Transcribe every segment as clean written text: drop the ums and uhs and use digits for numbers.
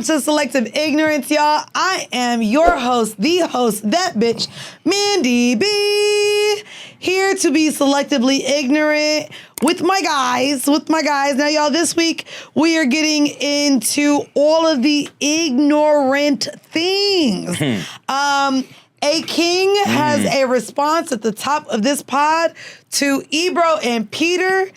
welcome to Selective Ignorance, y'all. I am your host, the host, that bitch, Mandii B, here to be selectively ignorant with my guys. Now, y'all, this week we are getting into all of the ignorant things. A King has a response at the top of this pod to Ebro and Peter.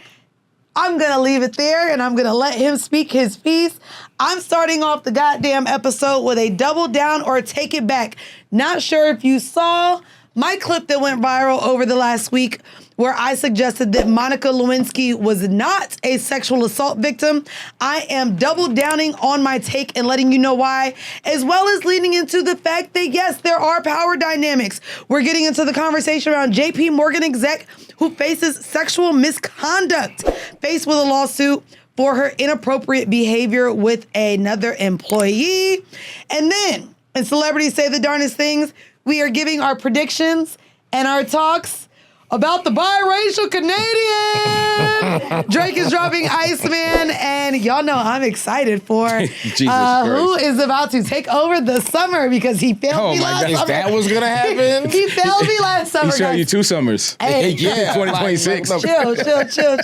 I'm going to leave it there, and I'm going to let him speak his piece. I'm starting off the goddamn episode with a double down or take it back. Not sure if you saw my clip that went viral over the last week where I suggested that Monica Lewinsky was not a sexual assault victim. I am double downing on my take and letting you know why, as well as leading into the fact that, yes, there are power dynamics. We're getting into the conversation around JP Morgan exec who faces sexual misconduct, faced with a lawsuit for her inappropriate behavior with another employee. And then, in Celebrities Say the Darndest Things, we are giving our predictions and our talks about the biracial Canadian. Drake is dropping Iceman, and y'all know I'm excited for who is about to take over the summer because he failed me last summer. If that was gonna happen? He failed me last summer. He showed you 2 summers. Hey, yeah, 2026.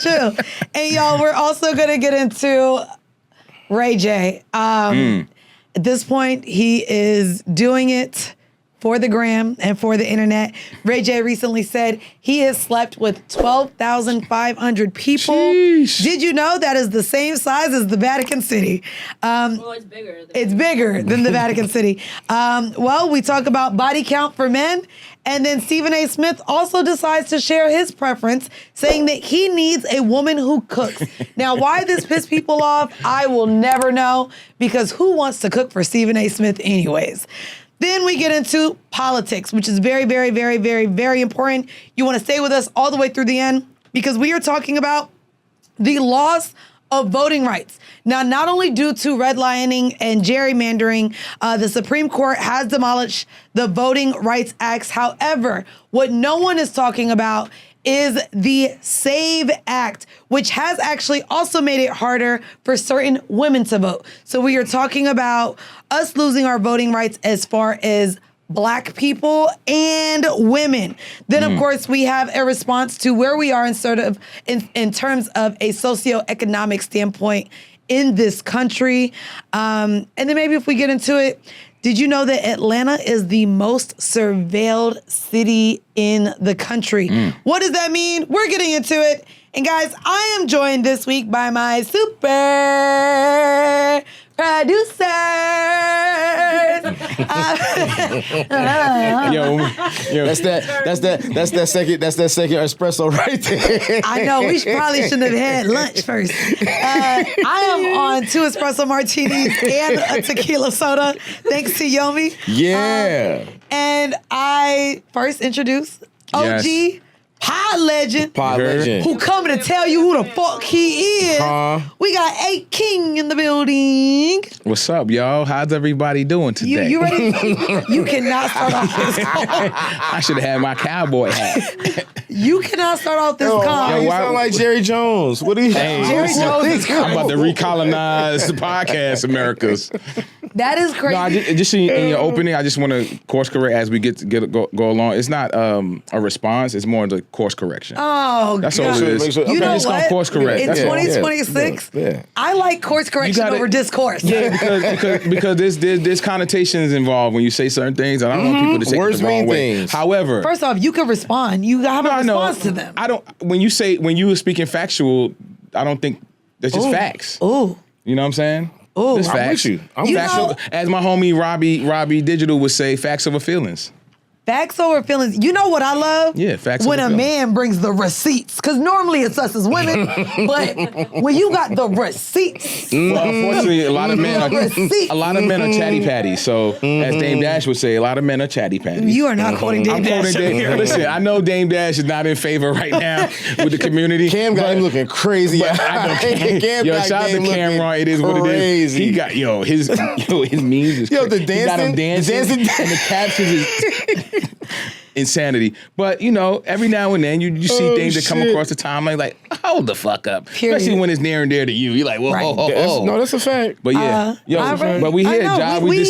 Chill. And y'all, we're also gonna get into Ray J. At this point, he is doing it for the gram and for the internet. Ray J recently said he has slept with 12,500 people. Sheesh. Did you know that is the same size as the Vatican City? Well, it's bigger. It's bigger than the Vatican City. Well, we talk about body count for men, and then Stephen A. Smith also decides to share his preference, saying that he needs a woman who cooks. Now, why this pissed people off, I will never know, because who wants to cook for Stephen A. Smith anyways? Then we get into politics, which is very, very, very, very, very important. You want to stay with us all the way through the end because we are talking about the loss of voting rights. Now, not only due to redlining and gerrymandering, the Supreme Court has demolished the Voting Rights Acts. However, what no one is talking about is the SAVE Act, which has actually also made it harder for certain women to vote. So we are talking about us losing our voting rights as far as Black people and women. Then, of course, we have a response to where we are in terms of a socioeconomic standpoint in this country. And then maybe if we get into it, did you know that Atlanta is the most surveilled city in the country? What does that mean? We're getting into it. And guys, I am joined this week by my super producers. That's that second espresso right there. I know, we probably shouldn't have had lunch first. I am on 2 espresso martinis and a tequila soda, thanks to Yomi. Yeah. And I first introduce OG Pod Legend, who coming to tell you who the fuck he is. We got A King in the building. What's up, y'all? How's everybody doing today? You ready? You cannot start off this call. I should have had my cowboy hat. You cannot start off this call. Why you sound like Jerry Jones? What are you? Jerry Jones. I'm about to recolonize the podcast Americas. That is crazy. No, just in your opening, I just want to course correct as we go along. It's not a response; it's more the course correction. Oh, that's God. all it is. You know it's what? gonna course correct. In That's 2026, I like course correction over discourse. Yeah, because there's connotations involved when you say certain things, and I don't want people to take it the wrong way. However, first off, you can respond. You have a response to them. I don't. When you were speaking factual, I don't think that's just facts. Ooh, you know what I'm saying? Oh, I'm with you. As my homie Robbie Digital would say, facts over feelings. Facts over feelings. You know what I love? Yeah, facts when over a feelings. man brings the receipts. Because normally it's us as women. But when you got the receipts. Well, unfortunately, a lot of men are chatty patties. So as Dame Dash would say, a lot of men are chatty patties. You are not quoting Dame Dash. Listen, I know Dame Dash is not in favor right now with the community. Cam got him looking crazy. I know Cam. Shout out to Cameron. It is what it is. He got his memes is the crazy. dancing. He got him dancing. And the captions is insanity. But you know, every now and then you see things that come across the timeline like, hold the fuck up. Period. Especially when it's near and dear to you. You're like, whoa, Right. whoa. That's a fact. But yeah, but we here, Ja. We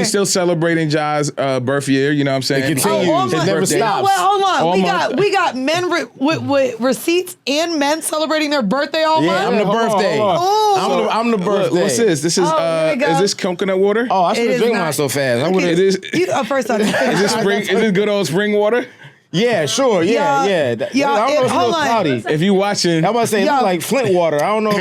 still celebrating Ja's birth year. You know what I'm saying? It continues. It never stops. You know what? Hold on. Almost. We got men with receipts and men celebrating their birthday all month. Yeah, I'm the birthday. Oh. I'm the birthday. What's this? This is here we go. is this coconut water? Oh, I should It have is drank not. mine so fast. I would It have. is. First off, Is this spring? Is this good old spring water? Yeah, sure. Yeah, Y'all- yeah. y'all, I don't know. It's a hold little on. cloudy. If you watching, I'm about to say it Yo. look like Flint water. I don't know. I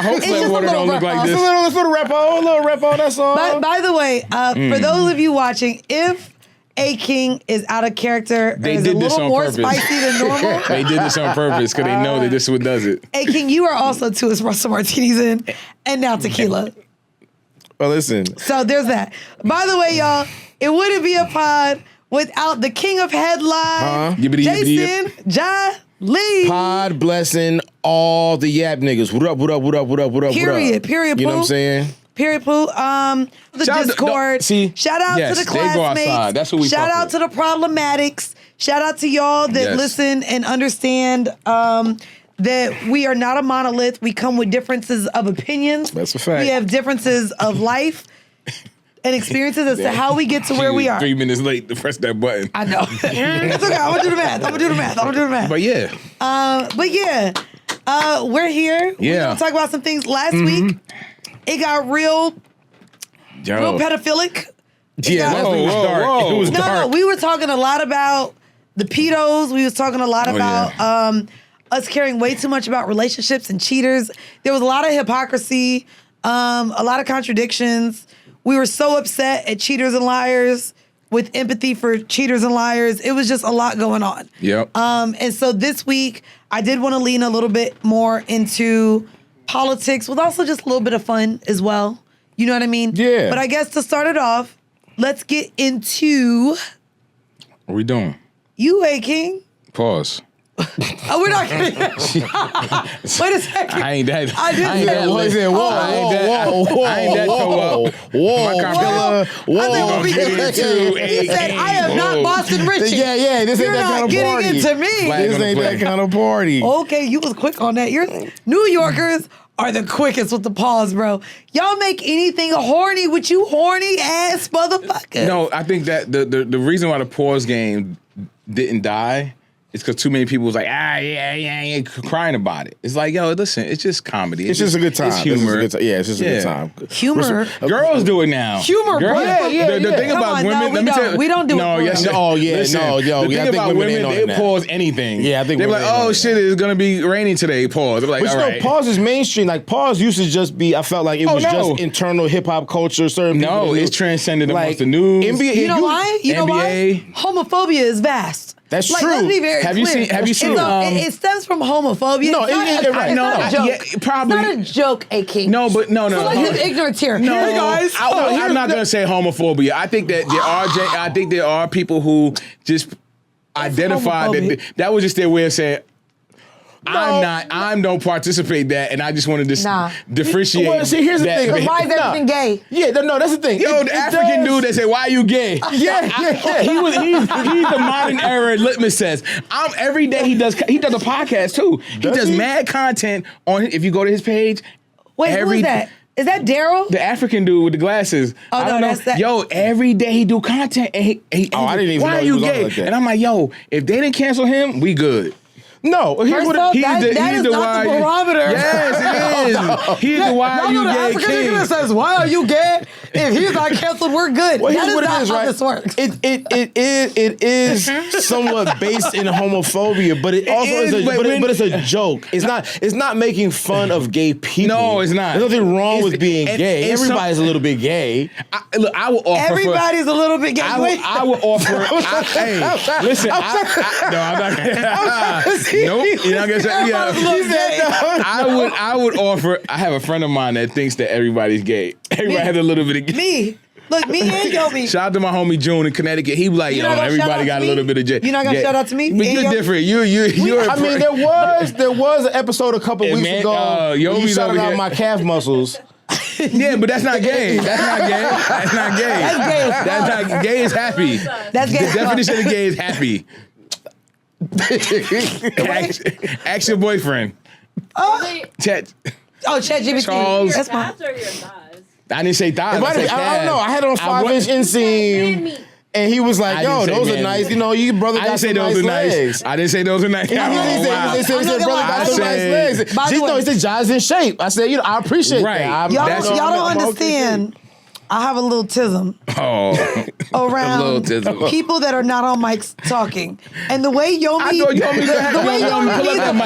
hope It's Flint just water a don't little look like rough. this. It's a little repo. That's all. By the way, for those of you watching, if A King is out of character, They is did a this little on more purpose. spicy than normal. They did this on purpose because they know that this is what does it. A King, you are also 2 espresso martinis in, and now tequila. Well, listen. So there's that. By the way, y'all, it wouldn't be a pod without the king of headlines, Yibbity, yibbity, Jason Ja Lee. Pod blessing all the yap niggas. What up? Period. Period. You know what I'm Pooh. saying? Period, Pooh. The Shout out to- Discord. see, shout out yes, to the they go classmates. outside. That's what we Shout fuck out with. to the problematics. Shout out to y'all that Yes. listen and understand that we are not a monolith. We come with differences of opinions. That's a fact. We have differences of life and experiences as to how we get to where we are. 3 minutes late to press that button. I know. It's okay. I'm gonna do the math. But yeah, We're here. We're Yeah. gonna talk about some things. Last week, it got real yo, pedophilic. Yeah, last week was whoa, dark. whoa. It was No, dark. we were talking a lot about the pedos. We was talking a lot about us caring way too much about relationships and cheaters. There was a lot of hypocrisy, a lot of contradictions. We were so upset at cheaters and liars with empathy for cheaters and liars. It was just a lot going on. Yep. And so this week, I did want to lean a little bit more into politics with also just a little bit of fun as well. You know what I mean? Yeah. But I guess to start it off, let's get into what we doing? you, A King. Pause. Oh, we're not gonna. Wait a second. I ain't that. I didn't I ain't say- that. Whoa, lit. he said, whoa, I ain't whoa, that. whoa, I ain't that toe up. whoa, My Killer, whoa. I think whoa. we Get get into into. A He said, King. "I am not Whoa. Boston Richie." Yeah, this You're ain't that not kind of getting party. into me. Flag This on the ain't play. that kind of party. Okay, you was quick on that. New Yorkers are the quickest with the pause, bro. Y'all make anything horny with you horny ass motherfucker. No, I think that the reason why the pause game didn't die is because too many people was like, yeah, crying about it. It's like, yo, listen, it's just comedy. It's just a good time. It's humor. It's a good time. Humor. Girls do it now. Humor, bro. The thing Come about on, women, no, let me tell you. we don't do no, it. yes, Oh, yeah, listen, no, yo, the yeah, I thing think about women women, ain't they on that. pause anything. Yeah, I think they're women like, ain't oh on shit, it's gonna be raining today. Pause. They're like, But you all know, right. pause is mainstream. Like pause used to just be. I felt like it was no. just internal hip hop culture. Certain people No, that it's knew- transcended amongst like the news. NBA. You know why? You know why? NBA. Homophobia is vast. That's like, true. Let's be very Have you clear. seen- have you It's seen, it stems from homophobia. No, It's not it- a- right. It's No, not a joke. yeah, probably- It's not a joke, A King. No, but no. Selective ignorance here. No, Hey, guys. I'm not gonna say homophobia. I think that there are people who just identify homophobia. that was just their way of saying, I don't participate that, and I just wanted to Nah. differentiate. Well, see, here's the that thing. behavior. Why is everything gay? Yeah, no, that's the thing. Yo, It- the it African does- dude that said, "Why are you gay?" Yeah. He's the modern era litmus test. Every day he does a podcast too. He does he? mad content on. If you go to his page, Wait, who is that? Is that Daryl? the African dude with the glasses. Oh, I no, don't know. that's that- Yo, every day he do content and he I didn't even why know are he you was on gay? like that. And I'm like, yo, if they didn't cancel him, we good. No, here's First what off, it, that is not the barometer. Yes, it is. He's the why are Y'all know you the gay African king. nigga that says, "Why are you gay?" If he's not canceled, we're good. Well, That here's is what not it is, how right? this works. It is somewhat based in homophobia, but it also is, is, but when- but it's a joke. It's not making fun of gay people. No, it's not. There's nothing wrong with being and- gay. and Everybody's a little bit gay. I will offer. Everybody's a little bit gay. I would offer. Hey, listen. No, I'm not. Nope. You're not gonna say. Everybody's a little gay. I would offer. I have a friend of mine that thinks that everybody's gay. Everybody has a little bit of gay. Me. Look, me and Yomi. Shout out to my homie June in Connecticut. He be like, You yo, not gonna shout out everybody to got a me? little bit of gay. You not gonna shout out to me? But And you're Yomi? different. You're. I mean, there was an episode a couple And weeks man, ago where you Yomi's shouted over out here. my calf muscles. Yeah, but that's not gay. That's not gay. That's not gay. That's gay as fuck. That's not gay is happy. That's gay The as fuck. definition of gay is happy. Ask your boyfriend. Chat. Oh, ChatGPT. Charles. That's my. Calves or your thighs? I didn't say thighs. I don't know. I had on 5-inch inseam. And he was like, I yo, didn't say those are man. nice. You know, you brother I got didn't say some those nice are legs. nice. I didn't say those are nice. He said, I'm brother not got gonna some nice lie. legs. By the He way- said, John's in shape. I said, I appreciate Right. that. Y'all, That's- y'all don't I'm okay understand. I have a little tism Oh. around tism. people that are not on mics talking. And the way Yomi, I know Yomi. the way Yomi Pull up that mic,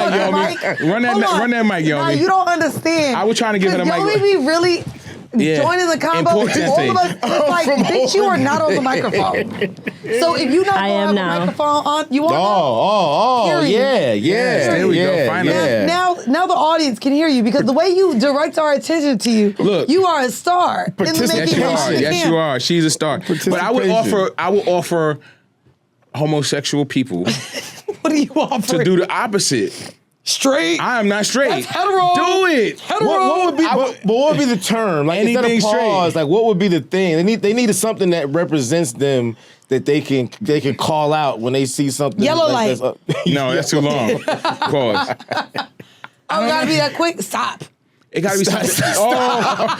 Yomi. Run that mic, Nah, Yomi. you don't understand. I was trying to give her the mic. Yomi be really Yeah. joining the combo. Important All of us, thing. it's like, bitch, you are not on the microphone. So if you not I gonna am have now. a microphone on, you want Oh, Period. yeah. There we go, yeah, finally. yeah. Now the audience can hear you because the way you direct our attention to you, Look. you are a star in the Participation. Yes, making you of are. the Yes, camp. you are. She's a star. But I would offer homosexual people What do you offer? to do the opposite. Straight. I am not straight. That's hetero. Do it. Hetero. What would be? But what would be the term? Like instead of Anything pause, straight. like what would be the thing? They needed something that represents them that they can call out when they see something. Yellow like light. No, that's too long. Pause. Oh, gotta be that quick. Stop. It gotta be something. Oh,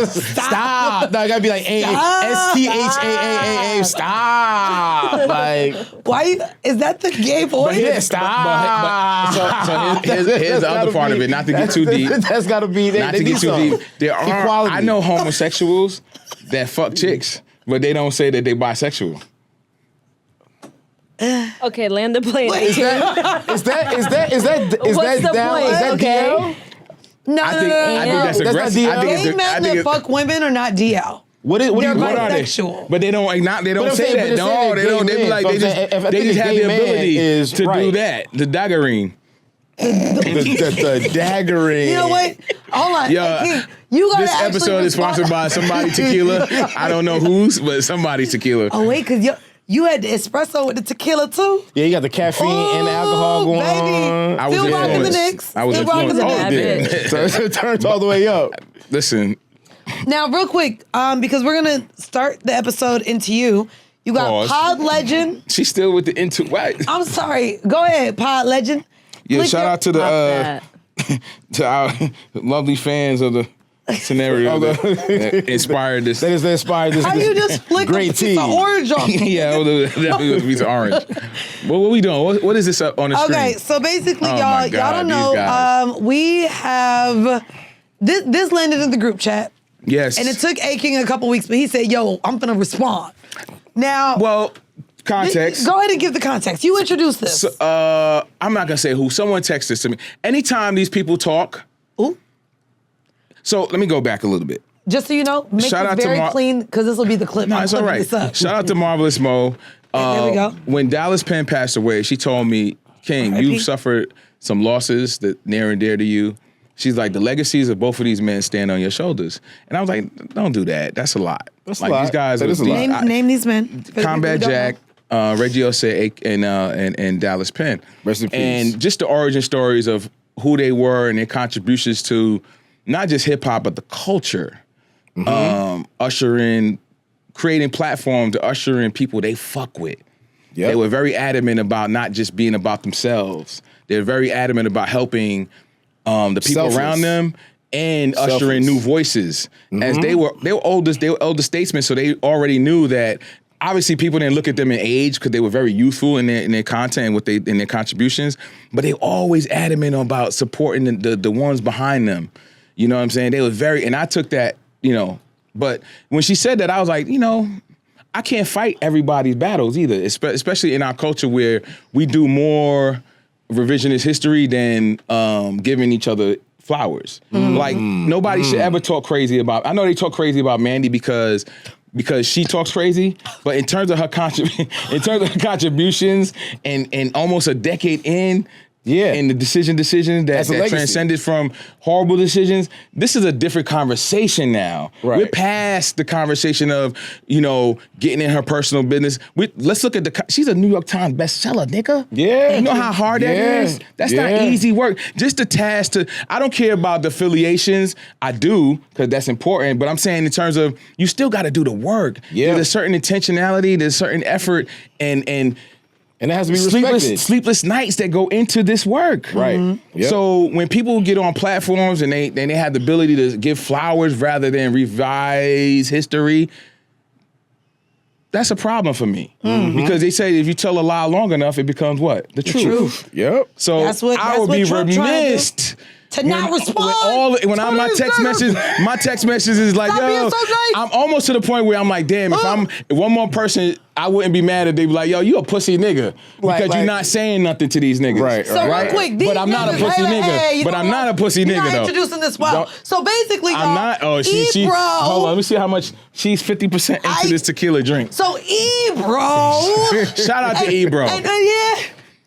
Stop. No, it gotta be like STHAAA. Stop. Like, Why? Is that the gay voice? yeah, stop. so here's the other part of it. Not to get too deep. That's gotta be. Not to get too deep. There are. Equality. I know homosexuals that fuck chicks, but they don't say that they bisexual. Okay, land the plane. Wait. Is that What's the down? point? Is that Okay. DL? No, I no, think no, no, that's no. That's not aggressive. I DL? think Gay it's, men that fuck women are not DL. What They're do you what are they? bisexual. But they don't But I'm say saying- that. but No, they're they saying don't. They gay be like men. they So just if I they think just a have gay the man ability is to do right. that. The daggering. the daggering. You know what? Hold on. Yeah. You gotta This actually episode is respond- sponsored by somebody tequila. I don't know whose, but somebody's tequila. Oh wait, cause you had the espresso with the tequila too. Yeah, you got the caffeine and the alcohol going on. I was Still rocking the influenced. Knicks. I was Still rocking the influenced. Oh, Knicks. it did. So it turns all the way up. Listen, Now, real quick, because we're gonna start the episode into you. You got Pause. Pod Legend. she's still with the into. What? I'm sorry. Go ahead, Pod Legend. Yeah, Click shout your- out to the That. to our lovely fans of the scenario that inspired this. That is inspired this. How you just flick a great piece tea. of orange off? Yeah, definitely was a piece of orange. What we doing? What is this up on the screen? Okay, so basically, Oh y'all my God, don't these know. guys. We have this landed in the group chat, Yes. and it took A-King a couple weeks, but he said, "Yo, I'm gonna respond." Now, Well, context. Go ahead and give the context. You introduce this. I'm not gonna say who. Someone texted this to me. Anytime these people talk. Ooh. So let me go back a little bit. Just so you know, make Shout out this to very Mar- clean because this will be the clip. No, I'm it's all clipping right. this up. Shout out to Marvelous Mo. There we go. When Dallas Penn passed away, she told me, King, R.I.P. you've suffered some losses that near and dear to you. She's like, the legacies of both of these men stand on your shoulders. And I was like, don't do that. That's a lot. That's a like lot. these guys. That is a lot. Name these men. Combat Jack, Reggie Osei, and Dallas Penn. Rest in peace. And just the origin stories of who they were and their contributions to not just hip hop, but the culture. Creating platform to usher in people they fuck with. Yep. They were very adamant about not just being about themselves. They were very adamant about helping the people Selfless. around them and ushering Selfless. new voices. As they were older statesmen, so they already knew that. Obviously, people didn't look at them in age because they were very youthful in their content and in their contributions. But they always adamant about supporting the ones behind them. You know what I'm saying? They were very, and I took that, But when she said that, I was like, I can't fight everybody's battles either, especially in our culture where we do more revisionist history than giving each other flowers. Like nobody should ever talk crazy about. I know they talk crazy about Mandii because she talks crazy, but in terms of her contributions and almost a decade in, Yeah. And the decisions that That's a legacy. transcended from horrible decisions. This is a different conversation now. Right. We're past the conversation of, getting in her personal business. Let's look at she's a New York Times bestseller, nigga. Yeah. You know how hard that is? That's not easy work. Just the task I don't care about the affiliations. I do, because that's important. But I'm saying in terms of, you still got to do the work. Yeah. There's a certain intentionality, there's a certain effort, and it has to be respected. Sleepless nights that go into this work. Right. Yep. So when people get on platforms and they have the ability to give flowers rather than revise history, that's a problem for me. Because they say if you tell a lie long enough, it becomes what? The truth. Yep. So I would be remiss to not respond. When my text message is like, Stop being so nice. I'm almost to the point where I'm like, damn, if one more person, I wouldn't be mad if they be like, yo, you a pussy nigga. Because you're not saying nothing to these niggas. Right. So real quick, these but I'm not a niggas, pussy nigga. But I'm not a pussy you're nigga, not though. introducing this well. So basically, y'all, I'm not. Oh, she. Ebro. Hold on. Let me see how much. She's 50% into this tequila drink. So Ebro. Shout out to Ebro. Yeah.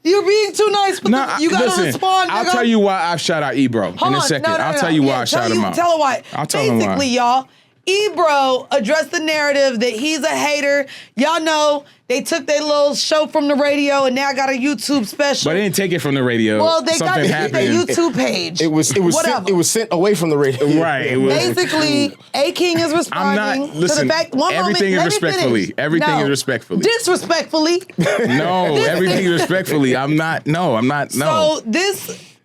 You're being too nice, but you gotta respond, nigga. I'll tell you why I've shout out Ebro in a second. I'll tell you why I shout him out. Tell her why. I'll tell him why. Basically, y'all, Ebro addressed the narrative that he's a hater. Y'all know they took their little show from the radio and now got a YouTube special. But they didn't take it from the radio. Well, they got Something it their happened. YouTube page. It was sent away from the radio. Right. It was. Basically, A King is responding to the fact. Everything is respectfully. Everything is respectfully. Disrespectfully. No, everything is respectfully. I'm not. No. So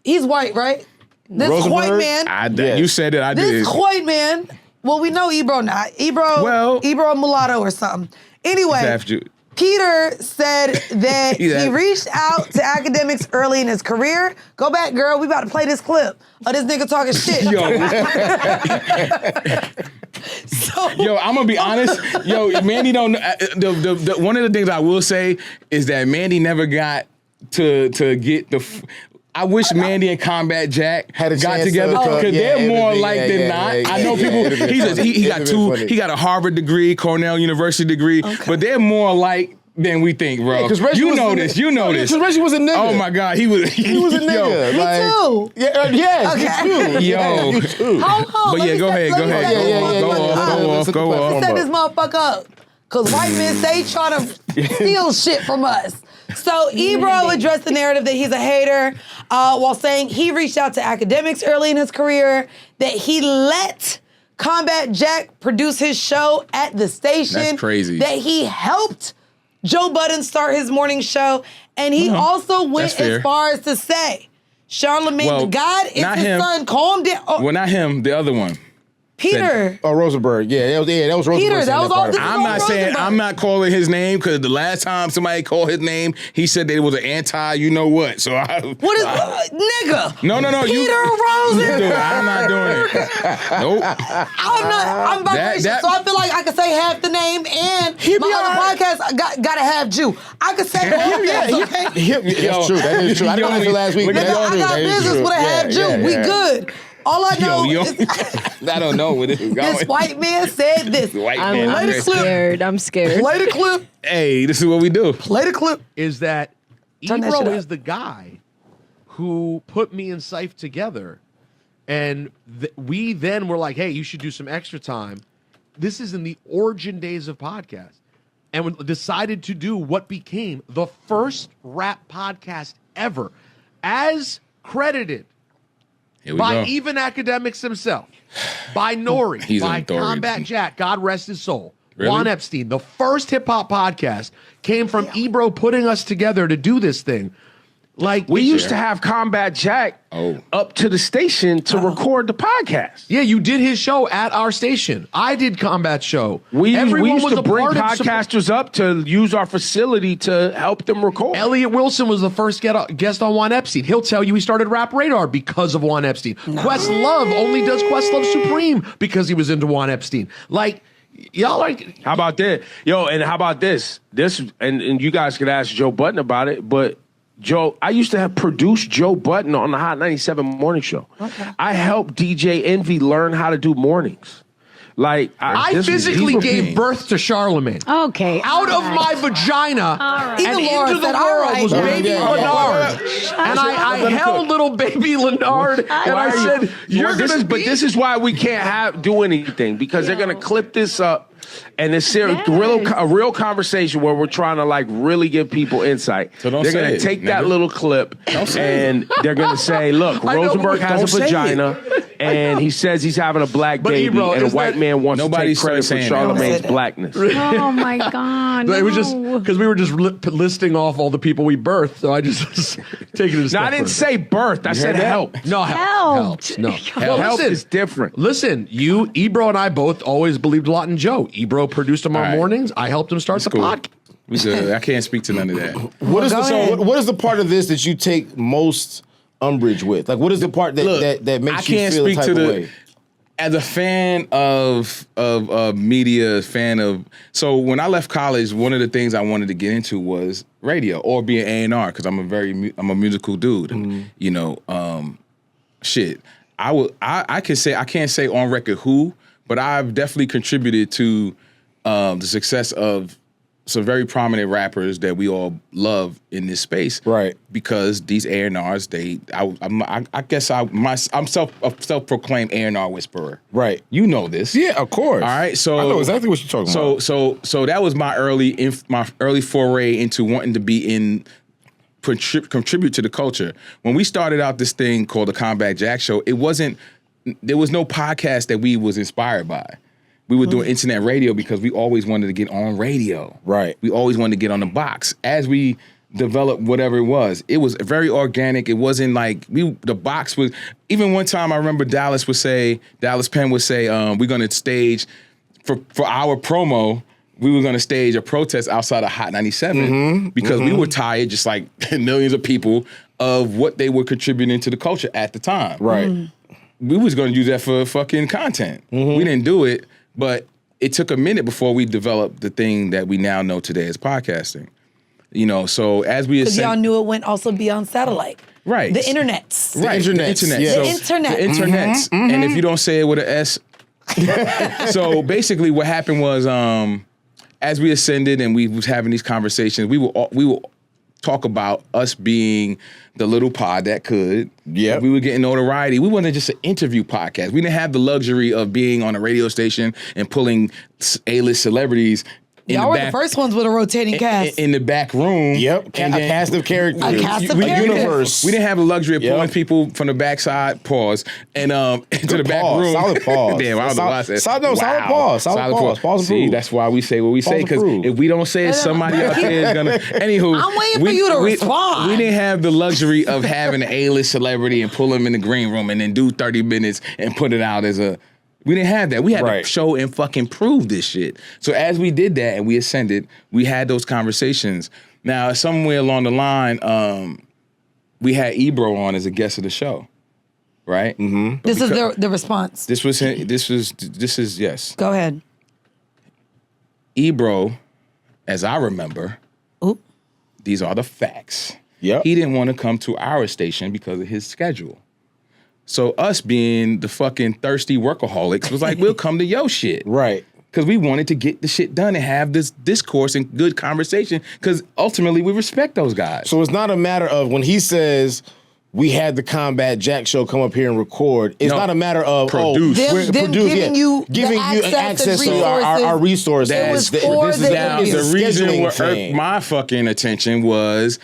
he's white, right? This Rosenberg? white man. You said it. I did. This white man. Well, we know Ebro not. Ebro a mulatto or something. Anyway, Peter said that he reached out to academics early in his career. Go back, girl. We about to play this clip of this nigga talking shit. Yo, I'm gonna be honest. Yo, Mandii don't. One of the things I will say is that Mandii never got to get the. I wish Mandii and Combat Jack got together because they're more alike than not. I know people. He got a Harvard degree, Cornell University degree, but they're more alike than we think, bro. You know this. Because Reggie was a nigga. Oh my God, he was a nigga. Me too. Yeah, Yo. you too. But go ahead. Go off. Set this motherfucker up. Because white men say trying to steal shit from us. So Ebro addressed the narrative that he's a hater while saying he reached out to academics early in his career, that he let Combat Jack produce his show at the station. That's crazy. That he helped Joe Budden start his morning show. And he also went as far as to say, Charlamagne, God is his son, calm down. Well, not him, the other one. Peter. Rosenberg. That was Rosenberg. Peter, that was all. I'm not calling his name because the last time somebody called his name, he said that it was an anti-you-know-what. So what is nigga? No. Peter Rosenberg. I'm not doing it. Nope. I'm biracial, so I feel like I could say half the name and my other podcast gotta have Jew. I could say all things, okay? That's true. That is true. I didn't answer last week. I got business with a half Jew. We good. All I know is I don't know where this is going. This white man said this. I'm scared. I'm scared. Play the clip. Hey, this is what we do. Play the clip. Is that Ebro is the guy who put me and Syph together. And we then were like, hey, you should do some extra time. This is in the origin days of podcasts. And we decided to do what became the first rap podcast ever, as credited by even academics himself, by Nori, by Combat Jack, God rest his soul, Juan Epstein. The first hip-hop podcast came from Ebro putting us together to do this thing. Like we used to have Combat Jack up to the station to record the podcast. Yeah, you did his show at our station. I did Combat's show. We used to bring podcasters up to use our facility to help them record. Elliot Wilson was the first guest on Juan Epstein. He'll tell you he started Rap Radar because of Juan Epstein. Questlove only does Questlove Supreme because he was into Juan Epstein. Like, y'all like... How about that? Yo, and how about this? And you guys could ask Joe Budden about it, but Joe, I used to have produced Joe Budden on the Hot 97 morning show. Okay. I helped DJ Envy learn how to do mornings. Like I physically gave birth to Charlamagne. Okay. Out of my vagina and Even Laura into the said, all world right. was baby Leonard. And I held little baby Leonard and I said, you're going to But this is why we can't do anything, because they're going to clip this up. And it's a real conversation where we're trying to like really give people insight. So don't they're say going to it, take that nigga. little clip and they're going to say, look, I know, Rosenberg but has a don't say vagina and he says he's having a black But, baby Ebro, and a is white that- man wants to Nobody take credit for started saying that. Charlamagne's That. blackness. Oh my God. It was just no. because we were just listing off all the people we birthed, so I just taking it a step No, I didn't further. say birth. I said heard that? help. No, Helped. No. Help is different. Listen, Ebro and I both always believed a lot in Joe. Ebro produced him on All right. mornings. I helped him start the cool. podcast. We good. I can't speak to none of that. What is go the ahead. what is the part of this that you take most umbrage with? Like, what is the part that Look, that I makes you can't feel a speak type to of the. way? As a fan of media, fan of when I left college, one of the things I wanted to get into was radio or be an A&R because I'm a musical dude. You know, shit. I can't say on record who, but I've definitely contributed to the success of some very prominent rappers that we all love in this space, Right? Because these A&Rs, I guess I'm self-proclaimed A&R whisperer, Right. You know this, Yeah, of course. All right, so I know exactly what you're talking about. So that was my early foray into wanting to be in. Contribute to the culture. When we started out this thing called the Combat Jack Show, there was no podcast that we was inspired by. We were doing internet radio because we always wanted to get on radio. Right. We always wanted to get on the box. As we developed whatever it was very organic. It wasn't like the box was, even one time I remember Dallas Penn would say, we're gonna stage for our promo, we were gonna stage a protest outside of Hot 97 because we were tired, just like millions of people, of what they were contributing to the culture at the time. Right. We was gonna use that for fucking content. We didn't do it, but it took a minute before we developed the thing that we now know today as podcasting. You know, so as we Because y'all knew it went also beyond satellite. Right. The internets. Right, internet. the internet. Yeah. The internet. The internets. And if you don't say it with an S. So basically what happened was as we ascended and we was having these conversations, we will talk about us being the little pod that could. Yep. We were getting notoriety. We wasn't just an interview podcast. We didn't have the luxury of being on a radio station and pulling A-list celebrities in Y'all the were back, the first ones with a rotating cast. in the back room. Yep. And A then- cast of characters. A cast of A characters. universe. We didn't have the luxury of Yep. pulling people from the backside, pause, and into the back pause. room. Solid pause. Damn, I don't know why I said. Solid pause. Solid pause. Pause and See, prove. that's why we say what we say, and because prove. if we don't say it, somebody out there is gonna. Anywho, I'm waiting for you to respond. We didn't have the luxury of having an A-list celebrity and pull them in the green room and then do 30 minutes and put it out as a. We didn't have that. We had Right. to show and fucking prove this shit. So as we did that and we ascended, we had those conversations. Now, somewhere along the line, we had Ebro on as a guest of the show, right? Mm-hmm. This is the response. This is yes. Go ahead. Ebro, as I remember, Oop. these are the facts. Yep. He didn't want to come to our station because of his schedule. So us being the fucking thirsty workaholics was like, we'll come to your shit. Right. Because we wanted to get the shit done and have this discourse and good conversation because ultimately we respect those guys. So it's not a matter of when he says we had the Combat Jack Show come up here and record. It's No. not a matter of Produce. Them giving you the giving you access access and to our resources. It was This for is the Now, interview. the reason scheduling what thing. irked my fucking attention was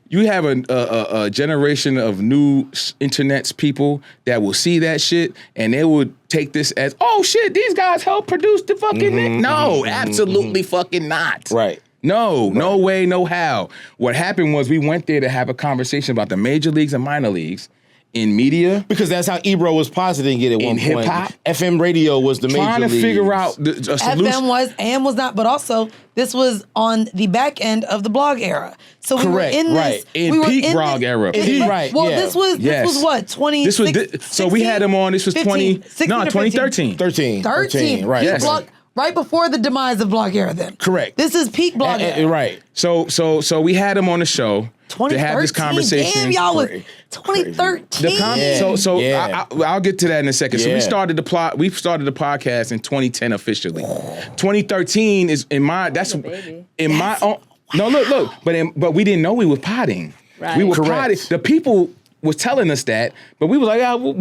you have a generation of new internet's people that will see that shit and they would take this as, oh shit, these guys helped produce the fucking No, absolutely fucking not. Right. No, no way, no how. What happened was we went there to have a conversation about the major leagues and minor leagues in media. Because that's how Ebro was positing it at one point. hip-hop? FM radio was the major Trying to leagues. figure out a solution. FM was, AM was not, but also this was on the back end of the blog era. So we Correct, were in this. right. In we were peak in blog this- era. in- Peak. Right, Well, yeah. this was Yes. what 20. This was so we had him on. This was 16 or 2013. 13. Right. Yes. Right before the demise of blog era. Then Correct. This is peak blog era. Right. So we had him on the show, to have this conversation. Damn, y'all was 2013. I'll get to that in a second. So Yeah. we started the podcast in 2010 officially. 2013 is in my own. No, look, but we didn't know we were potting. Right. We were Correct. potting. The people was telling us that, but we was like, we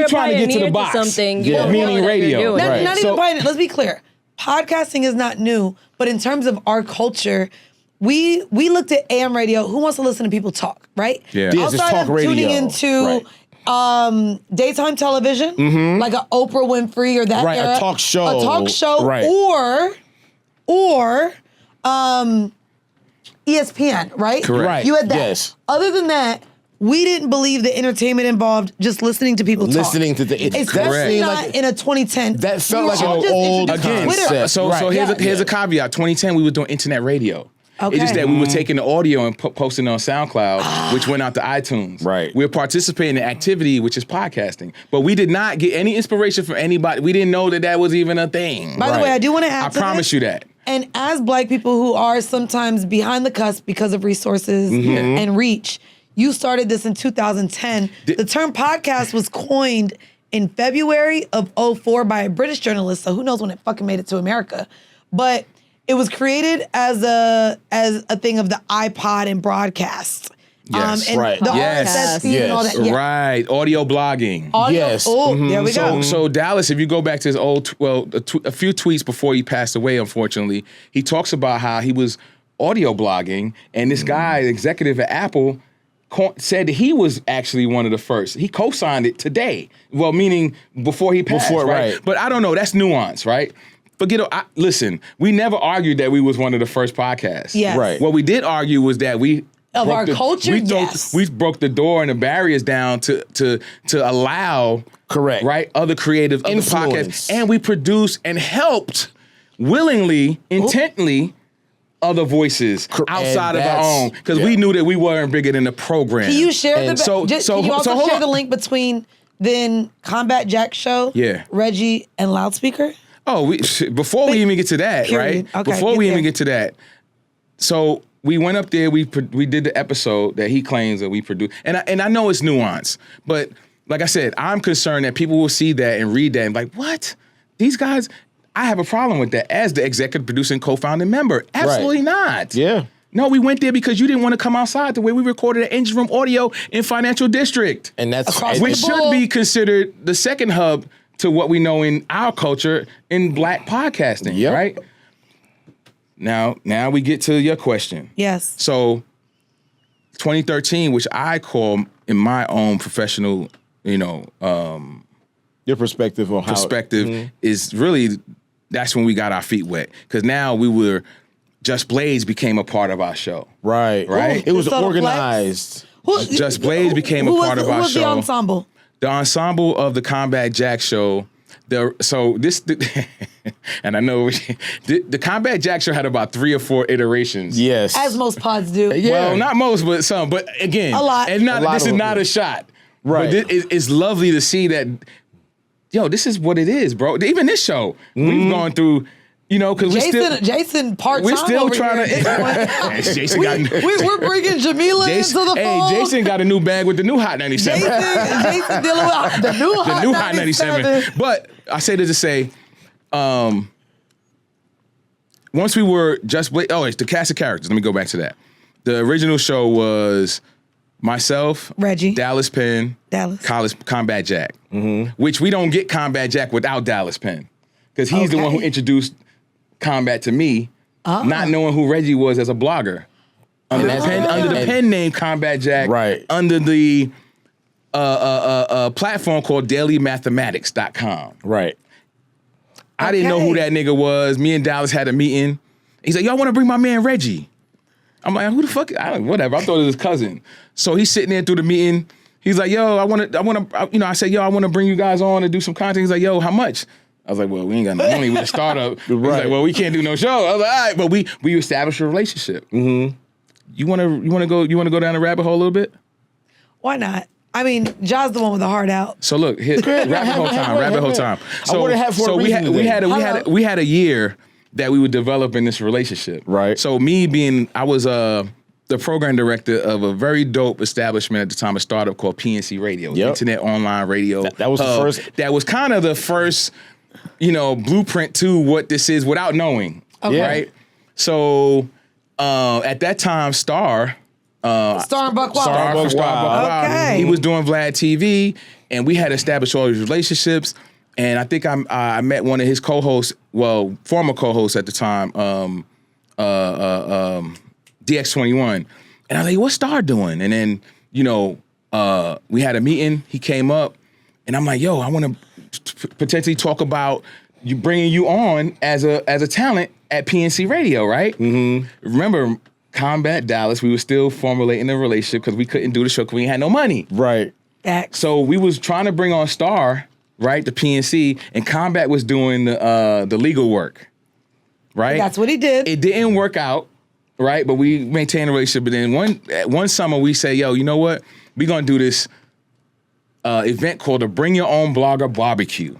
trying to get to the box. Something, you don't know meaning that radio. you're doing. Not even pioneer. Let's be clear. Podcasting is not new, but in terms of our culture, we looked at AM radio. Who wants to listen to people talk, right? Yeah. Yes, it's Outside talk of tuning radio. into daytime television, like an Oprah Winfrey or that Right, a era, talk show. a talk show, Right. or ESPN, right? Correct. Right. You had that. Yes. Other than that, we didn't believe the entertainment involved just listening to people talk. Listening to the Especially not like, in a 2010. that felt We like were all an just old introduced to Again, Twitter. concept. so Right. here's a caveat. 2010, we were doing internet radio. Okay. It's just that we were taking the audio and posting it on SoundCloud, which went out to iTunes. Right. We're participating in activity, which is podcasting. But we did not get any inspiration from anybody. We didn't know that was even a thing. By the way, I do want to add I to promise this. you that. And as Black people who are sometimes behind the cusp because of resources and reach, you started this in 2010. The term podcast was coined in February of 2004 by a British journalist, so who knows when it fucking made it to America. But it was created as a thing of the iPod and broadcast. Yes, and right. the Yes. RSS feed and all that. Yeah. Right. Audio blogging. Audio- Yes. Oh, there we go. So Dallas, if you go back to his a few tweets before he passed away, unfortunately, he talks about how he was audio blogging, and this guy, executive at Apple, said that he was actually one of the first. He co-signed it today. Well, meaning before he passed, right? But I don't know. That's nuance, right? But listen, we never argued that we was one of the first podcasts. Yes. Right. What we did argue was that we Of broke our culture, yes. we broke the door and the barriers down to allow Correct. right other creative other Influence. podcasts, and we produced and helped willingly, intently other voices outside of our own because we knew that we weren't bigger than the program. Can you share And can you also hold share on. the link between then Combat Jack Show, Yeah. Reggie, and Loudspeaker? Oh, before we even get to that, Period. right? Okay, Before get we there. even get to that, so we went up there. We did the episode that he claims that we produced, and I know it's nuanced, but like I said, I'm concerned that people will see that and read that and be like, what? These guys? I have a problem with that as the executive producer and co-founding member. Absolutely not. Yeah. No, we went there because you didn't want to come outside the way we recorded at Engine Room Audio in Financial District. And that's Across Which the should ball. be considered the second hub to what we know in our culture in Black podcasting, Yep. right? Now we get to your question. Yes. So 2013, which I call in my own professional, your perspective on how perspective is really, that's when we got our feet wet. Because now Just Blades became a part of our show. Right. Right. It was Subtle organized. Just Blades became a part of our Who was show. the ensemble? The ensemble of the Combat Jack show. And I know the Combat Jack show had about 3 or 4 iterations. Yes. As most pods do. Yeah. Well, not most, but some. But again, A lot. And A lot this of is them, not yeah. a shot. Right. But it's lovely to see that. Yo, this is what it is, bro. Even this show, we've gone through. Because Jason part-time we're still over trying here. to. Jason got. We're bringing Jamila into the fold. Jason got a new bag with the new Hot 97. Jason dealing with the new Hot 97. But I say this to say, once we were it's the cast of characters. Let me go back to that. The original show was myself, Reggie, Dallas Penn, Combat Jack, which we don't get Combat Jack without Dallas Penn, because he's the one who introduced Combat to me, not knowing who Reggie was as a blogger. Under the pen name Combat Jack, Right. under the platform called dailymathematics.com. Right. I didn't know who that nigga was. Me and Dallas had a meeting. He's like, y'all want to bring my man Reggie? I'm like, who the fuck? Whatever. I thought it was his cousin. So he's sitting there through the meeting. He's like, yo, I said, yo, I want to bring you guys on and do some content. He's like, yo, how much? I was like, well, we ain't got no money. We're a startup. He's like, well, we can't do no show. I was like, all right, but we established a relationship. Mm-hmm. You wanna go down the rabbit hole a little bit? Why not? I mean, Ja's the one with the heart out. So look, rabbit hole time. I would've had for a reason we had a year that we were developing this relationship. Right. So me being, I was the program director of a very dope establishment at the time, a startup called PNC Radio, Internet Online Radio. That was the first. That was kind of the first, blueprint to what this is without knowing, right? So at that time, Star and Buck Wild. Star Buck Wild. Okay. He was doing Vlad TV, and we had established all these relationships. And I think I met one of his co-hosts, former co-hosts at the time, DX21. And I was like, what's Star doing? And then, we had a meeting. He came up, and I'm like, yo, I want to potentially talk about bringing you on as a talent at PNC Radio, right? Mm-hmm. Remember, Combat Dallas, we were still formulating a relationship because we couldn't do the show because we had no money. Right. So we was trying to bring on Star, right, the PNC, and Combat was doing the legal work, right? That's what he did. It didn't work out, right? But we maintained a relationship. But then one summer we say, yo, you know what? We're going to do this event called the Bring Your Own Blogger Barbecue,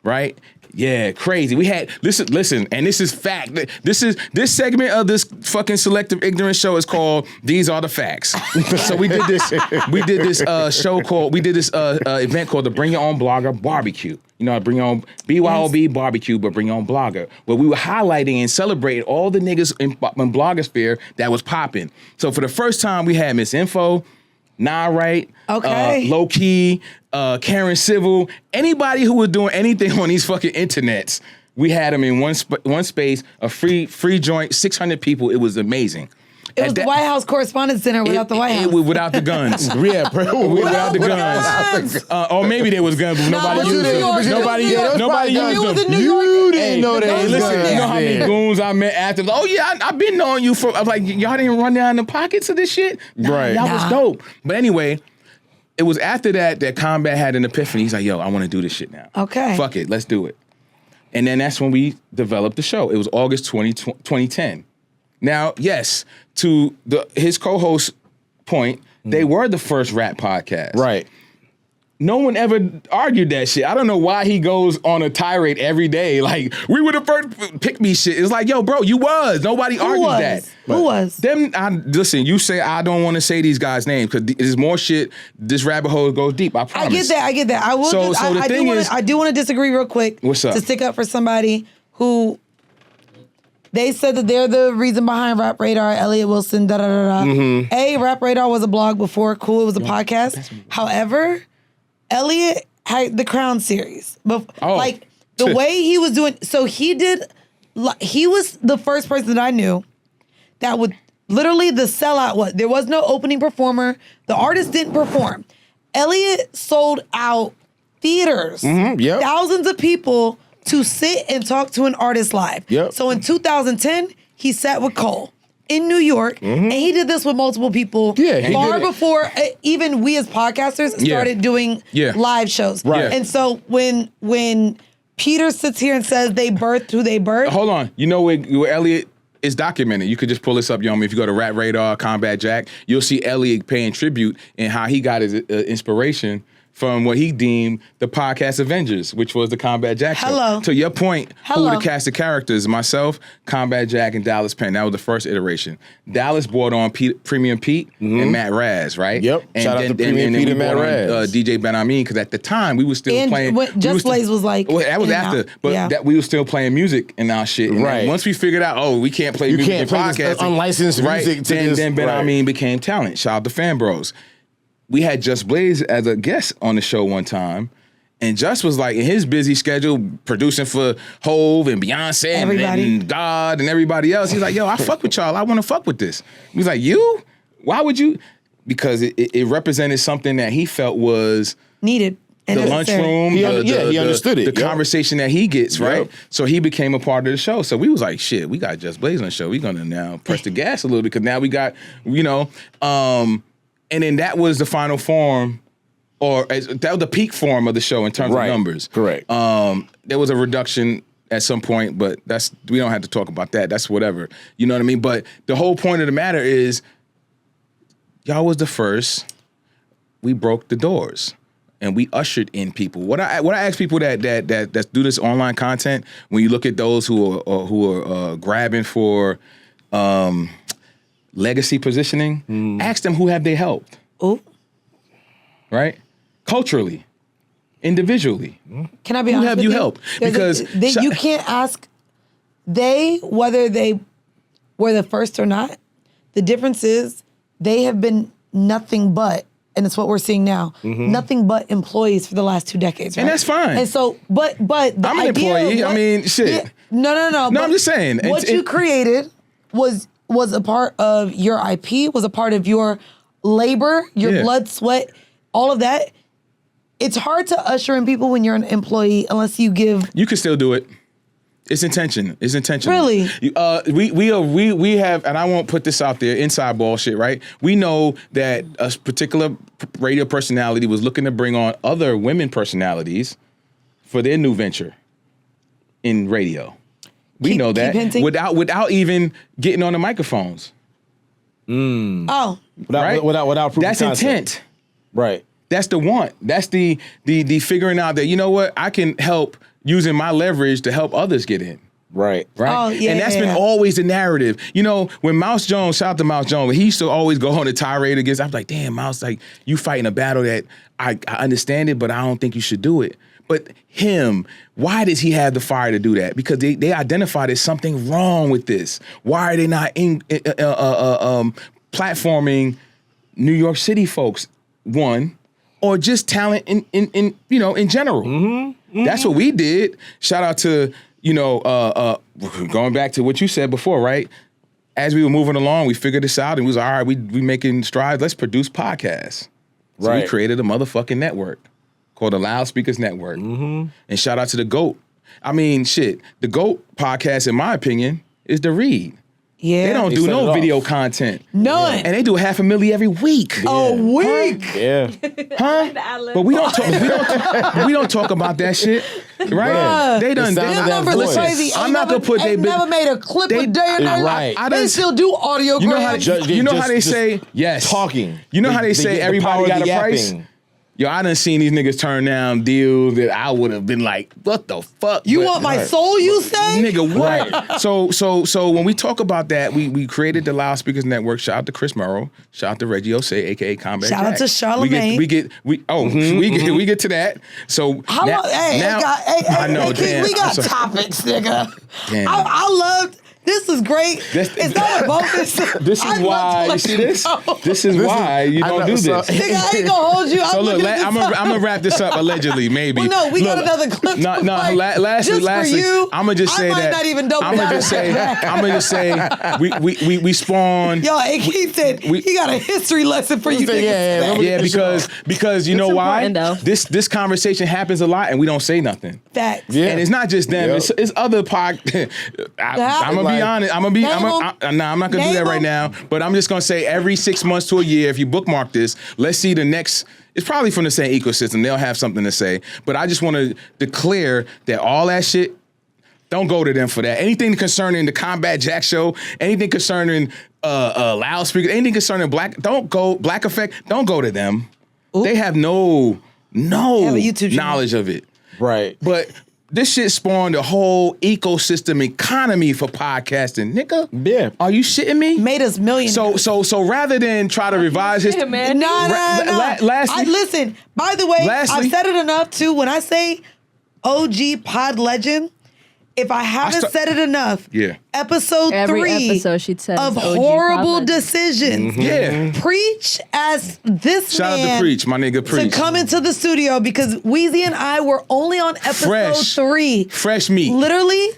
right? Yeah, crazy. We had listen, and this is fact. This segment of this fucking Selective Ignorance show is called These Are the Facts. So we did this event called the Bring Your Own Blogger Barbecue. Bring your own BYOB barbecue, but bring your own blogger. Where we were highlighting and celebrating all the niggas in blogosphere that was popping. So for the first time, we had Miss Info, Nah Right, Low Key, Karen Civil, anybody who was doing anything on these fucking internets, we had them in one space, a free joint, 600 people. It was amazing. It was the White House Correspondence Center without the White House. Without the guns. Yeah, bro. Without the guns. Or maybe there was guns, but nobody used them. Nobody used them. You didn't know that. Hey, listen, you know how many goons I met after? Oh yeah, I've been knowing you for. I was like, y'all didn't run down the pockets of this shit. Right. That was dope. But anyway, it was after that Combat had an epiphany. He's like, yo, I want to do this shit now. Okay. Fuck it, let's do it. And then that's when we developed the show. It was August 2010. Now, yes, to his co-host point, they were the first rap podcast. Right. No one ever argued that shit. I don't know why he goes on a tirade every day. Like, we were the first pick me shit. It's like, yo, bro, you was. Nobody argued that. Who was? Listen, you say I don't want to say these guys' names because there's more shit. This rabbit hole goes deep. I promise. I get that. I will. I do want to disagree real quick. What's up? To stick up for somebody who they said that they're the reason behind Rap Radar, Elliot Wilson, da da da da. Mm-hmm. Rap Radar was a blog before. Cool, it was a podcast. However, Elliot had the Crown series. Like the way he was doing, so he was the first person that I knew that would literally the sellout. There was no opening performer. The artist didn't perform. Elliot sold out theaters, thousands of people to sit and talk to an artist live. Yep. So in 2010, he sat with Cole in New York, and he did this with multiple people far before even we as podcasters started doing live shows. Right. And so when Peter sits here and says they birthed who they birthed. Hold on. You know where Elliot is documented. You could just pull this up, Yomi. If you go to Rap Radar, Combat Jack, you'll see Elliot paying tribute and how he got his inspiration from what he deemed the podcast Avengers, which was the Combat Jack show. Hello. To your point, Hello. who were the cast of characters? Myself, Combat Jack, and Dallas Penn. That was the first iteration. Dallas brought on Premium Pete and Matt Raz, right? Yep. And Shout out to Premium Pete and Matt Raz. DJ Ben Amin, because at the time we were still playing. Just Blaze was like. Well, that was after, but that we were still playing music in our shit. And right. Once we figured out, we can't play music in podcasting. Unlicensed music. Then Ben Amin became talent. Shout out to Fan Bros. We had Just Blaze as a guest on the show one time, and Just was like in his busy schedule producing for Hove and Beyonce and God and everybody else. He's like, yo, I fuck with y'all. I want to fuck with this. He's like, you? Why would you? Because it represented something that he felt was needed. The lunchroom, he understood it. The conversation that he gets, right? Yep. So he became a part of the show. So we was like, shit, we got Just Blaze on the show. We're gonna now press the gas a little bit because now we got, and then that was the final form, that was the peak form of the show in terms of numbers. Correct. There was a reduction at some point, but we don't have to talk about that. That's whatever. You know what I mean? But the whole point of the matter is, y'all was the first. We broke the doors, and we ushered in people. What I ask people that do this online content, when you look at those who are grabbing for legacy positioning, ask them who have they helped. Ooh. Right? Culturally, individually. Can I be Who honest have with you you? helped? Because Because you can't ask whether they were the first or not. The difference is they have been nothing but, and it's what we're seeing now, nothing but employees for the last 2 decades, right? And that's fine. And so, but the I'm an idea of employee. I mean, shit. Yeah, no. No, but I'm just saying. What you created was a part of your IP, was a part of your labor, your blood, sweat, all of that. It's hard to usher in people when you're an employee unless you give. You can still do it. It's intention. It's intentional. Really? We have, and I won't put this out there, inside ball shit, right? We know that a particular radio personality was looking to bring on other women personalities for their new venture in radio. We know that hinting. without even getting on the microphones. Oh. Without proof That's of concept. intent. Right. That's the want. That's the figuring out that, you know what, I can help using my leverage to help others get in. Right. Right. Oh, yeah, and that's yeah, been yeah. always the narrative. You know, when Mouse Jones, shout out to Mouse Jones, he used to always go on a tirade against, I'm like, damn, Mouse, like, you fighting a battle that I understand it, but I don't think you should do it. But him, why does he have the fire to do that? Because they identified there's something wrong with this. Why are they not platforming New York City folks, one, or just talent in general? That's what we did. Shout out to, going back to what you said before, right? As we were moving along, we figured this out and we was all right, we making strides. Let's produce podcasts. So we created a motherfucking network called the Loudspeakers Network. And shout out to the GOAT. I mean, shit, the GOAT podcast, in my opinion, is the read. Yeah. They don't do no video content. None. And they do $500,000 every week. A week. Yeah. Huh? But we don't talk about that shit. Right? Bruh. They done sound of Their that numbers voice. are crazy. I'm not gonna put they never made a clip a day or night. Right. They still do audiograms. You know how they Just say yes. talking. You know how they They say get the everybody power of got a the price? yapping. Yo, I done seen these niggas turn down deals that I would have been like, what the fuck? You But- want my soul, you say? Nigga, what? So when we talk about that, we created the Loudspeakers Network. Shout out to Chris Merrill. Shout out to Reggie Osei, aka Combat Shout out Jack. to Charlamagne. We get to that. So How now, long? Hey, now, I know, King, damn, we I'm got sorry. topics, nigga. Damn. I loved. This is great. It's not a bonus. This is why you see this. This is why you I don't know, do so- this. Nigga, I ain't gonna hold you. So look, I'm gonna wrap this up allegedly, maybe. Well, no, we got Look, another clip. No, Like, lastly, just for you, I'm gonna just say I might that. not even dope I'm it gonna out just of say. that. I'm gonna just say. We spawned. Yo, he said he got a history lesson for you. Yeah, niggas. Yeah, because you know why? important, though. This conversation happens a lot and we don't say nothing. Facts. Yeah. And it's not just them. Yep. It's other I'm gonna be honest. I'm not gonna do Name that right 'em. now. But I'm just gonna say every 6 months to a year, if you bookmark this, let's see the next. It's probably from the same ecosystem. They'll have something to say. But I just want to declare that all that shit. Don't go to them for that. Anything concerning the Combat Jack show, anything concerning Loudspeaker, anything concerning Black Effect. Don't go to them. They have no They have a YouTube channel. knowledge of it. Right. But this shit spawned a whole ecosystem economy for podcasting, nigga. Yeah. Are you shitting me? Made us millionaires. So rather than try to revise his, Yeah, man. No. lastly- Listen, by the way, Lastly- I've said it enough too. When I say OG pod legend, if I haven't said it enough, Yeah. episode Every 3 episode she'd said of OG pod horrible legend. decisions. yeah. Preach as this Shout out man to Preach, my nigga Preach. to come into the studio because Weezy and I were only on episode Fresh. 3. Fresh meat, Literally,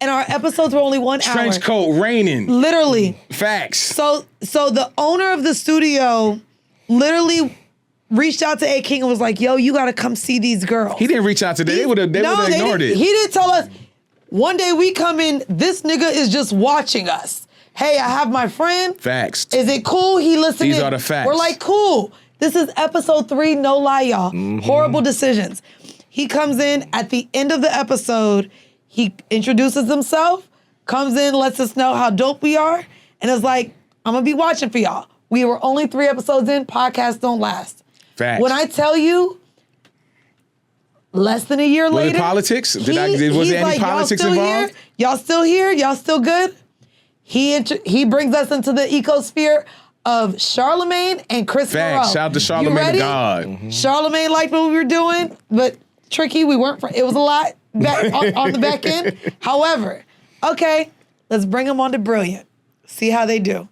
and our episodes were only 1 hour. trench coat, raining, Literally. facts. So the owner of the studio literally reached out to A King and was like, "Yo, you gotta come see these girls." He didn't reach out to them. They would have ignored it. He didn't tell us. One day we come in, this nigga is just watching us. Hey, I have my friend. Facts. Is it cool? He listening. These are the facts. We're like, cool. This is episode 3, no lie, y'all. Horrible decisions. He comes in at the end of the episode. He introduces himself, comes in, lets us know how dope we are, and is like, I'm gonna be watching for y'all. We were only 3 episodes in. Podcasts don't last. Facts. When I tell you, less than a year Was later. it politics? Was he's there any like, politics y'all still involved? Here? Y'all still here? Y'all still good? He brings us into the ecosphere of Charlamagne and Chris Moreau. Facts. Shout out to You Charlamagne ready? the God. Charlamagne liked what we were doing, but tricky. We weren't. It was a lot back on the back end. However, okay, let's bring them on to Brilliant. See how they do.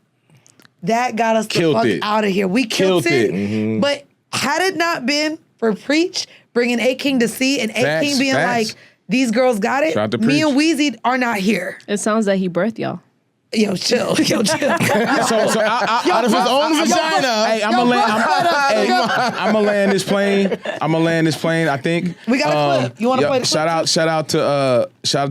That got us Killed the fuck it. out of here. We killed it. Mm-hmm. But had it not been for Preach bringing A King to C and A King being facts. like, these girls got it, Shout out to me Preach. and Weezy are not here. It sounds like he birthed y'all. Yo, chill. Yo, chill. So Out of his own vagina. Hey, I'm gonna land this plane. I think We got a clip. You want to play the clip? Shout out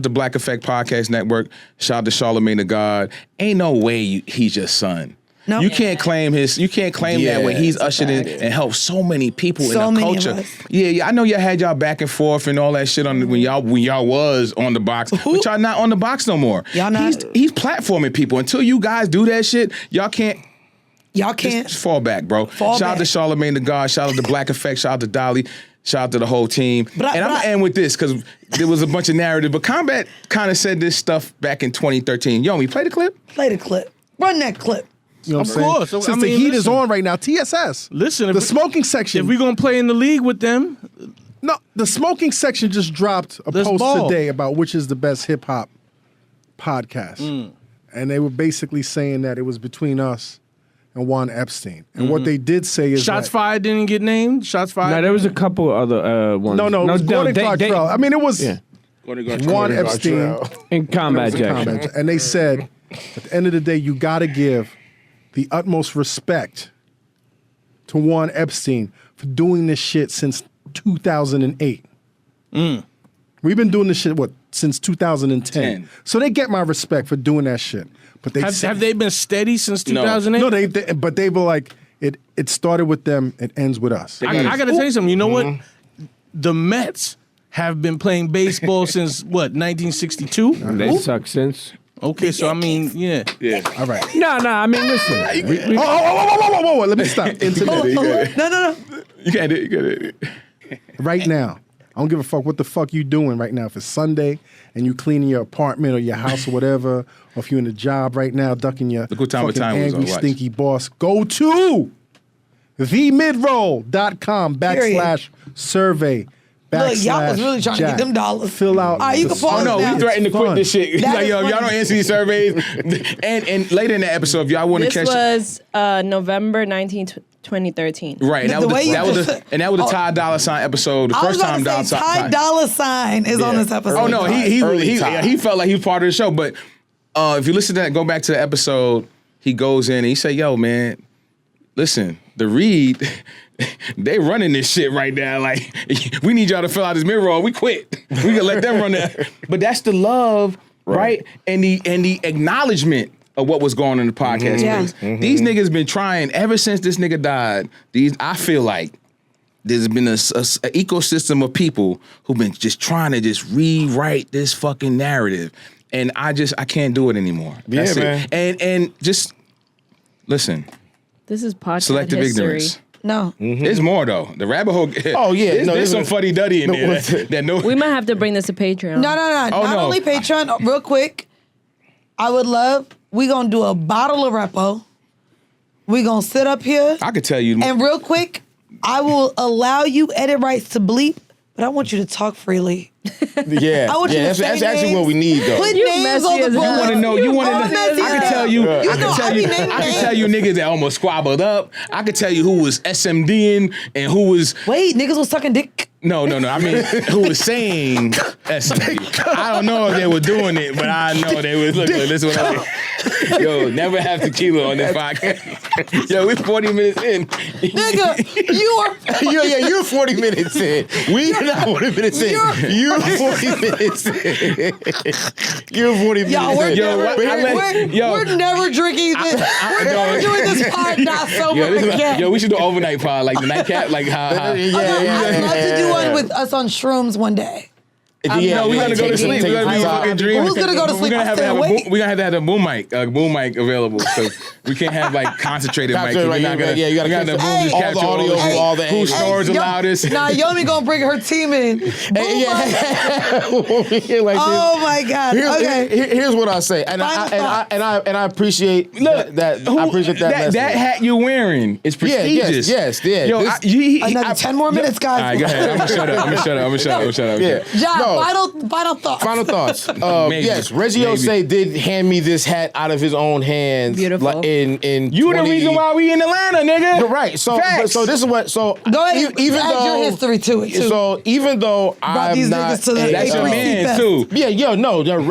to Black Effect Podcast Network. Shout out to Charlamagne the God. Ain't no way he's your son. No. You can't claim that way. He's ushered in and helped so many people So in the many of culture. us. Yeah, I know y'all had y'all back and forth and all that shit on when y'all was on the box, but y'all not on the box no more. Y'all not. He's platforming people. Until you guys do that shit, y'all can't. Y'all can't. Just fall back, bro. Fall shout out to back. Charlamagne the God. Shout out to Black Effect. Shout out to Dolly. Shout out to the whole team. I'm gonna end with this because there was a bunch of narrative. But Combat kind of said this stuff back in 2013. Yo, we play the clip. Play the clip. Run that clip. You know what Of I'm saying? course. Since I the mean, heat is listen. on right now, TSS. Listen, the smoking section. If we're gonna play in the league with them, No, the smoking section just dropped a Let's post ball. today about which is the best hip hop podcast. And they were basically saying that it was between us and Juan Epstein. And what they did say is Shots that, Fired didn't get named. Shots Fired. No, there was a couple other ones. No, it was Gordon Gartrell. I mean, it was Juan Epstein in Combat Jackson. Combat. And they said, at the end of the day, you got to give the utmost respect to Juan Epstein for doing this shit since 2008. We've been doing this shit, since 2010. So they get my respect for doing that shit. But they have they been steady since 2008? No, but they were like, it started with them, it ends with us. I got to tell you something. You know what? The Mets have been playing baseball since, 1962? They suck since. Okay, so I mean, yeah. All right. No, I mean, listen. Whoa, let me stop. No. You can't do it. You got it. Right now, I don't give a fuck what the fuck you doing right now. If it's Sunday and you cleaning your apartment or your house or whatever, or if you're in a job right now, ducking your Look what time of fucking time it was angry, on, watch. stinky boss, go to themidroll.com/survey. Look, y'all was really trying to get them dollars. Fill out. All right, you the can pause survey. No, now. we threatened to It's quit fun. this shit. He's That like, is yo, y'all funny. don't answer these surveys. and later in the episode, if y'all want to This catch was November 19th, 2013. right, The way you that was just- the Ty Dolla $ign episode. The I was first about time to Dolla say $ign. Ty Dolla $ign is on this episode. Oh no, he Early Ty. he felt like he was part of the show. But if you listen to that, go back to the episode. He goes in and he say, "Yo, man, listen, the Reed, they running this shit right now. Like, we need y'all to fill out this mirror. We quit. We gonna let them run it." But that's the love, right? And the acknowledgement of what was going on in the podcast Yeah. space. These niggas been trying ever since this nigga died. I feel like there's been a ecosystem of people who've been just trying to just rewrite this fucking narrative. And I can't do it anymore. Yeah, That's man. it. And just listen, This is podcast selective history. ignorance. No. There's more though. The rabbit hole. Oh, yeah. There's some fuddy duddy in there. We might have to bring this to Patreon. No. Oh, Not no. only Patreon, real quick, I would love, we gonna do a bottle of Repo. We gonna sit up here. I could tell you. And real quick, I will allow you edit rights to bleep, but I want you to talk freely. Yeah, I want you to that's say actually names. what we need, though. Put You names messy on the as board. hell. You want to know? You want to all know? messy I as can hell. tell you. You I know, can tell I you. be naming I can names. tell you niggas that almost squabbled up. I could tell you who was SMDing and who was. Wait, niggas was sucking dick. No. I mean, who was saying SMD? I don't know if they were doing it, but I know they was. Look, this is what I mean. Yo, never have tequila on this podcast. Yo, we're 40 minutes in. Nigga, you are. You're 40 minutes in. We're not 40 minutes in. You're 40 minutes in. You're 40 minutes Y'all, we're in. we're never drinking this. We're never doing this pod not sober again. Yo, we should do overnight pod, like the nightcap, like how I'd love to do one with us on shrooms one day. No, we're gonna go to sleep. We're gonna be fucking dreaming. Who's gonna go to sleep? We're gonna have I'm staying we're gonna have a boom mic available because we can't have like concentrated mic. Right, you gotta the boom just all capture the audio, all the who snores the loudest. Nah, Yomi gonna bring her team in. Oh my God. Here's what I say, and I appreciate that. I appreciate that. That hat you're wearing is prestigious. Yes. Yo, another 10 more minutes, guys. All right, go ahead. I'm gonna shut up. Yeah. John, final thoughts. Final thoughts. Yes, Regiose did hand me this hat out of his own hands. Beautiful. In You the reason why we in Atlanta, nigga. You're right. So this is what. So Go ahead. even add though your history to it too. So even though I'm these not, niggas to the That's your H3C man fest. too.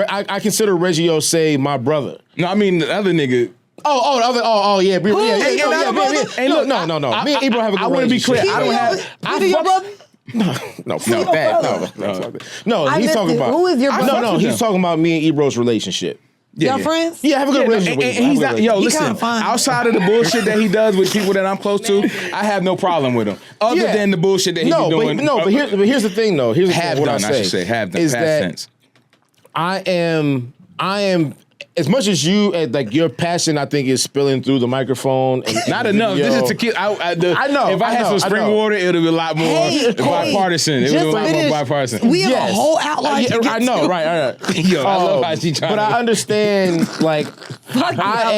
I consider Regiose my brother. No, I mean the other nigga. Yeah. Who is your brother? Hey, look, no. Me and Ebro have a good I want to be clear. relationship. I don't have. Peter, your brother? No, I he's missed talking it. about. Who is your brother? No, he's talking about me and Ebro's relationship. Y'all friends? Yeah, I have a good relationship with him. And he's not. Yo, He listen. kinda fine. Outside of the bullshit that he does with people that I'm close to, I have no problem with him. Other than the bullshit that he's doing. But here's the thing, though. Here's the thing, what I should say. Have done. is Past that tense. I am as much as you, like your passion, I think is spilling through the microphone. And Not enough. video. This is Tequila. I know. If I had some spring water, it would be a lot more bipartisan. It would be a lot more bipartisan. We have a whole outline to get I know, to. right. Yo, I love how she trying But I understand, like, I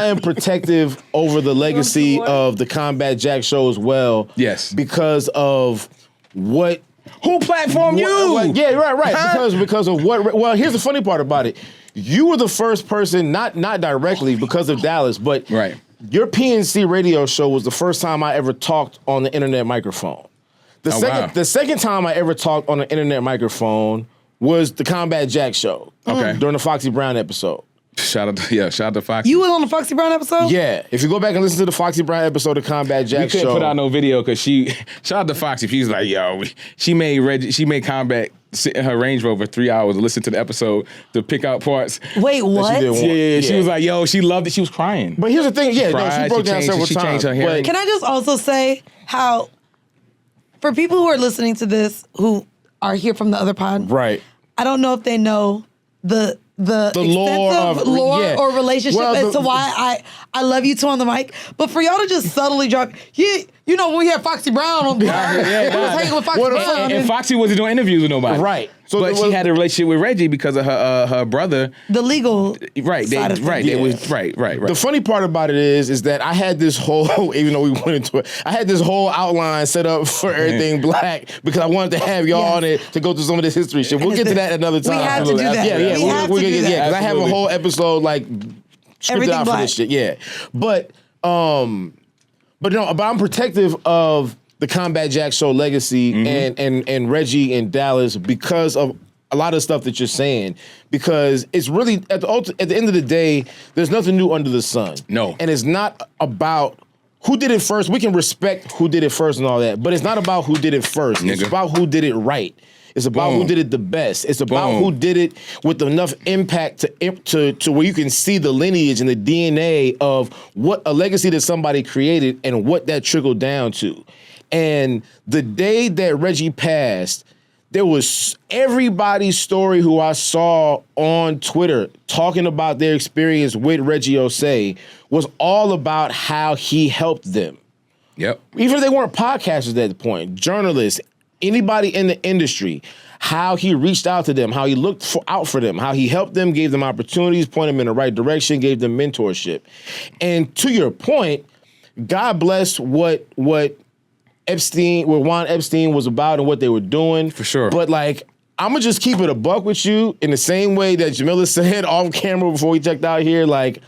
am protective over the legacy of the Combat Jack show as well. Yes. Because of what. Who platformed you? Yeah, right. Huh? Because of what. Well, here's the funny part about it. You were the first person, not directly because of Dallas, but your PNC radio show was the first time I ever talked on the internet microphone. The second time I ever talked on the internet microphone was the Combat Jack show. Okay. During the Foxy Brown episode. Shout out to Foxy. You was on the Foxy Brown episode? Yeah. If you go back and listen to the Foxy Brown episode of Combat Jack we couldn't show. put out no video because shout out to Foxy. She's like, yo, she made Combat sit in her Range Rover 3 hours to listen to the episode to pick out parts. Wait, what? Yeah. She was like, yo, she loved it. She was crying. But here's the thing. She broke down several times. She changed her hair. Can I just also say how, for people who are listening to this who are here from the other pod, right? I don't know if they know the lore or relationship as to why I love you two on the mic. But for y'all to just subtly drop, you know, when we had Foxy Brown on the we was hanging with Foxy Brown. And Foxy wasn't doing interviews with nobody. Right. But she had a relationship with Reggie because of her brother. The legal side of things. Right. The funny part about it is that I had this whole, even though we went into it, I had this whole outline set up for everything black because I wanted to have y'all on it to go through some of this history shit. We'll get to that another time. We have to do that. We'll get that. Because I have a whole episode like scripted out for black. this shit. Yeah. But I'm protective of the Combat Jack show legacy and Reggie and Dallas because of a lot of stuff that you're saying. Because it's really at the end of the day, there's nothing new under the sun. No. And it's not about who did it first. We can respect who did it first and all that, but it's not about who did it first. It's about who did it right. It's about who did it the best. It's about who did it with enough impact to where you can see the lineage and the DNA of what a legacy that somebody created and what that trickled down to. And the day that Reggie passed, there was everybody's story who I saw on Twitter talking about their experience with Regiose was all about how he helped them. Yep. Even if they weren't podcasters at the point, journalists, anybody in the industry, how he reached out to them, how he looked out for them, how he helped them, gave them opportunities, pointed them in the right direction, gave them mentorship. And to your point, God bless what Juan Epstein was about and what they were doing. For sure. But like, I'm gonna just keep it a buck with you in the same way that Jamila said off camera before we checked out here, like,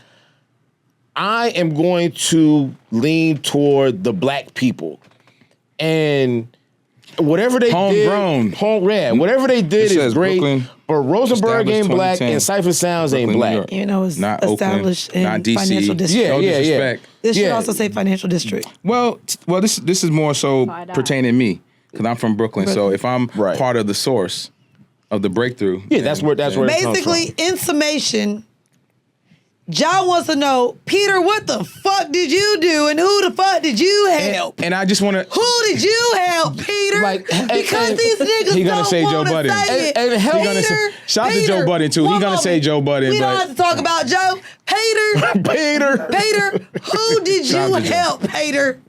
I am going to lean toward the black people. And whatever they did, whatever they did is great. Brooklyn, but Rosenberg ain't black and Cypher Sounds ain't black. You know, it's not established Oakland, not in DC. financial district. Yeah. This should also say financial district. Well, this is more so pertaining to me because I'm from Brooklyn. So if I'm part of the source of the breakthrough, that's where it comes from. Basically, in summation, John wants to know, Peter, what the fuck did you do and who the fuck did you help? And I just want to. Who did you help, Peter? Because these niggas he gonna don't say Joe want to Budden. say it. And help. Shout out to Joe Budden too. He gonna say Joe Budden. We don't have to talk about Joe. Peter, who did you help, Peter?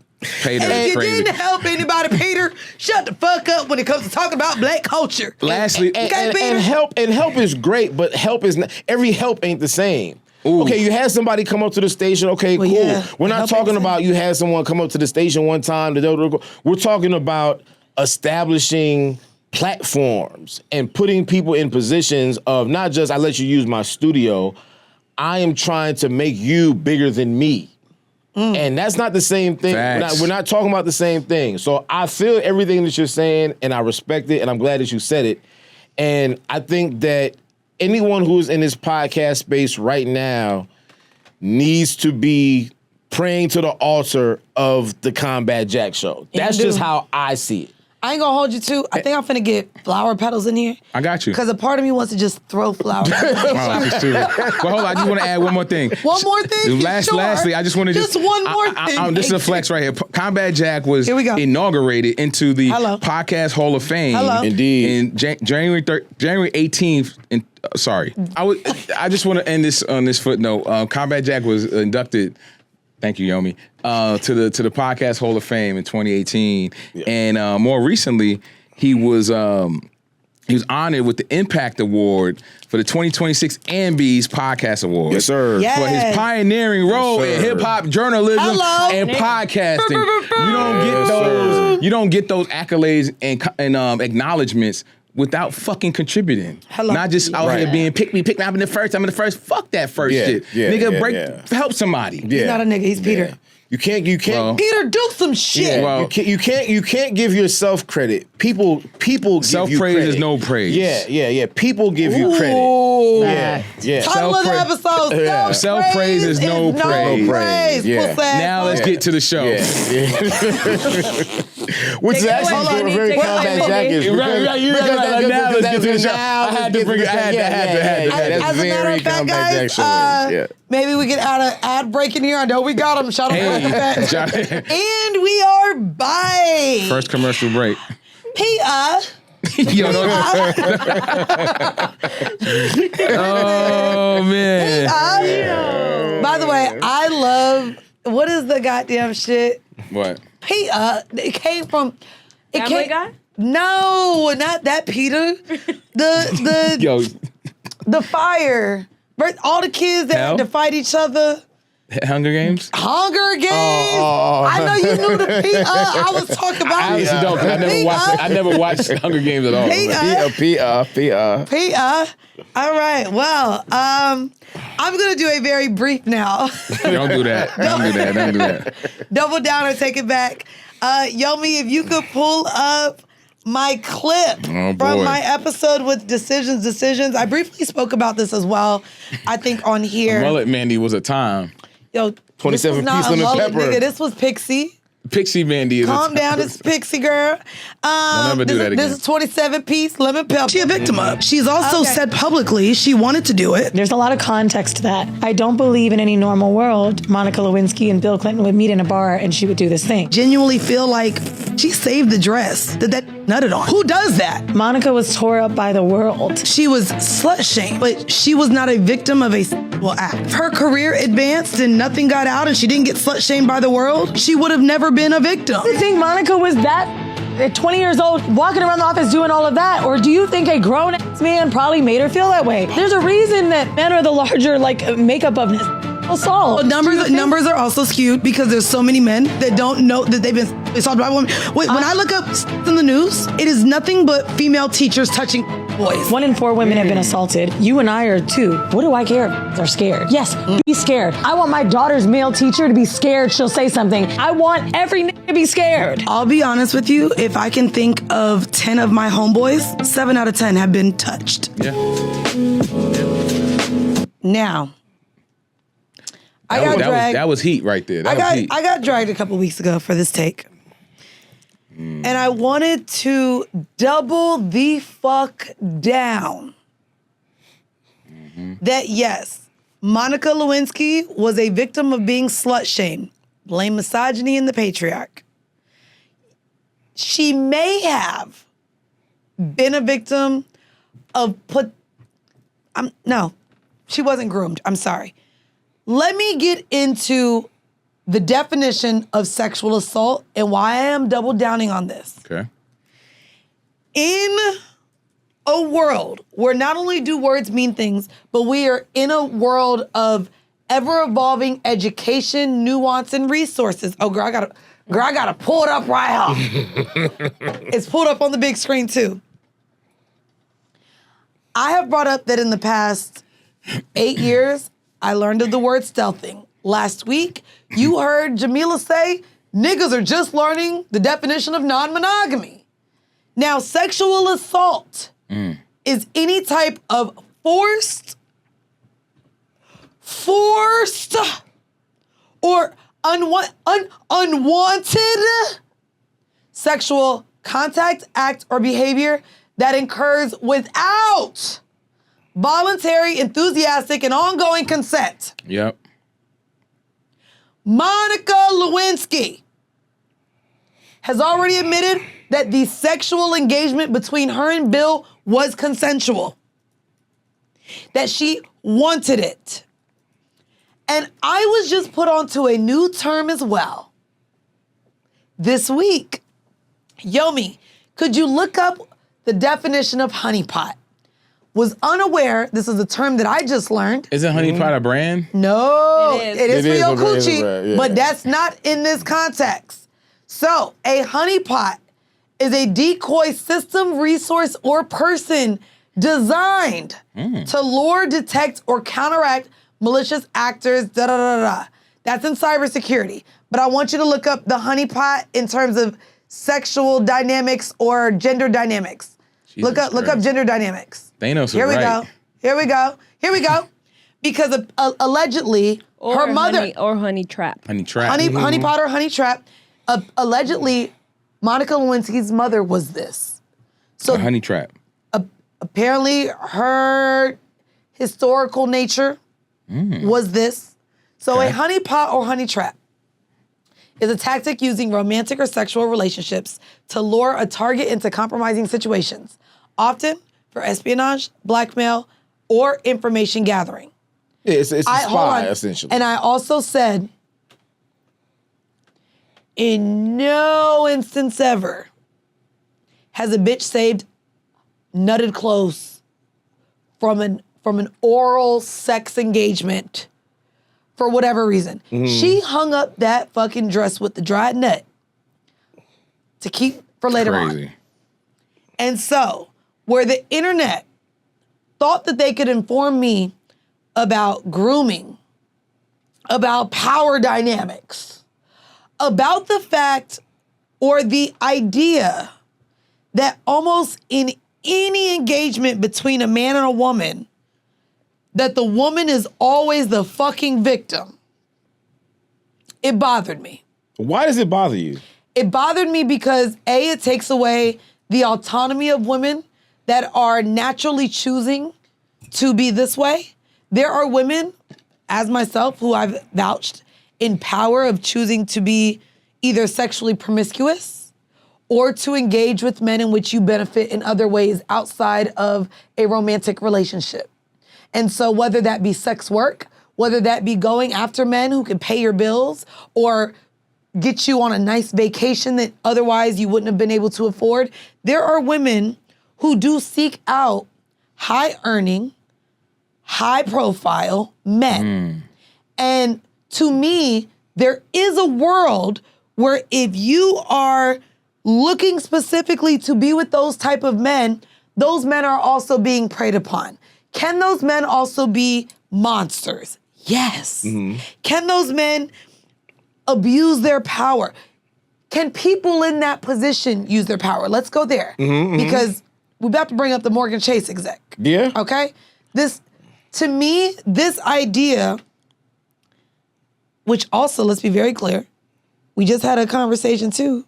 Peter, and if you crazy. didn't help anybody, Peter, shut the fuck up when it comes to talking about black culture. Lastly, and help is great, but help is not, every help ain't the same. Ooh. Okay, you had somebody come up to the station. Okay, cool. Yeah, we're not talking about you had someone come up to the station one time. We're talking about establishing platforms and putting people in positions of not just I let you use my studio. I am trying to make you bigger than me. And that's not the same thing. We're not talking about the same thing. So I feel everything that you're saying, and I respect it, and I'm glad that you said it. And I think that anyone who's in this podcast space right now needs to be praying to the altar of the Combat Jack show. That's just how I see it. I ain't gonna hold you to. I think I'm finna get flower petals in here. I got you. Because a part of me wants to just throw flowers. But hold on, I just want to add one more thing. One more thing. Lastly, I just want to just one more thing. This is a flex right here. Combat Jack was here we go. inaugurated into the Podcast Hall of Fame. Indeed. In January 18th. I just want to end this on this footnote. Combat Jack was inducted. Thank you, Yomi. To the Podcast Hall of Fame in 2018, and more recently, he was honored with the Impact Award for the 2026 Ambies Podcast Award. Yes, sir. Yes. For his pioneering role in hip hop journalism and podcasting. You don't get those accolades and acknowledgments without fucking contributing. Not just out here being pick me, I'm in the first. Fuck that first shit. Nigga, help somebody. He's not a nigga, he's Peter. You can't. Peter, do some shit. You can't give yourself credit. People give you credit. Self-praise is no praise. Yeah. People give you credit. Yeah. Title of the episode. Self-praise is no praise. Yeah. Now let's get to the show. Which is actually very Combat Jack is. Right. Now let's get to the show. I had to bring it. I had to. As a matter of fact, guys, maybe we can add an ad break in here. I know we got them. Shout out to that. And we are by First commercial break. Yo, oh man. By the way, I love what is the goddamn shit? What? It came from Family Guy? No, not that Peter. The fire. All the kids that had to fight each other. Hunger Games? Hunger Games. I know you knew the I was talking about. I honestly don't, because I never watched Hunger Games at all. All right. Well, I'm gonna do a very brief now. Don't do that. Don't do that. Double down or take it back. Yomi, if you could pull up my clip from my episode with Decisions. I briefly spoke about this as well, I think, on here. Mullet Mandii was a time. Yo, 27 piece lemon pepper. Nigga, this was Pixie. Pixie Mandii is Calm down, it's Pixie girl. Don't ever do that again. This is 27-piece lemon pepper. She's a victim of. She's also said publicly she wanted to do it. There's a lot of context to that. I don't believe in any normal world Monica Lewinsky and Bill Clinton would meet in a bar and she would do this thing. Genuinely feel like she saved the dress that nutted on. Who does that? Monica was tore up by the world. She was slut-shamed, but she was not a victim of a sexual act. Her career advanced and nothing got out and she didn't get slut-shamed by the world. She would have never been a victim. Do you think Monica was that at 20 years old, walking around the office doing all of that? Or do you think a grown-ass man probably made her feel that way? There's a reason that men are the larger, makeup of assault. Numbers are also skewed because there's so many men that don't know that they've been assaulted by women. When I look up in the news, it is nothing but female teachers touching boys. 1 in 4 women have been assaulted. You and I are too. What do I care if they're scared? Yes, be scared. I want my daughter's male teacher to be scared. She'll say something. I want every nigga to be scared. I'll be honest with you. If I can think of 10 of my homeboys, 7 out of 10 have been touched. Yeah. Now, I got dragged. That was heat right there. I got dragged a couple weeks ago for this take. And I wanted to double the fuck down that yes, Monica Lewinsky was a victim of being slut-shamed. Blame misogyny and the patriarch. She may have been a victim of no, she wasn't groomed. I'm sorry. Let me get into the definition of sexual assault and why I am double downing on this. Okay. In a world where not only do words mean things, but we are in a world of ever-evolving education, nuance, and resources. Oh, girl, I gotta pull it up right here. It's pulled up on the big screen, too. I have brought up that in the past 8 years, I learned of the word stealthing. Last week, you heard Jamila say, niggas are just learning the definition of non-monogamy. Now, sexual assault is any type of forced or unwanted sexual contact, act, or behavior that occurs without voluntary, enthusiastic, and ongoing consent. Yep. Monica Lewinsky has already admitted that the sexual engagement between her and Bill was consensual, that she wanted it. And I was just put onto a new term as well this week. Yomi, could you look up the definition of honeypot? Was unaware, this is a term that I just learned. Isn't honeypot a brand? No, it is for your coochie, yeah. but that's not in this context. So, a honeypot is a decoy system, resource, or person designed to lure, detect, or counteract malicious actors, da-da-da-da. That's in cybersecurity. But I want you to look up the honeypot in terms of sexual dynamics or gender dynamics. Look up gender dynamics. Thanos was Here we right. go. Here we go. Here we go. Because allegedly, her mother... Honey trap. Honey trap. Honeypot or honey trap. Allegedly, Monica Lewinsky's mother was this. So A honey trap. apparently, her historical nature was this. So a honeypot or honey trap is a tactic using romantic or sexual relationships to lure a target into compromising situations, often for espionage, blackmail, or information gathering. Yeah, it's a spy, essentially. And I also said, in no instance ever has a bitch saved nutted close from an oral sex engagement for whatever reason. She hung up that fucking dress with the dried nut to keep for later on. And so, where the internet thought that they could inform me about grooming, about power dynamics, about the fact or the idea that almost in any engagement between a man and a woman, that the woman is always the fucking victim, it bothered me. Why does it bother you? It bothered me because A, it takes away the autonomy of women that are naturally choosing to be this way. There are women, as myself, who I've vouched in power of choosing to be either sexually promiscuous or to engage with men in which you benefit in other ways outside of a romantic relationship. And so whether that be sex work, whether that be going after men who can pay your bills or get you on a nice vacation that otherwise you wouldn't have been able to afford, there are women who do seek out high-earning, high-profile men. And to me, there is a world where if you are looking specifically to be with those type of men, those men are also being preyed upon. Can those men also be monsters? Yes. Can those men abuse their power? Can people in that position use their power? Let's go there. Because we're about to bring up the Morgan Chase exec. Yeah. Okay? To me, this idea, which also, let's be very clear, we just had a conversation too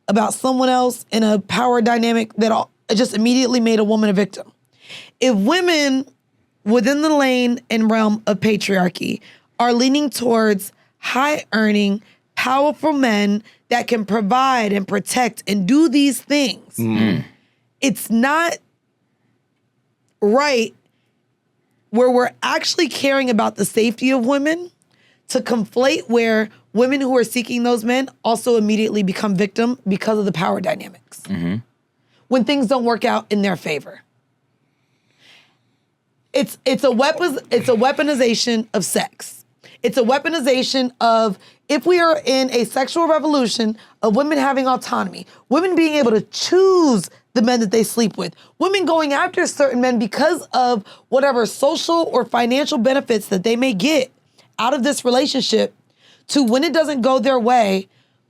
about someone else in a power dynamic that just immediately made a woman a victim. If women within the lane and realm of patriarchy are leaning towards high-earning, powerful men that can provide and protect and do these things. It's not right where we're actually caring about the safety of women to conflate where women who are seeking those men also immediately become victim because of the power dynamics. When things don't work out in their favor. It's a weaponization of sex. It's a weaponization of, if we are in a sexual revolution of women having autonomy, women being able to choose the men that they sleep with, women going after certain men because of whatever social or financial benefits that they may get out of this relationship, to when it doesn't go their way,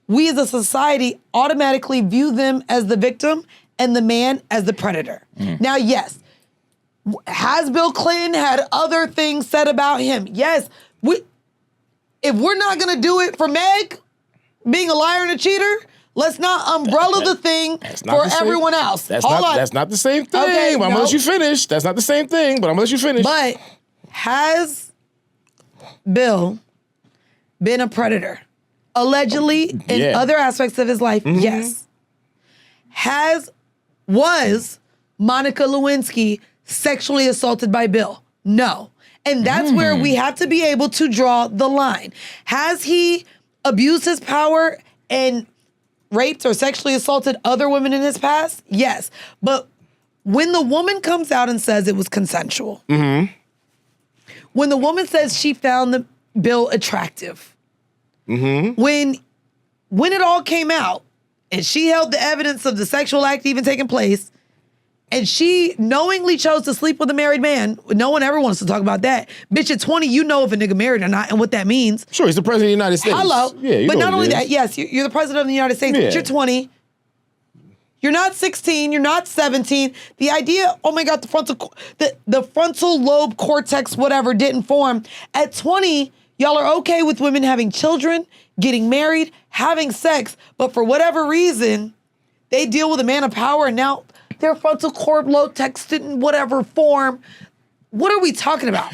we as a society automatically view them as the victim and the man as the predator. Now, yes, has Bill Clinton had other things said about him? Yes. If we're not going to do it for Meg being a liar and a cheater, let's not umbrella the thing for everyone else. That's not the same thing. Okay, I'm going to let you finish. That's not the same thing, but I'm going to let you finish. But has Bill been a predator? Allegedly, in other aspects of his life, yes. Was Monica Lewinsky sexually assaulted by Bill? No. And that's where we have to be able to draw the line. Has he abused his power and raped or sexually assaulted other women in his past? Yes. But when the woman comes out and says it was consensual, when the woman says she found the Bill attractive, when it all came out and she held the evidence of the sexual act even taking place, and she knowingly chose to sleep with a married man. No one ever wants to talk about that. Bitch, at 20, you know if a nigga married or not and what that means. Sure, he's the president of the United States. Hello. Yeah, but not only that, yes, you're the president of the United States, but you're 20. You're not 16, you're not 17. The idea, oh my God, the frontal lobe cortex, whatever, didn't form. At 20, y'all are okay with women having children, getting married, having sex, but for whatever reason, they deal with a man of power and now their frontal cortex didn't whatever form. What are we talking about?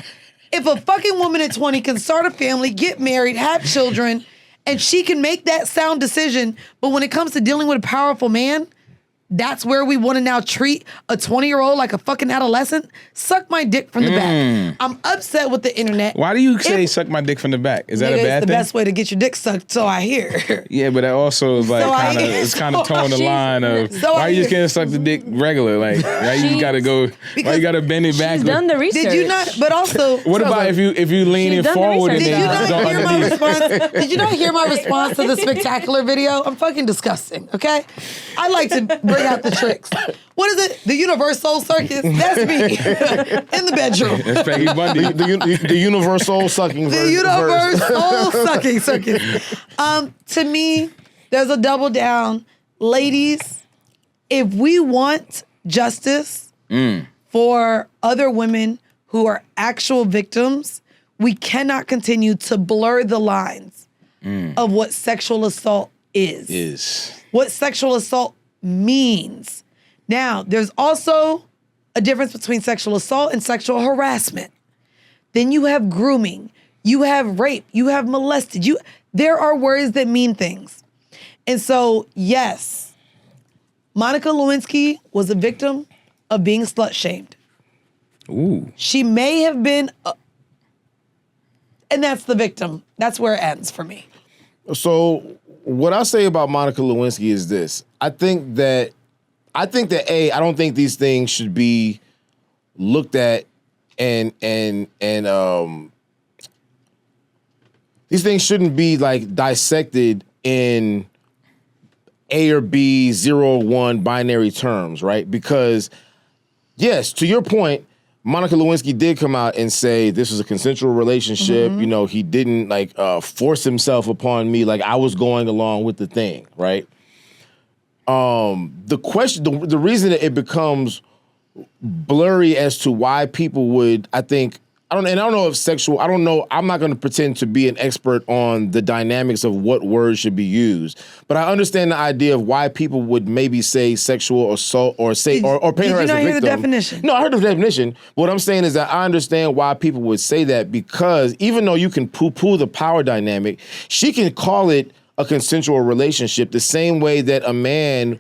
If a fucking woman at 20 can start a family, get married, have children, and she can make that sound decision, but when it comes to dealing with a powerful man, that's where we want to now treat a 20-year-old like a fucking adolescent? Suck my dick from the back. I'm upset with the internet. Why do you say suck my dick from the back? Is that a bad thing? It's the best way to get your dick sucked, so I hear. Yeah, but that also is like it's kind of towing the line of why you just can't suck the dick regular? Like why you just gotta go? Why you gotta bend it back? She's done the research. Did you not? But also, what about if you lean it forward and then you don't hear my underneath? response? Did you not hear my response to the spectacular video? I'm fucking disgusting. Okay, I like to bring out the tricks. What is it? The Universal Circus? That's me in the bedroom. That's Peggy Bundy. The universal sucking. The Universal Sucking Circus. To me, there's a double down. Ladies, if we want justice for other women who are actual victims, we cannot continue to blur the lines of what sexual assault is. What sexual assault means. Now, there's also a difference between sexual assault and sexual harassment. Then you have grooming, you have rape, you have molested. There are words that mean things. And so, yes, Monica Lewinsky was a victim of being slut-shamed. Ooh. She may have been, and that's the victim. That's where it ends for me. So what I say about Monica Lewinsky is this. I think that I don't think these things should be looked at and these things shouldn't be like dissected in A or B, 0 or 1 binary terms, right? Because yes, to your point, Monica Lewinsky did come out and say this was a consensual relationship. You know, he didn't like force himself upon me. Like I was going along with the thing, right? The question, the reason that it becomes blurry as to why people would, I think, I don't know if sexual, I don't know, I'm not going to pretend to be an expert on the dynamics of what words should be used, but I understand the idea of why people would maybe say sexual assault or say, or paint her as a victim. Did you not hear the definition? No, I heard the definition. What I'm saying is that I understand why people would say that, because even though you can poo-poo the power dynamic, she can call it a consensual relationship the same way that a man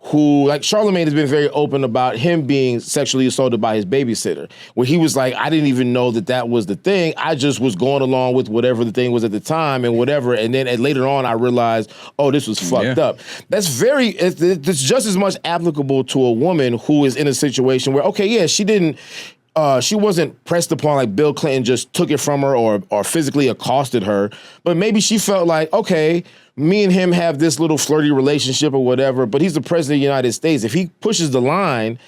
who, like Charlamagne has been very open about him being sexually assaulted by his babysitter, where he was like, I didn't even know that was the thing. I just was going along with whatever the thing was at the time and whatever. And then later on, I realized, oh, this was fucked up. That's it's just as much applicable to a woman who is in a situation where, okay, yeah, she wasn't pressed upon like Bill Clinton just took it from her or physically accosted her, but maybe she felt like, okay, me and him have this little flirty relationship or whatever, but he's the president of the United States. If he pushes the line,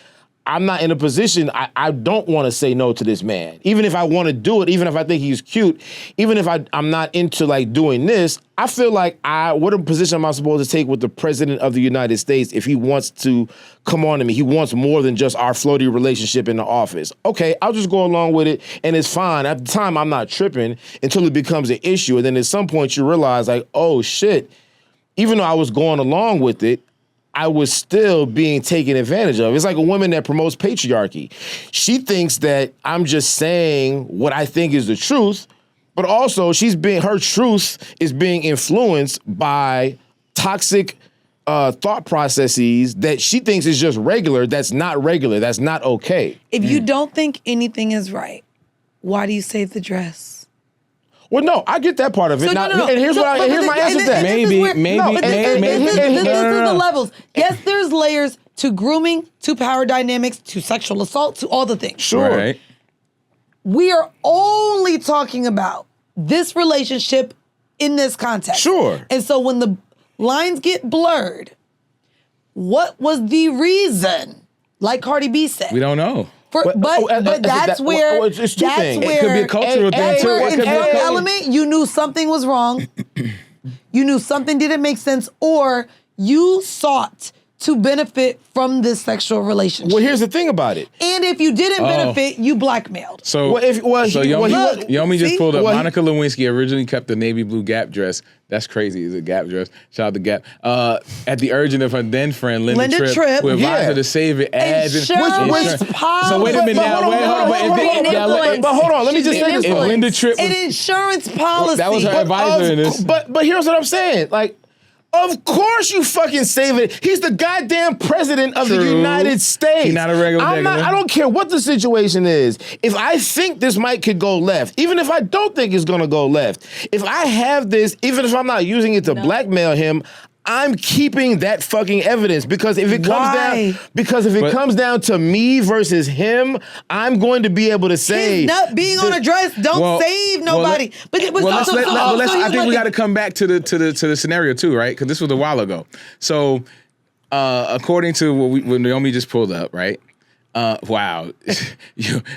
I'm not in a position, I don't want to say no to this man. Even if I want to do it, even if I think he's cute, even if I'm not into like doing this, I feel like what a position am I supposed to take with the president of the United States if he wants to come on to me? He wants more than just our floaty relationship in the office. Okay, I'll just go along with it and it's fine. At the time, I'm not tripping until it becomes an issue. And then at some point you realize like, oh shit, even though I was going along with it, I was still being taken advantage of. It's like a woman that promotes patriarchy. She thinks that I'm just saying what I think is the truth, but also her truth is being influenced by toxic thought processes that she thinks is just regular. That's not regular. That's not okay. If you don't think anything is right, why do you save the dress? Well, no, I get that part of it. So, And here's my answer to that. Maybe. This is the levels. Yes, there's layers to grooming, to power dynamics, to sexual assault, to all the things. Sure. Right. We are only talking about this relationship in this context. Sure. And so when the lines get blurred, what was the reason? Like Cardi B said. We don't know. But that's where it's two things. It could be a cultural thing too. In some element, you knew something was wrong. You knew something didn't make sense, or you sought to benefit from this sexual relationship. Well, here's the thing about it. And if you didn't benefit, you blackmailed. So, Yomi just pulled up. Monica Lewinsky originally kept the navy blue Gap dress. That's crazy. It's a Gap dress. Shout out to Gap. At the urging of her then friend, Linda Tripp, who advised her to save it as insurance policy. So wait a minute now. But hold on. Let me just say this. If Linda Tripp an insurance policy. That was her advisor in this. But here's what I'm saying. Like, of course you fucking save it. He's the goddamn president of the United States. He's not a regular I don't care what the situation is. If I think this could go left, even if I don't think it's gonna go left, if I have this, even if I'm not using it to blackmail him, I'm keeping that fucking evidence because if it comes down to me versus him, I'm going to be able to say his nut being on a dress don't save nobody. I think we got to come back to the scenario too, right? Because this was a while ago. So according to what Naomi just pulled up, right? Wow.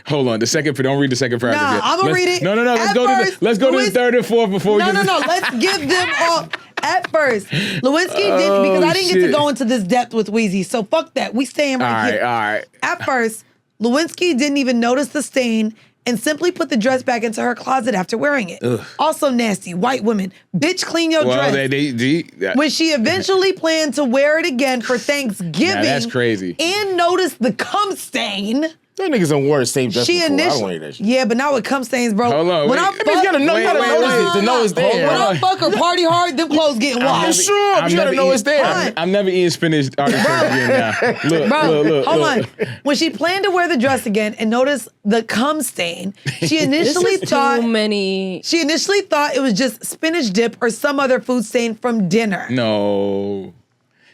Hold on. Don't read the second paragraph yet. I'm gonna read it. No. Let's go to the third and fourth before we No. Let's give them all. At first, Lewinsky didn't, because I didn't get to go into this depth with Weezy. So fuck that. We staying right here. All right. At first, Lewinsky didn't even notice the stain and simply put the dress back into her closet after wearing it. Ugh. Also nasty. White women. Bitch, clean your dress. When she eventually planned to wear it again for Thanksgiving. That's crazy. And noticed the cum stain. That niggas don't wear the same dress before. I don't want that shit. Yeah, but not with cum stains, bro. Hold on. You gotta notice it to know it's there. When I fuck or party hard, them clothes getting washed. Sure, you gotta know it's there. I'm never eating spinach artichoke again now. Look. Hold on. When she planned to wear the dress again and noticed the cum stain, she initially thought it was just spinach dip or some other food stain from dinner. No.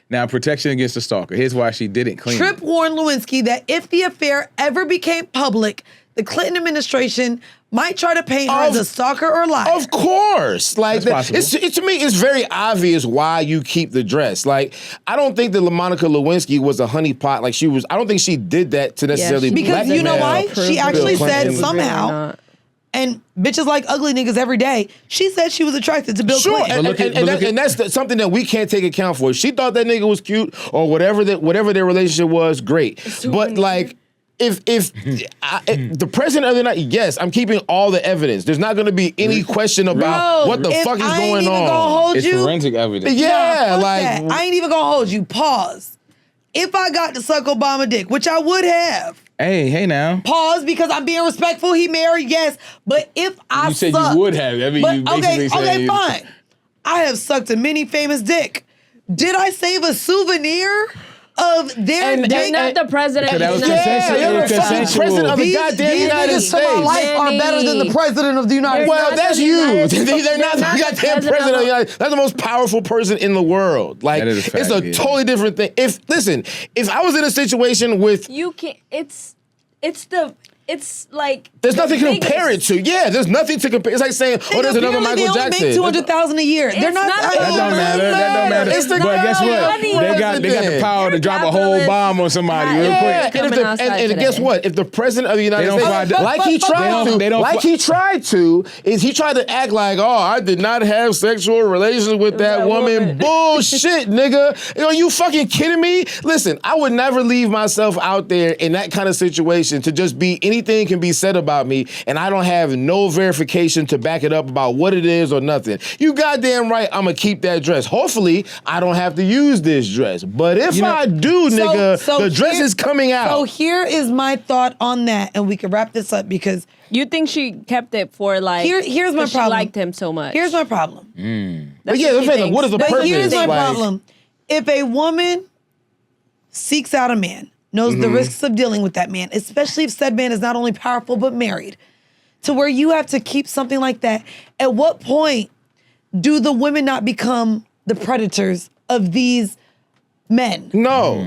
Now, protection against the stalker. Here's why she didn't clean Tripp warned Lewinsky that if the affair ever became public, the Clinton administration might try to paint her as a stalker or liar. Of course. Like, to me, it's very obvious why you keep the dress. Like, I don't think that Monica Lewinsky was a honeypot. Like, I don't think she did that to necessarily because you know why? She actually said somehow, and bitches like ugly niggas every day, she said she was attracted to Bill Clinton. And that's something that we can't take account for. If she thought that nigga was cute or whatever their relationship was, great. But like, if the president of the United, yes, I'm keeping all the evidence. There's not going to be any question about what the fuck is going on. It's forensic evidence. Yeah, like that. I ain't even gonna hold you. Pause. If I got to suck Obama dick, which I would have. Hey now. Pause, because I'm being respectful. He married, yes. But if I You said sucked, you would have. I mean, you basically said okay, fine. I have sucked a many famous dick. Did I save a souvenir of their dick? Not the president. So that was consensual. President of the goddamn United These niggas to my States. life are better than the president of the United States. Well, that's you. They're not the They're not goddamn president of the United States. That's the most powerful person in the world. Like, That is a fact, it's a totally different thing. If I was in a situation with, You can't. It's like there's the nothing to compare it biggest. to. Yeah, there's nothing to compare. It's like saying, oh, there's another Michael They only Jackson. make $200,000 a year. They're not. not That don't matter. That don't matter. It's the But guess what? money. They got the power to drop a whole bomb on somebody real Yeah, quick. and guess what? If the president of the United They don't States, fly- like he tried to, he tried to act like, oh, I did not have sexual relations with that woman. Bullshit, nigga. Are you fucking kidding me? Listen, I would never leave myself out there in that kind of situation to just be anything can be said about me, and I don't have no verification to back it up about what it is or nothing. You goddamn right, I'm gonna keep that dress. Hopefully, I don't have to use this dress. But if I do, nigga, the dress is coming out. So here is my thought on that, and we can wrap this up because You think she kept it for like? here's my 'cause problem. She liked him so much. Here's my problem. But yeah, what she what is the But purpose? here's my Like, problem. If a woman seeks out a man, knows the risks of dealing with that man, especially if said man is not only powerful but married, to where you have to keep something like that, at what point do the women not become the predators of these men? No.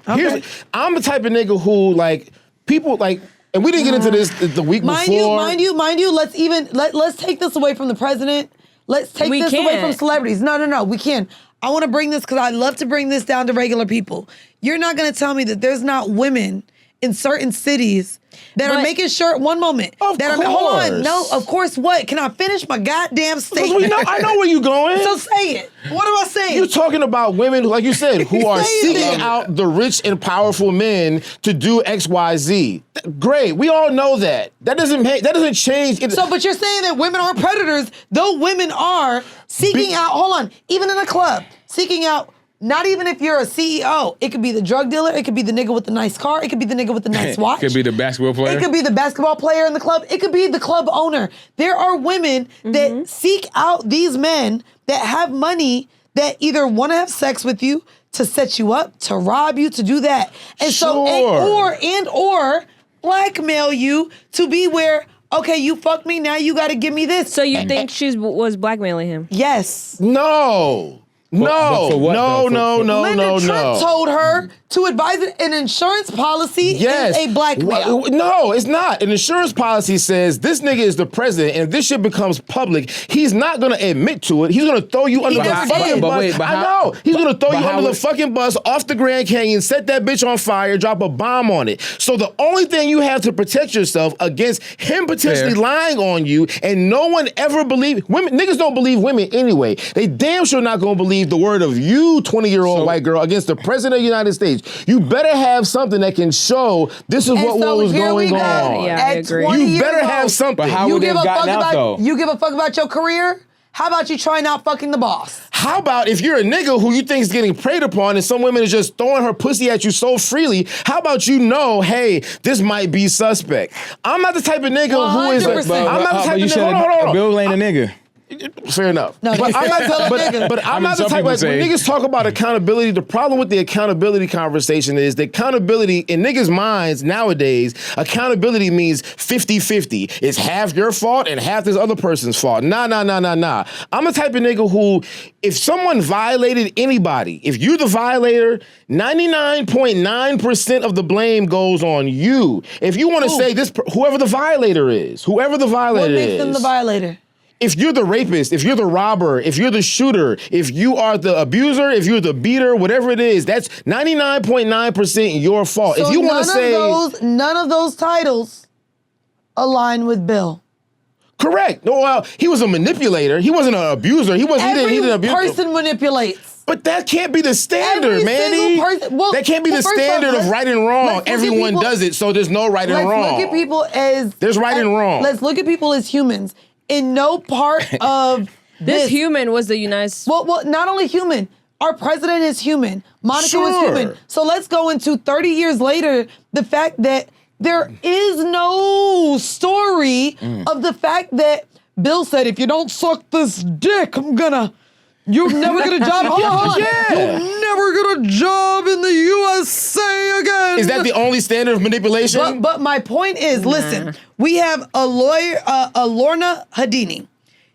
I'm the type of nigga who, like, people, like, and we didn't get into this the week before. Mind you, let's take this away from the president. Let's take this away from celebrities. No, we can. I want to bring this because I love to bring this down to regular people. You're not going to tell me that there's not women in certain cities that are making sure, one moment. Of that course. Hold on. No, of course what? Can I finish my goddamn statement? I know where you're going. So say it. What am I saying? You're talking about women, like you said, who are seeking out the rich and powerful men to do X, Y, Z. Great. We all know that. That doesn't change. But you're saying that women aren't predators, though women are seeking out, hold on, even in a club, seeking out. Not even if you're a CEO. It could be the drug dealer. It could be the nigga with the nice car. It could be the nigga with the nice watch. It could be the basketball player. It could be the basketball player in the club. It could be the club owner. There are women that seek out these men that have money that either want to have sex with you, to set you up, to rob you, to do that. And or blackmail you to be where, okay, you fucked me, now you got to give me this. So you think she was blackmailing him? Yes. No. But for what, No. Linda Trent told her to advise an insurance policy is a blackmail. No, it's not. An insurance policy says this nigga is the president, and if this shit becomes public, he's not gonna admit to it. He's gonna throw you under the fucking bus. I know. He's gonna throw you under the fucking bus off the Grand Canyon, set that bitch on fire, drop a bomb on it. So the only thing you have to protect yourself against him potentially lying on you, and no one ever believe women. Niggas don't believe women anyway. They damn sure not gonna believe the word of you, 20-year-old white girl, against the president of the United States. You better have something that can show this is what was going on. Yeah, I agree. You better have something. But how would they have gotten out, though? You give a fuck about your career? How about you trying out fucking the boss? How about if you're a nigga who you think is getting preyed upon and some women is just throwing her pussy at you so freely, how about you know, hey, this might be suspect? I'm not the type of nigga who is I'm not the type of nigga. Hold on. Bill ain't a nigga. Fair enough. No, but I'm not the type of when niggas talk about accountability, the problem with the accountability conversation is the accountability in niggas' minds nowadays, accountability means 50-50. It's half your fault and half this other person's fault. Nah. I'm the type of nigga who, if someone violated anybody, if you're the violator, 99.9% of the blame goes on you. If you want to say this, whoever the violator is. What makes them the violator? If you're the rapist, if you're the robber, if you're the shooter, if you are the abuser, if you're the beater, whatever it is, that's 99.9% your fault. So if you want to say none of those titles align with Bill. Correct. No, well, he was a manipulator. He wasn't an abuser. He didn't abuse. Every person manipulates. But that can't be the standard, Every Mandy. single person- well, that can't be well, the first off, standard of let's- right and wrong. let's look at Everyone people- does it, so there's no right and Let's wrong. look at people as There's right and wrong. Let's look at people as humans. In no part of This human was the United States. well, not only human. Our president is human. Monica was Sure. human. So let's go into 30 years later, the fact that there is no story of the fact that Bill said, if you don't suck this dick, you'll never get a job. Hold on. Yeah. You'll never get a job in the USA again. Is that the only standard of manipulation? But my point is, listen, we have a lawyer, Lorna Hadini.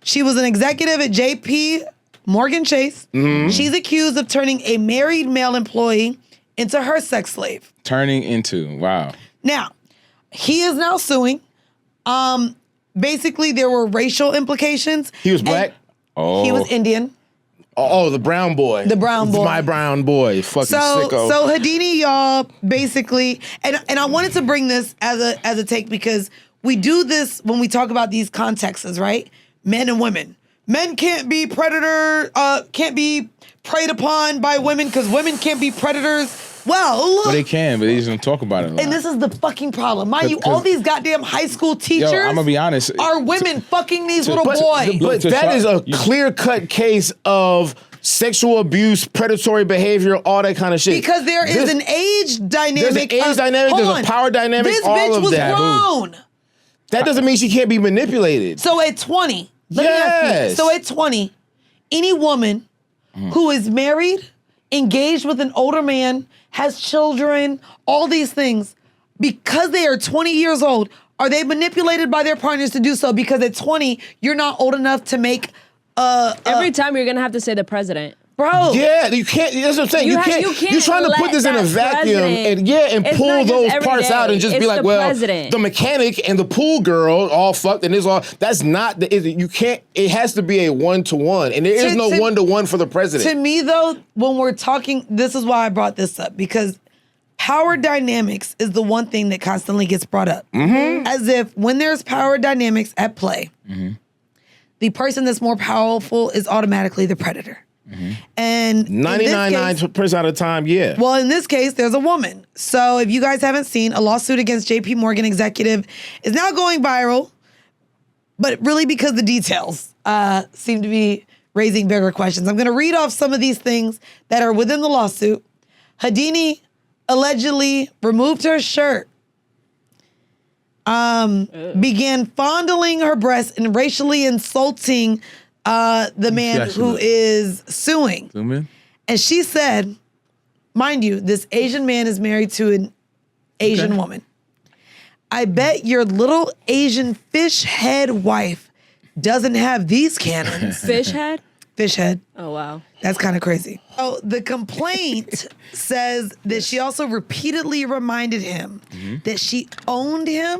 She was an executive at JP Morgan Chase. She's accused of turning a married male employee into her sex slave. Turning into, wow. Now, he is now suing. Basically, there were racial implications. He was black? Oh. He was Indian. Oh, the brown boy. The brown boy. My brown boy. Fucking sicko. So Hadini, y'all, basically, and I wanted to bring this as a take because we do this when we talk about these contexts, right? Men and women. Men can't be can't be preyed upon by women because women can't be predators. Well, But they can, but they just don't talk about it a lot. and this is the fucking problem. Mind you, all these goddamn high school teachers I'm gonna be honest. are women fucking these little But- boys. But that is a clear-cut case of sexual abuse, predatory behavior, all that kind of shit. Because there is an age dynamic. There's an age dynamic, hold there's a on. power dynamic, This all bitch of was that. grown. That doesn't mean she can't be manipulated. So at 20, let me ask you. Yes. So at 20, any woman who is married, engaged with an older man, has children, all these things, because they are 20 years old, are they manipulated by their partners to do so? Because at 20, you're not old enough to make Every time you're gonna have to say the president. bro. Yeah, you can't. That's what I'm saying. You can't. You're trying to put this in a vacuum and It's pull not just those every parts day. out and just It's be like, the well, president. the mechanic and the pool girl all fucked and this all. That's not. You can't. It has to be a 1-to-1, and there is no 1-to-1 for the president. To me, though, when we're talking, this is why I brought this up, because power dynamics is the one thing that constantly gets brought up. As if when there's power dynamics at play, the person that's more powerful is automatically the predator. And 99% of the time, yeah. well, in this case, there's a woman. So if you guys haven't seen, a lawsuit against JP Morgan executive is now going viral, but really because the details seem to be raising bigger questions. I'm going to read off some of these things that are within the lawsuit. Hadini allegedly removed her shirt, began fondling her breasts and racially insulting the man who is suing. Zoom in. And she said, mind you, this Asian man is married to an Asian woman. I bet your little Asian fish head wife doesn't have these cannons. Fish head? Fish head. Oh, wow. That's kind of crazy. So the complaint says that she also repeatedly reminded him that she owned him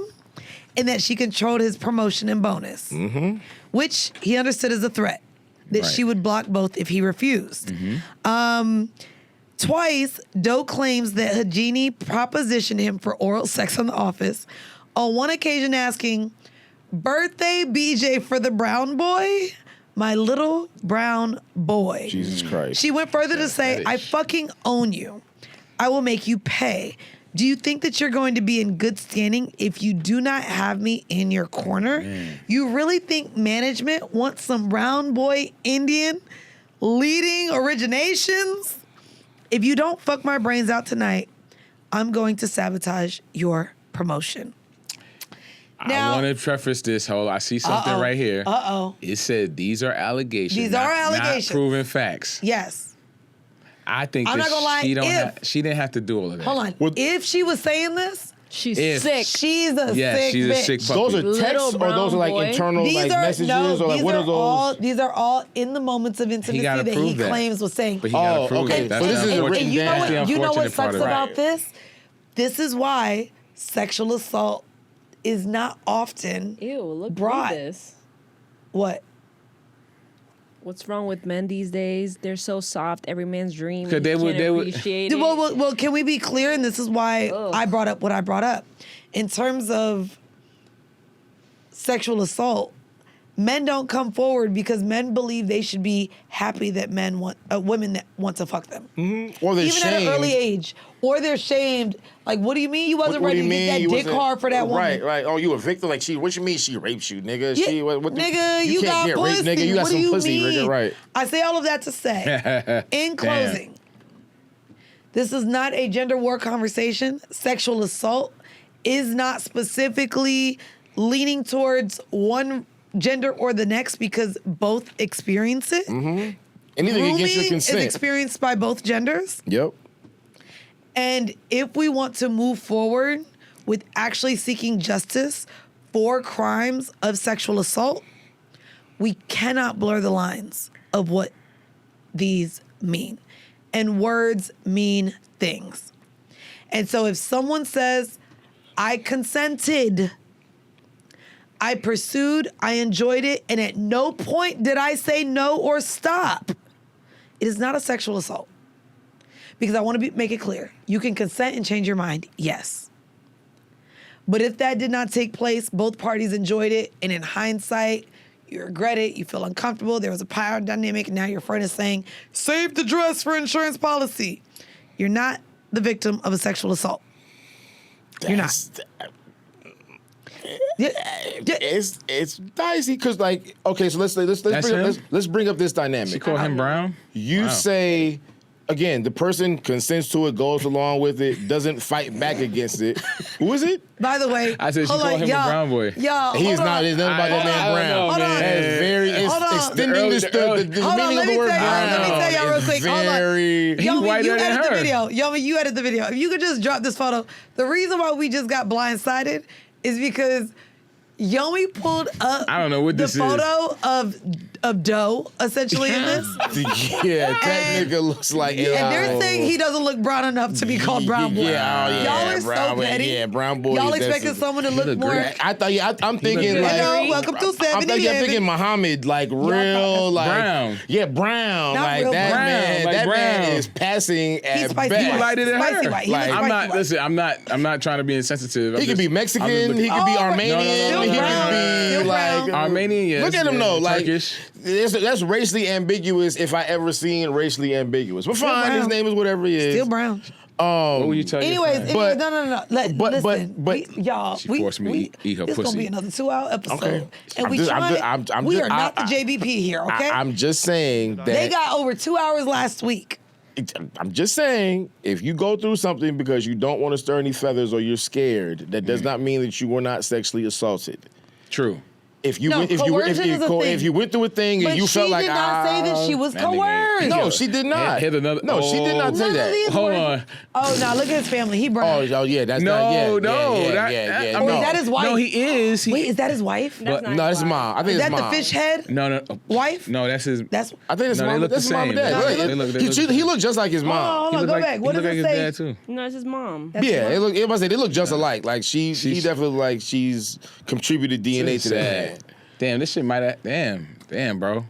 and that she controlled his promotion and bonus, which he understood as a threat, that she would block both if he refused. Twice, Doe claims that Hadini propositioned him for oral sex in the office, on one occasion asking, "Birthday BJ for the brown boy? My little brown boy." Jesus Christ. She went further to say, "I fucking own you. I will make you pay. Do you think that you're going to be in good standing if you do not have me in your corner? You really think management wants some brown boy Indian leading originations? If you don't fuck my brains out tonight, I'm going to sabotage your promotion." Now, I want to preface this whole. I see something right here. Uh-oh. It said these are allegations. These not, are allegations. Not proven facts. Yes. I think I'm that not gonna lie, she didn't have to do all of that. Hold on. If she was saying this, she's If- sick. she's a Yeah, sick she's bitch. a sick puppy. Those are Little texts or brown those are like boy. internal These like are messages no, or like these what are are those? all these are all in the moments of intimacy gotta that he prove that. claims was saying. But he gotta Oh, prove okay. it. That's So this the is a unfortunate- written you know down. that's the what? You know what unfortunate part sucks of it. about this? This is why sexual assault is not often Ew, look brought. at this. What? What's wrong with men these days? They're so soft. Every man's dream. 'Cause they You would- can't they would- appreciate it. Well, can we be clear? And this is why Ugh. I brought up what I brought up. In terms of sexual assault, men don't come forward because men believe they should be happy that women that want to fuck them. Mm-hmm. Or they're even shamed. at an early age. Or they're shamed. Like, what do you mean you wasn't ready to get that dick hard for that woman? Right. Oh, you a victim? Like, what you mean she raped you, nigga? Yeah, nigga, you can't got get pussy. raped, nigga. You got what some do you pussy, mean? nigga. Right. I say all of that to say, in closing, this is not a gender war conversation. Sexual assault is not specifically leaning towards one gender or the next because both experience it. Mm-hmm. Anything against your consent is experienced by both genders. Yep. And if we want to move forward with actually seeking justice for crimes of sexual assault, we cannot blur the lines of what these mean. And words mean things. And so if someone says, I consented, I pursued, I enjoyed it, and at no point did I say no or stop, it is not a sexual assault. Because I want to make it clear. You can consent and change your mind, yes. But if that did not take place, both parties enjoyed it, and in hindsight, you regret it, you feel uncomfortable, there was a power dynamic, and now your friend is saying, save the dress for insurance policy. You're not the victim of a sexual assault. You're not. It's dicey because, like, okay, so let's bring up this dynamic. She called him brown? You say, again, the person consents to it, goes along with it, doesn't fight back against it. Who is it? By the way, I said she called him a brown boy. Y'all, he's not. There's nothing about that man brown. Hold on. That is very extending the meaning of the word brown. Let me tell y'all real quick. Hold on. He's whiter you than edit the her. video. Yomi, you edit the video. If you could just drop this photo. The reason why we just got blindsided is because Yomi pulled up I don't know what this the photo of Doe, essentially, in this. Yeah, that nigga looks like And they're saying he doesn't look brown enough to be called brown boy. Yeah, Y'all are brown, so petty. Yeah, brown boy. Y'all expecting someone to look more. I thought. I'm thinking like. Hello, welcome to 70. I'm thinking Muhammad, like real, like brown. Yeah, brown. Not like real that brown. man. Like that brown. man is passing He's at spicy best. white. Lighter than Spicy her. white. He Like, looks I'm spicy not. white. Listen, I'm not trying to be insensitive. He could be Mexican. He could be Oh, Armenian. no. He Still brown. could Still be like brown. Armenian. Yes, Look at him though. Like Turkish. that's racially ambiguous. If I ever seen racially ambiguous, but fine. brown. His name is whatever he is. Still brown. What would you tell your Anyways, friend? no. Listen, y'all. She forced me to eat her This pussy. gonna be another 2-hour episode, Okay. and we are not the JBP here, okay? I'm just saying that they got over 2 hours last week. I'm just saying, if you go through something because you don't want to stir any feathers or you're scared, that does not mean that you were not sexually assaulted. True. If you No, went, coercion is a thing. if you went through a thing But and you felt like she did not say that she was that nigga- coerced. no, she did not. Hit another. No, she did not say None of that. these Hold were- on. Oh, now look at his family. He brown. Oh, yeah, that's No, not. Yeah, no, yeah, that- yeah. Or no. is that his wife? No, he is. Wait, is that his wife? That's not No, his that's wife. mom. I think Is it's that mom. the fish head No. wife? No, that's his. That's. I think it's No, they mom. look That's the mom and same. dad. No, Look, they look- he looked just like his mom. Hold on, go back. What does like it his say? dad too. No, it's his mom. That's Yeah, his mom. they look just alike. Like he definitely like she's contributed DNA to that. Damn, this shit might have. Damn, bro.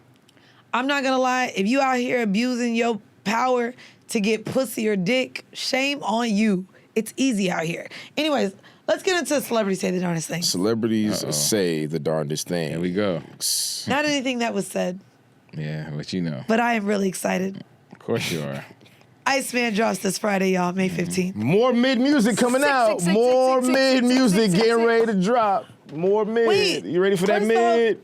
I'm not gonna lie. If you out here abusing your power to get pussy or dick, shame on you. It's easy out here. Anyways, let's get into celebrities say the darndest thing. Celebrities say the darndest thing. There we go. Not anything that was said, Yeah, but you know. but I am really excited. Of course you are. Iceman drops this Friday, y'all, May 15th. More mid music coming out. More mid music getting ready to drop. More mid. Wait, You ready for that first mid?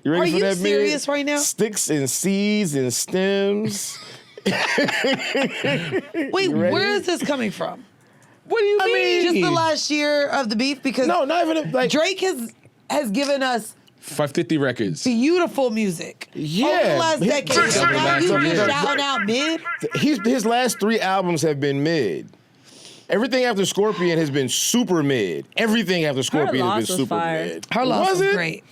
You ready Are for you that serious mid? right now? Sticks and seeds and stems. Wait, where is this coming from? What do you mean? Just the last year of the beef? Because No, not even like Drake has given us 550 records. beautiful music over Yeah. the last His- decade. His- So now you His- just shouting out mid? his last 3 albums have been mid. Everything after Scorpion has been super mid. Everything after Scorpion has Loss been was super fire. mid. Her loss was it? great.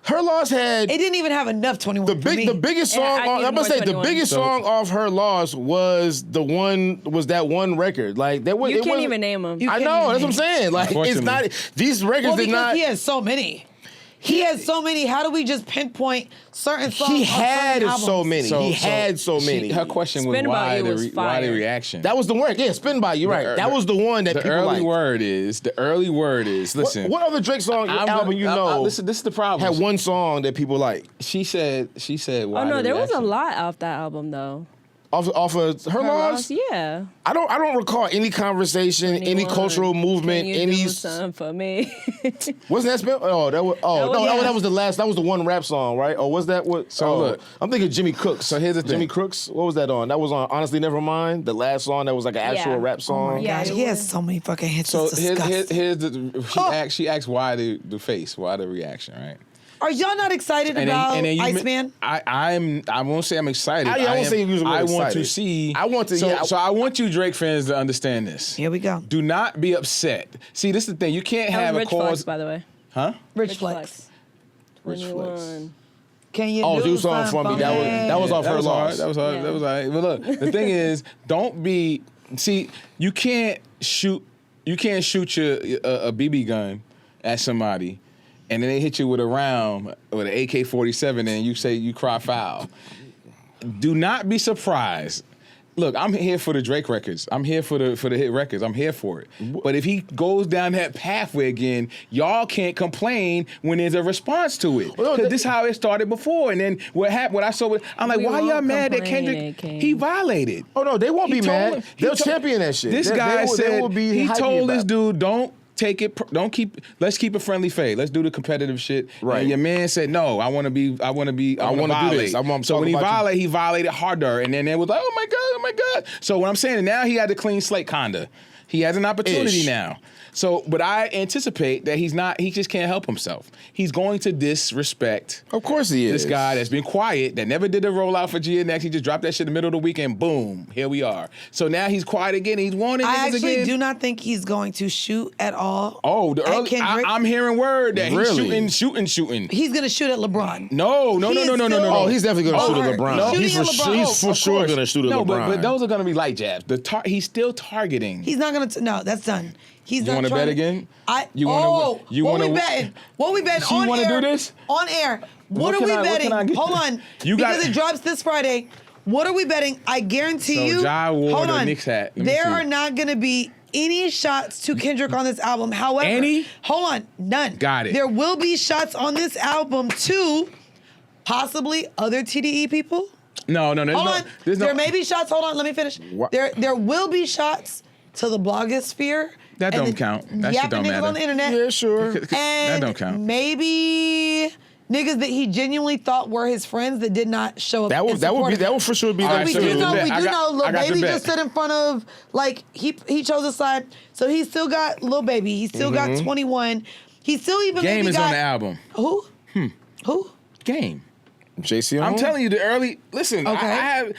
Her loss had It didn't even have enough 21 the for me. biggest Yeah, song. I need I'm gonna more say the 21. biggest song off her loss was that one record. Like that was. You it can't wasn't- even name them. You I can't know. even That's what I'm name saying. Like it's not. These records Well, did because not. he has so many. He has so many. How do we just pinpoint certain songs? He on had certain so albums? many. He had so many. Her question was Spin About why You was why the fire. reaction? That was the word. Yeah, Spin By You, right. That was the one that the people early liked. The early word is, listen. What other Drake song album you know this is the problem. had one song that people like? She said, why Oh no, the there was a reaction? lot off that album though. Off of her loss? Yeah. I don't recall any conversation, any 21. cultural movement, Can you any. do something for me? Wasn't that Spin? Oh, that was. Oh, no, yeah. that was the last. That was the one rap song, right? Or was that what? So look, I'm thinking Jimmy Cooks. So here's the thing. Jimmy Crooks. What was that on? That was on Honestly Nevermind, the last song that was like an actual Yeah. rap song. Oh my Yeah, gosh, it he has was. so many fucking hits. So It's here's disgusting. the she asked why the face, why the reaction, right? Are y'all not excited about Iceman? I won't say I'm excited. I won't say you was really I want excited. to see. I want to. So I want you Drake fans to understand this. Here we go. Do not be upset. See, this is the thing. You can't That have was a Rich cause. Flex, by the way. Huh? Rich Flex. Rich Flex. 21. Can you Do something for me. That was off her That was all right. loss. That was all right. Yeah. That was all right. But look, the thing is, don't be. See, you can't shoot your a BB gun at somebody, and then they hit you with a round with an AK-47, and you say you cry foul. Do not be surprised. Look, I'm here for the Drake records. I'm here for the hit records. I'm here for it. But if he goes down that pathway again, y'all can't complain when there's a response to it. Because this is how it started before. And then what happened? What I saw, I'm like, We why y'all won't mad that complain, Kendrick? King. He violated. Oh no, they won't be He mad. told- They'll he told- champion that shit. This They guy will said be he hypey told about this it. dude, let's keep it friendly fade. Let's do the competitive shit. Right. And your man said, no, I want to do this. I want to So when he violated, he violated harder. And then it was like, oh my God. So what I'm saying, now he had a clean slate, kinda. He has an opportunity Ish. now. So, but I anticipate that he just can't help himself. He's going to disrespect. Of course he is. This guy that's been quiet, that never did a rollout for GNX. He just dropped that shit in the middle of the week and boom, here we are. So now he's quiet again. He's wanting I niggas actually again. do not think he's going to shoot at all. Oh, the at early, Kendrick. I'm hearing word that Really? he's shooting. He's gonna shoot at LeBron. No. Oh, he's definitely gonna shoot at Heard. LeBron. He's shooting at LeBron. He's for sure gonna shoot at No, LeBron. but those are gonna be light jabs. He's still targeting. He's not gonna. No, that's done. He's You not wanna trying bet to- again? You what we wanna- betting? What we betting She on wanna air? do this? On air. What are can we I betting? get? Hold on. You got- because it drops this Friday. What are we betting? I guarantee So you. Ja wore hold the on. Knicks hat. Let me There see. are not going to be any shots to Kendrick on this album. However, Any? Hold on. None. Got it. There will be shots on this album to possibly other TDE people. No. Hold on. There may be shots. Hold on. Let me finish. What? There will be shots to the blogosphere. That and don't the count. That shit yapping don't niggas matter. on the internet. Yeah, sure. And That don't count. maybe niggas that he genuinely thought were his friends that did not show up. That would for sure be All So right, we so do here's the know, bet. we I do got- know, Lil I got the Baby bet. just stood in front of, like, he chose a side. So he still got Lil Baby. He still got 21. He still even Game maybe is got, on the album. Who? Who? Game. JC. I'm telling you, the early. Listen, Okay. I have.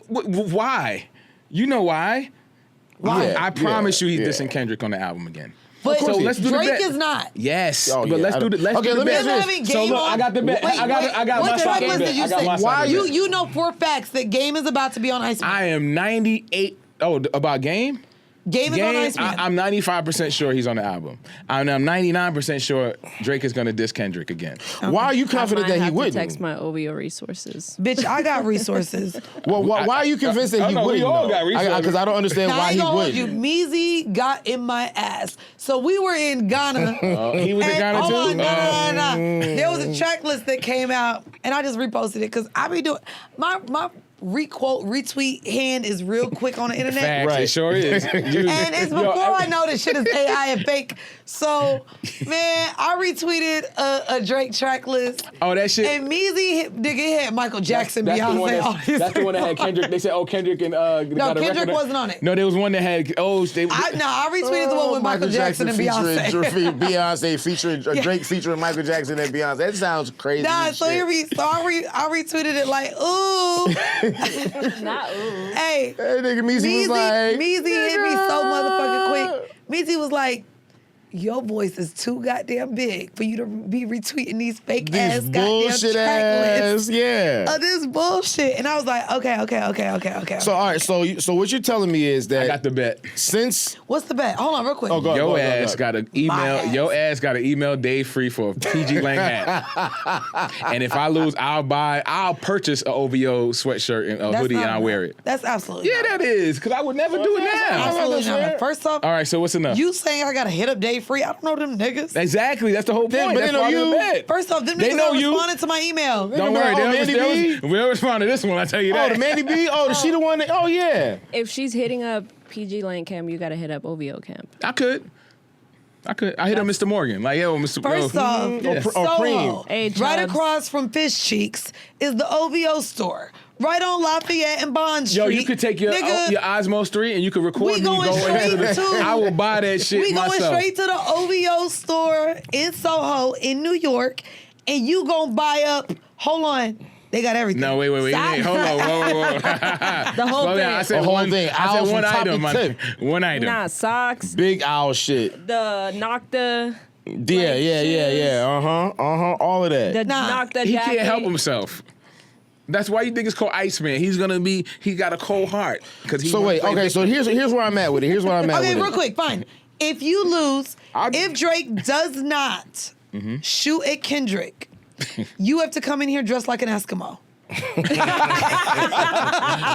Why? You know why? Why? I promise you, he's Yeah. dissing Kendrick on the album again. But So let's do the Drake bet. is not. Yes, Oh, but yeah, let's I do the don't- let's Okay, do the let me bet. ask you this. Having So Game look, on. I got the bet. Wait, I got what my side tracklist bet. did you I got say? my side Why bet. You know for facts that Game is about to be on Iceman. I am 98. Oh, about Game? Game is on Iceman. I'm 95% sure he's on the album. I'm 99% sure Drake is going to diss Kendrick again. Why are you I confident might that he have to wouldn't? text my OVO resources. Bitch, I got resources. Well, why are you convinced that he no, we wouldn't? all though? got resources. Because I don't understand Now, I why ain't he gonna hold you. wouldn't. Meezy got in my ass. So we were in Ghana. He was in And- Ghana hold too? on, no. There was a track list that came out, and I just reposted it because I be doing my requote retweet hand is real quick on the internet. Facts, Right. it sure is. And it's before I know this shit is AI and fake. So, man, I retweeted a Drake track list. Oh, that shit. And Meezy had Michael Jackson, That's the one Beyonce. all these that's the one that had people. Kendrick. They said, "Oh, Kendrick and No, Kendrick wasn't on it. No, there was one that had. Oh, they. I retweeted the one with Michael Jackson and Beyonce. featuring Beyonce featuring Drake featuring Michael Jackson and Beyonce. That sounds crazy. Nah, as so shit. I retweeted it like, ooh. Not ooh. Hey, That nigga Meezy was like, Meezy hit me so motherfucking quick. Meezy was like, your voice is too goddamn big for you to be retweeting these fake ass These goddamn bullshit track ass, lists yeah. of this bullshit. And I was like, okay. So all right, so what you're telling me is that I got the bet. Since what's the bet? Hold on, real quick. Oh, go Your ahead. ass got to email. Your ass got to email Dave Free for a PG Lang hat. And if I lose, I'll purchase a OVO sweatshirt and a That's hoodie not and I'll enough. wear it. That's absolutely Yeah, that is because I would never do it now. absolutely not enough. First off, All right, so what's enough? you saying I gotta hit up Dave Free? I don't know them niggas. Exactly, that's the whole point. but That's they know why you. I'm bet. First off, them They niggas know don't you. responded to my email. Don't worry, we'll respond to this one. I tell you Oh, that. the Mandii B? Oh, is she the one that, oh yeah. If she's hitting up PG Lane Camp, you gotta hit up OVO Camp. I could. I hit up Mr. Morgan. Like, yo, Mr. First off, Yeah. Soho, Hey, right Chubbs. across from Fish Cheeks is the OVO store. Right on Lafayette and Bond Street. Yo, you could take your Osmo 3 and you could record We me going going straight into the. to- I will buy that shit We myself. going straight to the OVO store in Soho in New York, and you gonna buy up. Hold on, they got everything. No, wait. Hold on. Whoa. The whole Slow thing. down. I said The whole one thing. I Owls said one from top item. to tip. One item. Nah, socks. Big owl shit. The Nocta. Yeah. All of that. The Nah. Nocta He jacket. can't help himself. That's why you think it's called Iceman. He got a cold heart. So wait, okay, so here's where I'm at with it. Here's where I'm at Okay, with real it. quick, fine. If you lose, if Drake does not shoot at Kendrick, you have to come in here dressed like an Eskimo.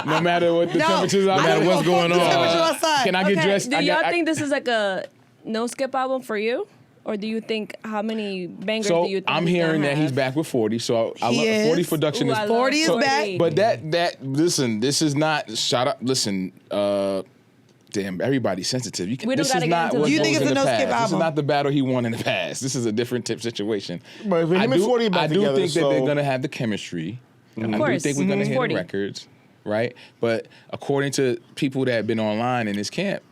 No matter what the temperatures are, I no matter don't what's give a fuck going the on. temperature outside. Can I get Okay, dressed? do y'all think this is like a no skip album for you? Or do you think how many bangers So do you think I'm he's hearing gonna that he's have? back with 40. So I He love is. 40 production Ooh, is I love 40 is back. But that listen, this is not shut up. Listen, damn, everybody's sensitive. You can, We don't this is gotta get not into what the- You goes think it's in a the no-skip past. This is album? not the battle he won in the past. This is a different situation. But him and 40 are back I do together, think that so- they're gonna have the chemistry. I do course. think we're gonna hear 40. the records, right? But according to people that have been online in his camp,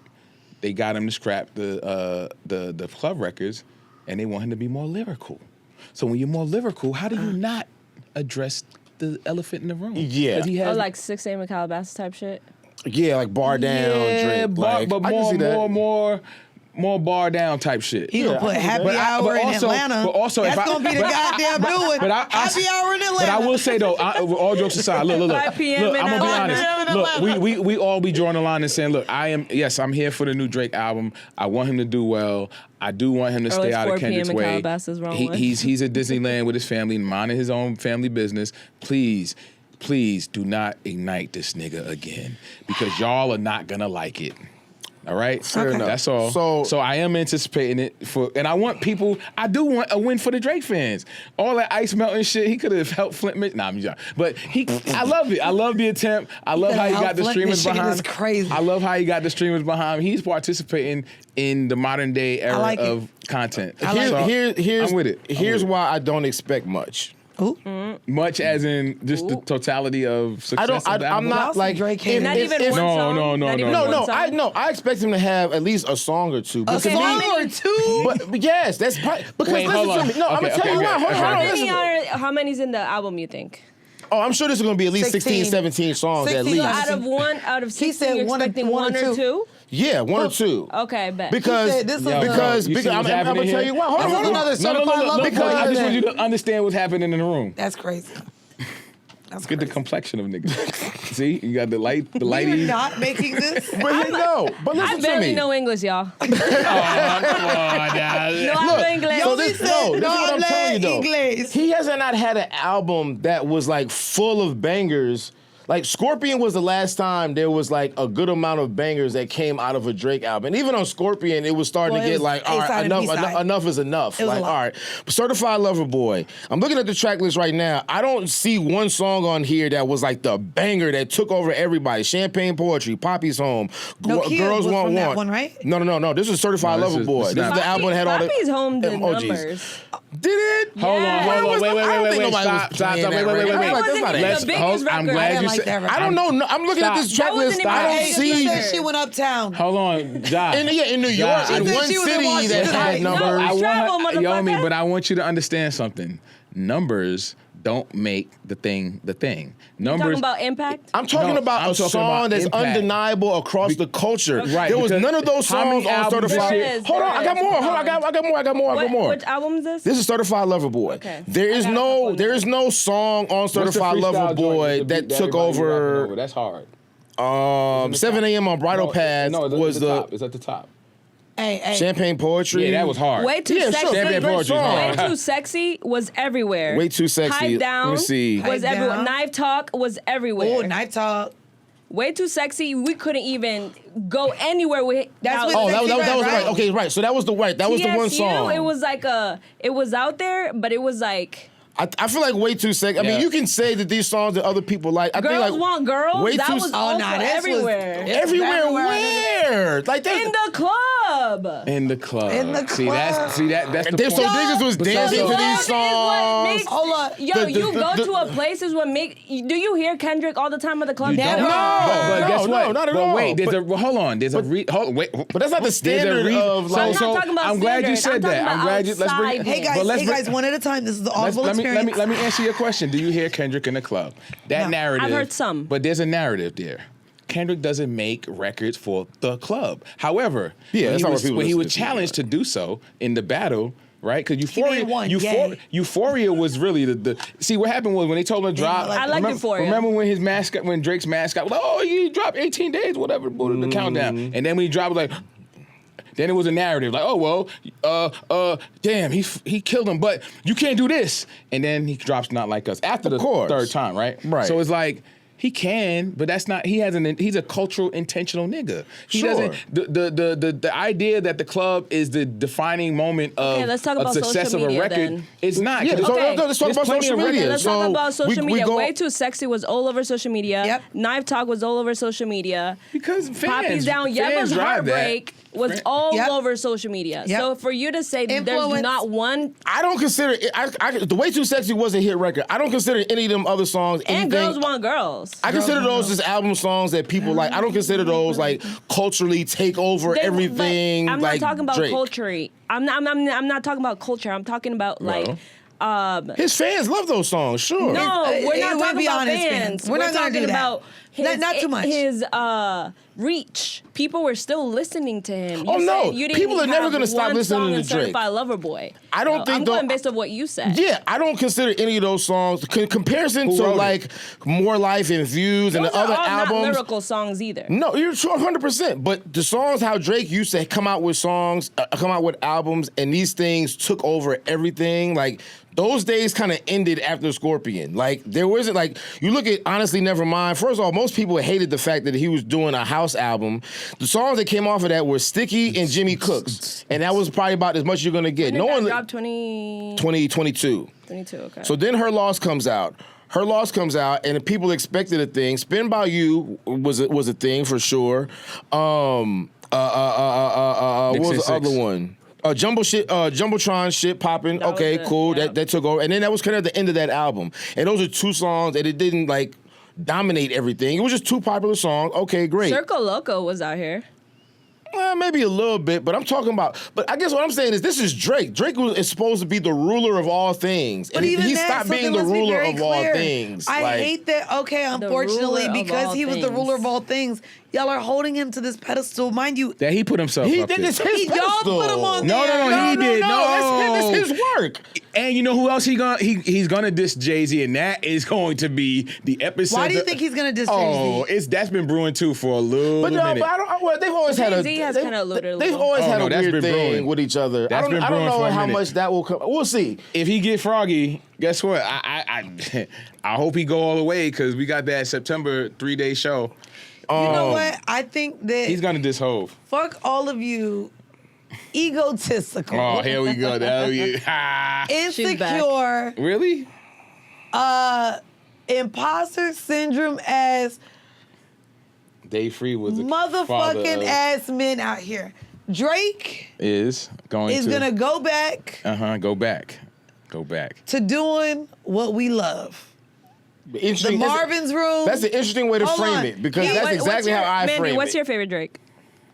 they got him to scrap the club records, and they want him to be more lyrical. So when you're more lyrical, how do you not address the elephant in the room? Yeah. 'Cause he Oh, has like 6 a.m. in Calabasas type shit? Yeah, like bar down, Drake. Like, but I can see that. more bar down type shit. He gonna put happy But hour in also- Atlanta. but also if That's I- gonna be the but- goddamn new one. but I- Happy hour in Atlanta. But I will say though, all jokes aside, look, 5 p.m. look, in I'm gonna be Atlanta. honest. Look, we all be drawing the line and saying, look, I'm here for the new Drake album. I want him to do well. I do want him to stay it's out of 4 p.m. Kendrick's in way. Calabasas, wrong one. He's at Disneyland with his family, minding his own family business. Please do not ignite this nigga again because y'all are not gonna like it. All right, Fair enough. That's all. So I am anticipating it and I want people. I do want a win for the Drake fans. All that ice melting shit, he could have helped Flint Mitch. Nah, I'm just, but I love it. I love the attempt. I love how he got the streamers behind. Is crazy. I love how he got the streamers behind him. He's participating in the modern day era like it. of content. Here's I'm with it. Here's why I don't expect much. Much as in just the totality of success. I'm not like Drake if- Not if- even if- one song? no. Not even No, one No, song? I expect him to have at least a song or two. A Because song how or many- two? But yes, that's probably because Wait, hold listen on. to me. No, I'm Okay, gonna tell you okay, why. okay, Hold okay. on, How listen. many how many's in the album, you think? Oh, I'm sure this is gonna be at least 16, 16. 17 songs at 16. least. So out of 16, said you're one or- expecting one one or or two? Yeah, one or two. Okay, bet. Because He said this is Yo, because you see I'm what's gonna happening tell here? you why. Hold This is on. another certified lover because boy I just event. want you to understand what's happening in the room. That's crazy. That's Get the crazy. complexion of niggas. See, you got the You're lighties. not making this. But no, but I listen to barely me. know English, y'all. Come on, now. No hablo inglés. So Yo, this, he no, said, this is no what I'm telling you habla though. inglés. He hasn't not had an album that was like full of bangers. Like Scorpion was the last time there was like a good amount of bangers that came out of a Drake album. And even on Scorpion, it was starting Well, to it get was like, all A-side right, and B-side. enough is enough. It was Like, a lot. all right. Certified Lover Boy. I'm looking at the track list right now. I don't see one song on here that was like the banger that took over everybody. Champagne Poetry, Poppy's Home, No, Kia Girls was Want from that Want. one, right? No. This is Certified No, this Lover is- Boy. this is This is not- the album that had all the Poppy's home did emojis. numbers. Did it? Hold on, I don't think wait. nobody was Stop. playing that Wait. record. That Like, that's wasn't not even it. the biggest I'm record. glad I you didn't like said. that record. I don't know. No, I'm looking at Stop. this track That wasn't list. even I the don't biggest see. She record. said she went uptown. Hold on, Josh. In New York, Josh, in said one she was in city that Washington had Heights. numbers. No, I Travel, want, yo, motherfucker. but I want you to understand something. Numbers don't make the thing the thing. Numbers. Talking about impact? I'm talking about a song that's impact. undeniable across the culture. Right, There was because none of those how many songs on albums Certified. There is, Hold on, there I got is. more. Hold Hold on, on. I got more. Which album is this? This is Certified Lover Boy. Okay. There is I got a couple there is no song on What's the Certified Lover freestyle Boy joint that that took everybody rapping over. That's hard. 7 a.m. on Bridal Path was the It's at the top. Hey. Champagne Poetry. Yeah, that was hard. Way Too Yeah, Sexy. sure. Champagne Great Poetry. song. Way Too Sexy was everywhere. Way Too Sexy. Pipe Down Let me see. was Pipe everywhere. Down. Knife Talk was everywhere. Oh, Night Talk. Way Too Sexy. We couldn't even go anywhere with. That's what- Oh, that was Sexy Red, right. right? Okay, right. So that was the one TSU, song. It was like it was out there, but it was like. I feel like Way Too Sexy. I mean, Yeah. you can say that these songs that other people like. I Girls think like Want Girls. Way That Too was S- also this was- everywhere. everywhere. Where? Like In the club. In the club. In the See club. that's the There's point. some niggas was dancing to Club these is what songs. makes- Hold on. Yo, you go to a place is what make. Do you hear Kendrick all the time at the club? You Never. don't. But guess No, what? not at but all. wait, there's But- a hold on. There's a wait. But that's not the standard of So I'm like. not talking about I'm glad you standard. said I'm that. talking I'm glad you. about Let's bring. outside. Hey guys, one at a time. This is the audible Let experience. me answer your question. Do you hear Kendrick in the club? That No. narrative. I've heard some. But there's a narrative there. Kendrick doesn't make records for the club. However, Yeah, that's not what when people he listen was to, challenged to do so in the battle, right? Because Euphoria was really the. See, what happened was when they told him to drop. I like Euphoria. Remember when his mascot, when Drake's mascot was like, "Oh, you dropped 18 days, whatever," the countdown, and then when he dropped, like. Then it was a narrative like, oh well, damn, he killed him, but you can't do this. And then he drops Not Like Us after the third time, right? Right. So it's like he can, but that's not. He's a cultural intentional nigga. He Sure. doesn't. The idea that the club is the defining moment of Okay, let's talk a about success social of a media record. then. It's not. Yeah, 'cause so Okay. let's talk there's about plenty social of records. media. Let's So talk about social we media. go- Way Too Sexy was all over social media. Yep. Knife Talk was all over social media. Because Poppy's Down, fans Yeba's drive that. Heartbreak was all Yep. over social media. Yep. So for you to say there's Influence. not one, I don't consider it. The Way Too Sexy was a hit record. I don't consider any of them other songs and anything. Girls Want Girls. I consider those just album songs that people like. I don't consider those like culturally take over They- everything. but I'm like not talking about Drake. culture. I'm not talking about culture. I'm talking about like. His fans love those songs, sure. No, we're It not went talking about beyond his fans. fans. We're not gonna talking do that. about his, Not too much. His reach. People were still listening to him. Oh, no. said you didn't People are never have gonna stop one listening song to in Drake. Certified Lover Boy. I don't think I'm though- going based on what you said. Yeah, I don't consider any of those songs comparison to wrote it? like More Life and Views and Those the are other all not albums. lyrical songs either. No, you're sure 100%. But the songs, how Drake used to come out with songs, come out with albums, and these things took over everything. Like those days kind of ended after Scorpion. Like there wasn't like you look at Honestly Nevermind. First of all, most people hated the fact that he was doing a house album. The songs that came off of that were Sticky and Jimmy Cooks, and that was probably about as much you're gonna get. When No did that one. dropped 2022. 2022. Okay. So then Her Loss comes out. Her Loss comes out, and people expected a thing. Spin By You was a thing for sure. What was the other one? Jumbotron shit popping. That was Okay, it, cool. yep. That took over, and then that was kind of the end of that album. And those are two songs that it didn't like dominate everything. It was just two popular songs. Okay, great. Circo Loco was out here. Maybe a little bit, but I'm talking about. But I guess what I'm saying is this is Drake. Drake is supposed to be the ruler of all things, But and even he that, stopped being the something must be ruler very of all clear. things. I Like, hate that. Okay, unfortunately, ruler of because all he was the things. ruler of all things, y'all are holding him to this pedestal. Mind you, That he put himself He up did there. this his y'all pedestal. put him on No, there. no, he did. No. That's his work. And you know who else he's gonna diss Jay-Z, and that is going to be the epicenter. Why do you think he's gonna diss Oh, Jay-Z? that's been brewing too for a little But no, minute. but I don't. Well, they've always had a. Jay-Z has kinda alluded a They've little. always Oh, had no, a that's weird been thing brewing. with each other. That's I been don't brewing know for a how minute. much that will come. We'll see. If he get Froggy, guess what? I hope he go all the way because we got that September 3-day show. You know what? I think that He's gonna diss Hove. fuck all of you egotistical, Oh, here we go. Hell yeah. insecure, Really? imposter syndrome ass Dave Free was a father motherfucking of- ass men out here. Drake is going is to gonna go back go back. Go back. to doing what we love. The Interesting. Marvin's Room. That's an interesting way to Hold frame on. it because Yeah, that's What's exactly your- how I Mandii, frame what's it. your favorite Drake?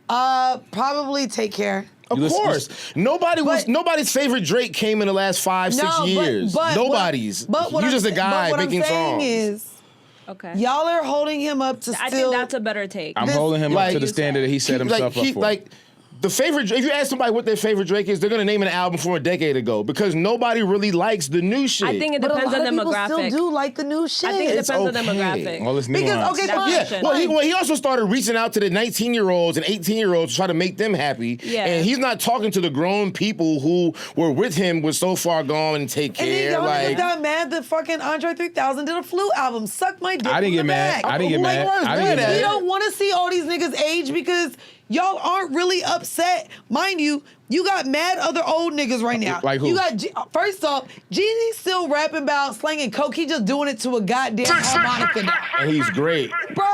Probably Take Care. Of course. Nobody's favorite Drake came in the last 5-6 years. Nobody's. But what You're just a I'm guy making saying songs. is, Okay. y'all are holding him up to I still. think that's a better take. I'm holding him up to the standard that he set himself up for. The favorite, if you ask somebody what their favorite Drake is, they're gonna name an album from a decade ago because nobody really likes the new shit. I think it But a depends lot on of people demographic. still do like the new shit. I think it It's depends on okay. demographic. All this Because nuance. okay, fine. Yeah. Well, he also started reaching out to the 19-year-olds and 18-year-olds to try to make them happy. Yeah. And he's not talking to the grown people who were with him, was so far gone and take And then care. y'all niggas Like, got mad that fucking Andre 3000 did a Flu album. Suck my dick. I didn't from get the mad. back. I didn't get mad. I didn't get We mad. don't want to see all these niggas age because y'all aren't really upset. Mind you, you got mad other old niggas right now. Like who? You got first off, Jeezy's still rapping about slanging coke. He just doing it to a goddamn harmonica now. and he's great. Bro.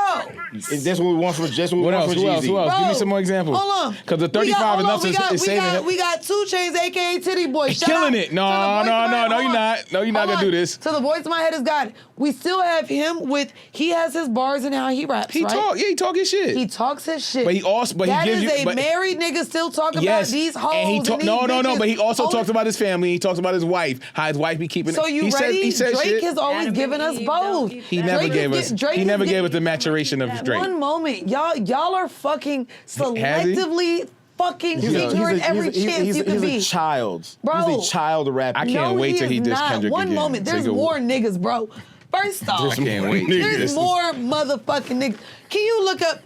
And that's what we want from Jeezy. What else? Who else? Bro, Give me some more examples. Hold on. Because the 35 enough is saving him. We got 2 Chainz, aka Titty Boy. Shout Killing out it. to No, the voice no, of my no, head. no, Hold you're on. not. No, you're not Hold gonna on. do this. So the voice of my head is God. We still have him with, he has his bars and how he raps, He right? talk. Yeah, he talk his shit. He talks his shit. But he also, but that he gives is you. a But, married nigga still talking yes, about these hoes and he talk. these No, bitches. but he also Hold talks on. about his family. He talks about his wife. How his wife be keeping. So you he ready? Says Drake shit. has always Adam given and us Eve, both. don't eat He that. never Drake gave is us. Drake He is never getting- gave us the maturation of Drake. One moment. Y'all are fucking Has he? selectively fucking ignorant every chance you can he's be. a child. Bro. He's a child rapper. I can't wait till he is diss not. Kendrick One again. moment. There's Take a- more niggas, bro. First off, I can't wait. there's more motherfucking niggas. Can you look up?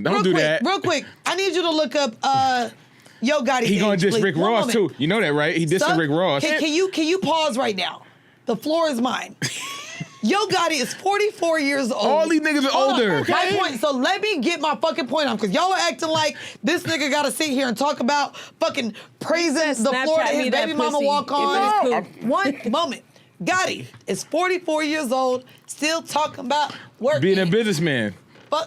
Don't do that. Real quick. I need you to look up Yo Gotti. He gonna age, diss please. Rick One Ross moment. too. You know that, right? He dissed Son, Rick Ross. Can you pause right now? The floor is mine. Yo Gotti is 44 years old. All these niggas are Hold on. older. My point. So let me get my fucking point on, because y'all are acting like this nigga got to sit here and talk about fucking praising the floor that Snapchat me his that baby mama pussy walk if on. it is One moment. Gotti is 44 years old, still talking about work. Being a businessman. But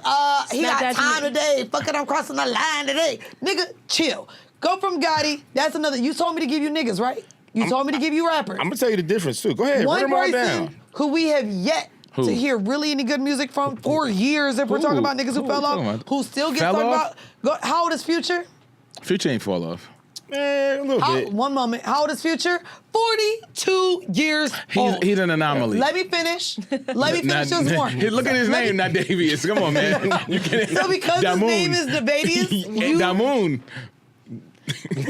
he got Snapchat time me. today. Fucking, I'm crossing the line today. Nigga, chill. Go from Gotti. That's another. You told me to give you niggas, right? You told me to give you rappers. I'm gonna tell you the difference too. Go ahead, write One them all person down. who we have yet Who? to hear really any good music from for years, if we're talking about niggas who Who fell talking off, about? who still get Fell talked off? about. How old is Future? Future ain't fall off. Man, a little bit. One moment. How old is Future? 42 years old. He's an anomaly. Let me finish. Let me finish this more. Look at his name, not Davius. Come on, man. You can't. So because his name is Devadius, you- Damoon.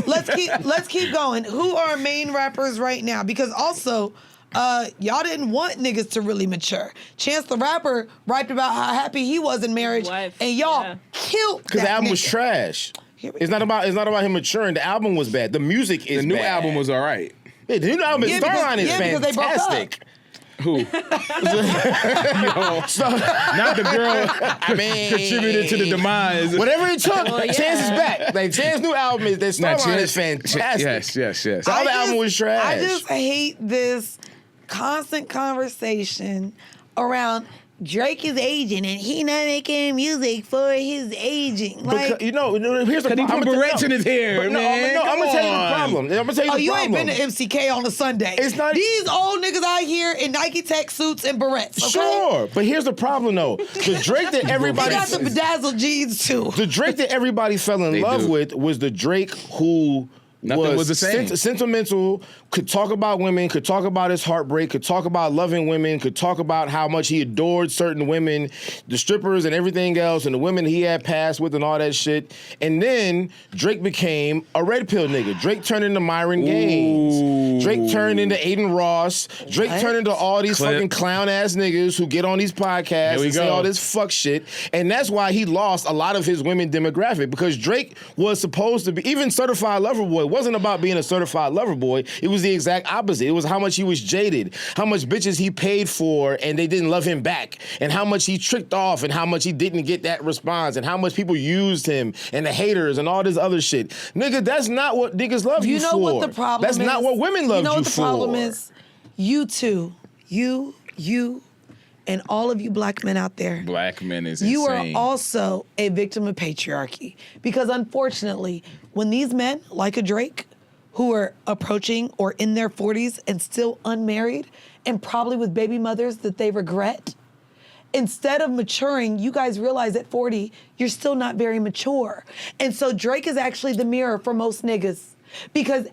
let's keep going. Who are main rappers right now? Because also, y'all didn't want niggas to really mature. Chance the Rapper rapped about how happy he was in marriage, Wife, and y'all yeah. killed Because the that album was nigga. trash. Here we It's not about him maturing. The album was bad. The music is The new bad. album was all right. Yeah, the new album. Yeah, Starline is because they broke up. fantastic. Who? Not the girl I mean, contributed to the demise. Whatever it took, Well, yeah. Chance is back. Like Chance's new album is that Nah, Starline is fantastic. Yes. The other album was trash. I just hate this constant conversation around Drake is aging and he not making music for his aging. Like, Because, here's the Cause he problem. put barrettes in his hair, But no, man. I'm Come gonna tell you the on. problem. I'm gonna tell you oh, the you problem. ain't been to MCK on a Sunday. It's not- These old niggas out here in Nike Tech suits and barrettes. Okay? Sure, but here's the problem though. The Drake that They everybody got the bedazzled jeans too. the Drake that everybody fell in They love do. with was the Drake who Nothing was the same. Sentimental, could talk about women, could talk about his heartbreak, could talk about loving women, could talk about how much he adored certain women, the strippers and everything else, and the women he had passed with and all that shit. And then Drake became a red pill nigga. Drake turned into Myron Gaines. Drake turned into Aiden Ross. Drake turned into all these Clip. fucking clown ass niggas who get on these podcasts Here we and say go. all this fuck shit. And that's why he lost a lot of his women demographic, because Drake was supposed to be, even Certified Lover Boy wasn't about being a certified lover boy. It was the exact opposite. It was how much he was jaded, how much bitches he paid for and they didn't love him back, and how much he tricked off, and how much he didn't get that response, and how much people used him, and the haters and all this other shit. Nigga, that's not what niggas love you, You know for. what the problem That's is? not what women love you for. You know what the problem is? You two, you, and all of you black men out there. Black men is You insane. are also a victim of patriarchy. Because unfortunately, when these men, like a Drake, who are approaching or in their 40s and still unmarried and probably with baby mothers that they regret, instead of maturing, you guys realize at 40, you're still not very mature. And so Drake is actually the mirror for most niggas. Because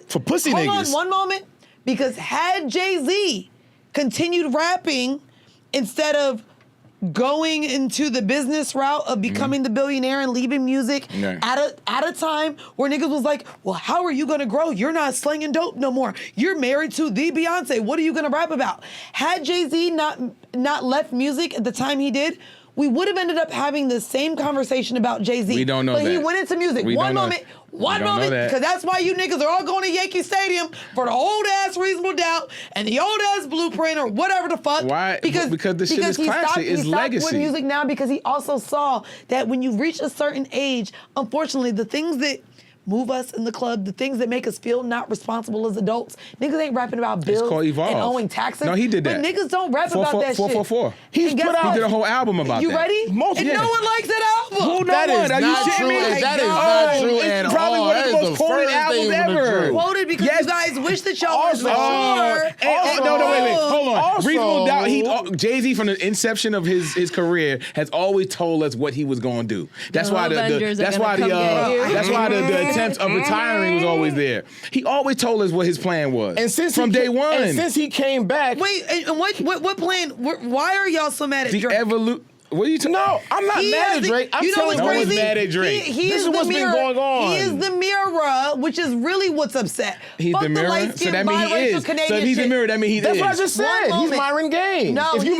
for pussy niggas. Hold on one moment. Because had Jay-Z continued rapping instead of going into the business route of becoming the billionaire and leaving music at a time where niggas was like, well, how are you gonna grow? You're not slinging dope no more. You're married to the Beyonce. What are you gonna rap about? Had Jay-Z not left music at the time he did, we would have ended up having the same conversation about Jay-Z. We don't know but that. He went into music. One moment, because that's why you niggas are all going to Yankee Stadium for the old ass Reasonable Doubt and the old ass Blueprint or whatever the fuck. Why? Because the shit is classic. It's legacy. He stopped with music now because he also saw that when you reach a certain age, unfortunately, the things that move us in the club, the things that make us feel not responsible as adults. Niggas ain't rapping about bills and owing taxes. No, he did that. But niggas don't rap about that shit. 444. He did a whole album about that. You ready? And no one likes that album. That is not true. That is not true at all. Probably one of the most quoted albums ever. Quoted because you guys wish that y'all was mature. No, wait. Hold on. Also, Reasonable Doubt. Jay-Z from the inception of his career has always told us what he was going to do. That's why the attempt of retiring was always there. He always told us what his plan was. And since from day one. And since he came back. Wait, and what plan? Why are y'all so mad at the Drake? What are you talking? No, I'm not mad at Drake. I'm telling you, no one's mad at Drake. This is what's been going on. He is the mirror, which is really what's upset. He's the mirror? So that means he is. So if he's the mirror, that means he is. That's what I just said. He's Myron Gaines. No, if you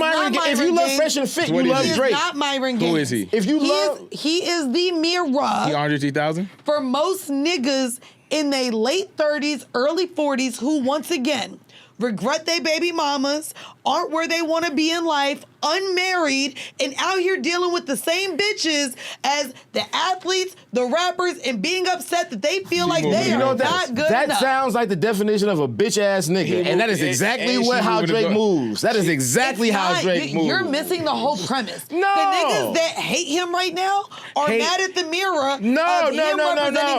love Fresh and Fit, you love Drake. He is not Myron Gaines. Who is he? If you love... He is the mirror. He Andre 3000? For most niggas in their late 30s, early 40s, who once again regret their baby mamas, aren't where they want to be in life, unmarried, and out here dealing with the same bitches as the athletes, the rappers, and being upset that they feel like they are not good enough. That sounds like the definition of a bitch-ass nigga, and that is exactly how Drake moves. That is exactly how Drake moves. You're missing the whole premise. No. The niggas that hate him right now are mad at the mirror. No.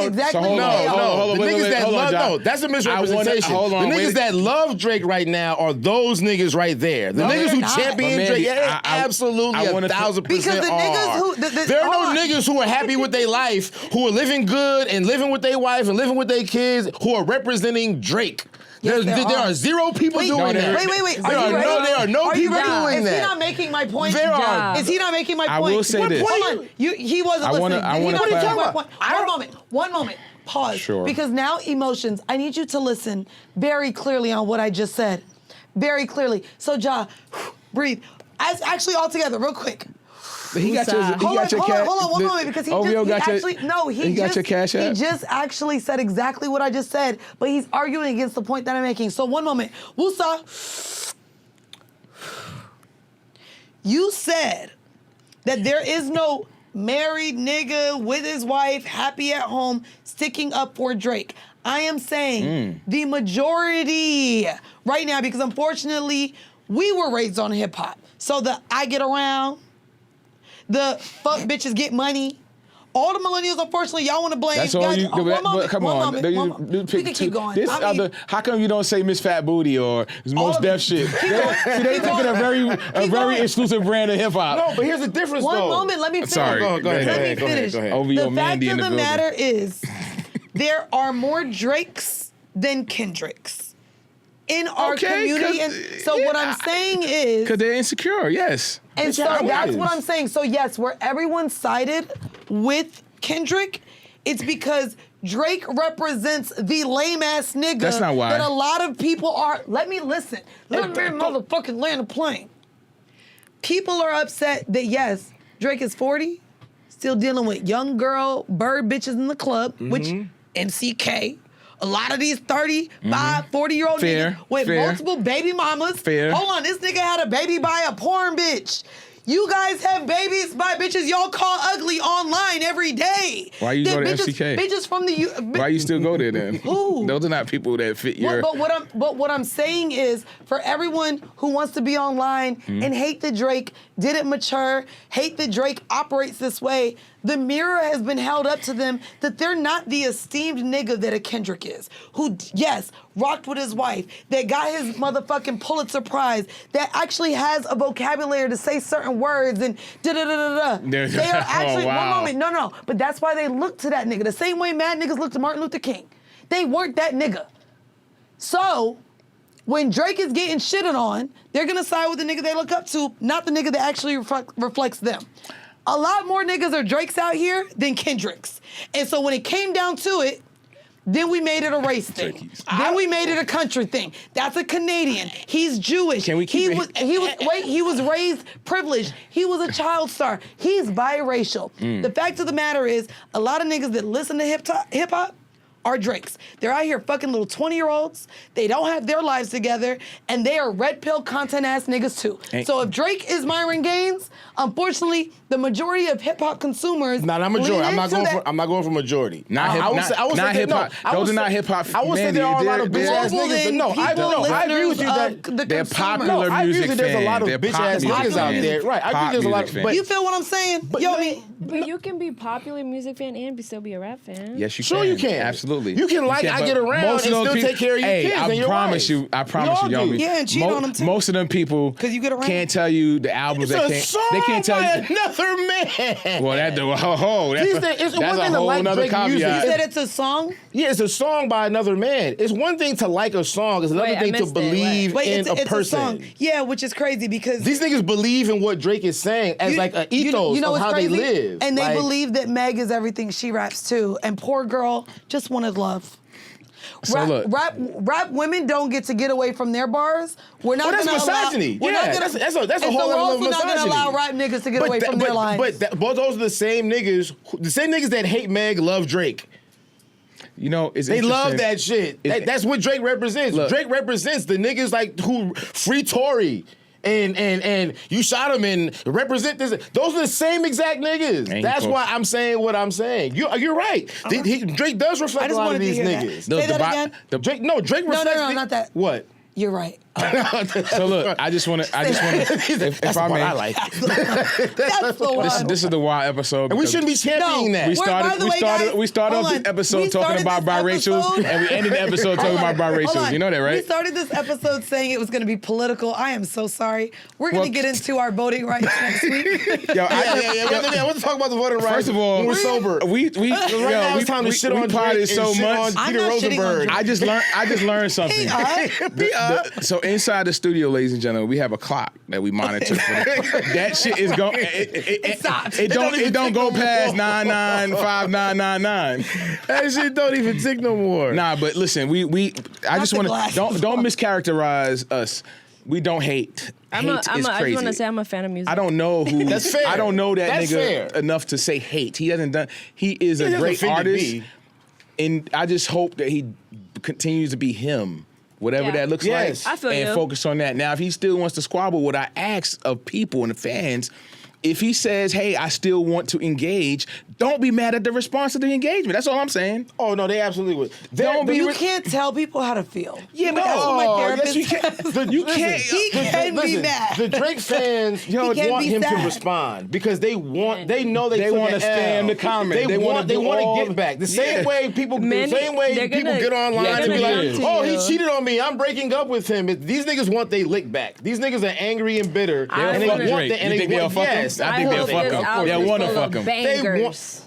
Exactly No. The niggas that love... No, that's a misrepresentation. Hold on, the niggas that love Drake right now are those niggas right there. The niggas who champion Drake, absolutely 1,000% because the niggas there are no niggas who are happy with their life, who are living good and living with their wife and living with their kids, who are representing Drake. Yes, there are zero people doing that. Wait. There are no people doing that. Is he not making my point? There are. Is he not making my point? I will say this. Hold on. He wasn't listening. What are you talking about? One moment. Pause. Sure. Because now emotions, I need you to listen very clearly on what I just said. Very clearly. So, Ja, breathe. Actually, all together, real quick. He got your cash. Hold on one moment, because he got your cash app? He just actually said exactly what I just said, but he's arguing against the point that I'm making. So one moment. Wusa, you said that there is no married nigga with his wife, happy at home, sticking up for Drake. I am saying the majority right now, because unfortunately, we were raised on hip hop. So the I get around, the fuck bitches get money. All the millennials, unfortunately, y'all want to blame. That's all you. Come on. We can keep going. How come you don't say Miss Fat Booty or Most Def shit? They're picking a very exclusive brand of hip hop. No, but here's the difference. One moment, let me finish. Sorry. Go ahead. Let me finish. OVO The fact Mandii of in the matter is, there are more Drakes than Kendricks in our community. And so what I'm saying is... Because they're insecure, yes. And so that's what I'm saying. So yes, where everyone sided with Kendrick, it's because Drake represents the lame-ass nigga. That's not why. That a lot of people are... Let me listen. Let me motherfucking land a plane. People are upset that, yes, Drake is 40, still dealing with young girl, bird bitches in the club, which MCK... A lot of these 35, 40-year-old niggas with multiple baby mamas. Hold on, this nigga had a baby by a porn bitch. You guys have babies by bitches y'all call ugly online every day. Why you go to FCK? Bitches from the... Why you still go there then? Who? Those are not people that fit your... But what I'm saying is, for everyone who wants to be online and hate that Drake didn't mature, hate that Drake operates this way, the mirror has been held up to them that they're not the esteemed nigga that a Kendrick is, who, yes, rocked with his wife, that got his motherfucking Pulitzer Prize, that actually has a vocabulary to say certain words and da-da-da-da-da. They are actually, one moment, no, but that's why they look to that nigga. The same way mad niggas look to Martin Luther King. They weren't that nigga. So, when Drake is getting shitted on, they're gonna side with the nigga they look up to, not the nigga that actually reflects them. A lot more niggas are Drakes out here than Kendricks. And so when it came down to it, then we made it a race thing. Then we made it a country thing. That's a Canadian. He's Jewish. Can we keep he was raised privileged. He was a child star. He's biracial. The fact of the matter is, a lot of niggas that listen to hip hop are Drakes. They're out here fucking little 20-year-olds. They don't have their lives together, and they are red pill content ass niggas too. So if Drake is Myron Gaines, unfortunately, the majority of hip hop consumers. Not majority. I'm not going for majority. Not hip hop. Those are not hip hop. I would say there are a lot of bitch ass niggas, but no, I agree with you that they're popular I agree music that there's a lot of fans. bitch ass niggas out there. Right. I agree there's a lot of. But you feel what I'm saying? But you can be popular music fan and still be a rap fan. Yes, you can. Sure, you can. Absolutely. You can I Get Around and still take care of your kids and your wife. I promise you, Yomi. Yeah, and cheat on them too. Most of them people can't tell you the albums that they can't tell you. Another man. Well, that's a whole nother caveat. You said it's a song? Yeah, it's a song by another man. It's one thing to like a song. It's another thing to believe in a person. A song. Yeah, which is crazy because these niggas believe in what Drake is saying as like an ethos of how they live. And they believe that Meg is everything she raps too. And poor girl just wanted love. Rap women don't get to get away from their bars. We're not that's gonna misogyny. That's a whole level of misogyny. We're not gonna allow rap niggas to get away from their lines. But those are the same niggas that hate Meg love Drake. You know, they love that shit. That's what Drake represents. Drake represents the niggas like who free Tory. And you shot him and represent this. Those are the same exact niggas. That's why I'm saying what I'm saying. You're right. Drake does reflect a lot of these niggas. Say that again. Drake reflects. No, not that. What? You're right. So look, I just want to. If I may, I like. That's the one. This is the wild episode, and we shouldn't be championing that. We started off the episode talking about biracials, and we ended the episode talking about biracials. You know that, right? We started this episode saying it was going to be political. I am so sorry. We're going to get into our voting rights next week. I want to talk about the voting rights. First of all, when we're sober. We time to shit on Drake so much. Peter Rosenberg. I just learned something. So inside the studio, ladies and gentlemen, we have a clock that we monitor. That shit is going. It don't go past 995999. That shit don't even tick no more. Nah, but listen, I just want to don't mischaracterize us. We don't hate. I just want to say I'm a fan of music. I don't know who. That's fair. I don't know that That's nigga fair. enough to say hate. He hasn't done. He is a great artist, and I just hope that he continues to be him. Whatever that looks like, I feel and focus on that. Now, if he still wants to squabble, what I ask of people and the fans, if he says, hey, I still want to engage, don't be mad at the response to the engagement. That's all I'm saying. Oh, no, they absolutely would. You can't tell people how to feel. Yeah, but that's what my therapist you can't. He can be mad. The Drake fans want him to respond because they know they want to spam the comment. They want to get back. The same way people get online and be like, oh, he cheated on me. I'm breaking up with him. These niggas want they lick back. These niggas are angry and bitter. And they want yes. I think they'll fuck him. They want to fuck him.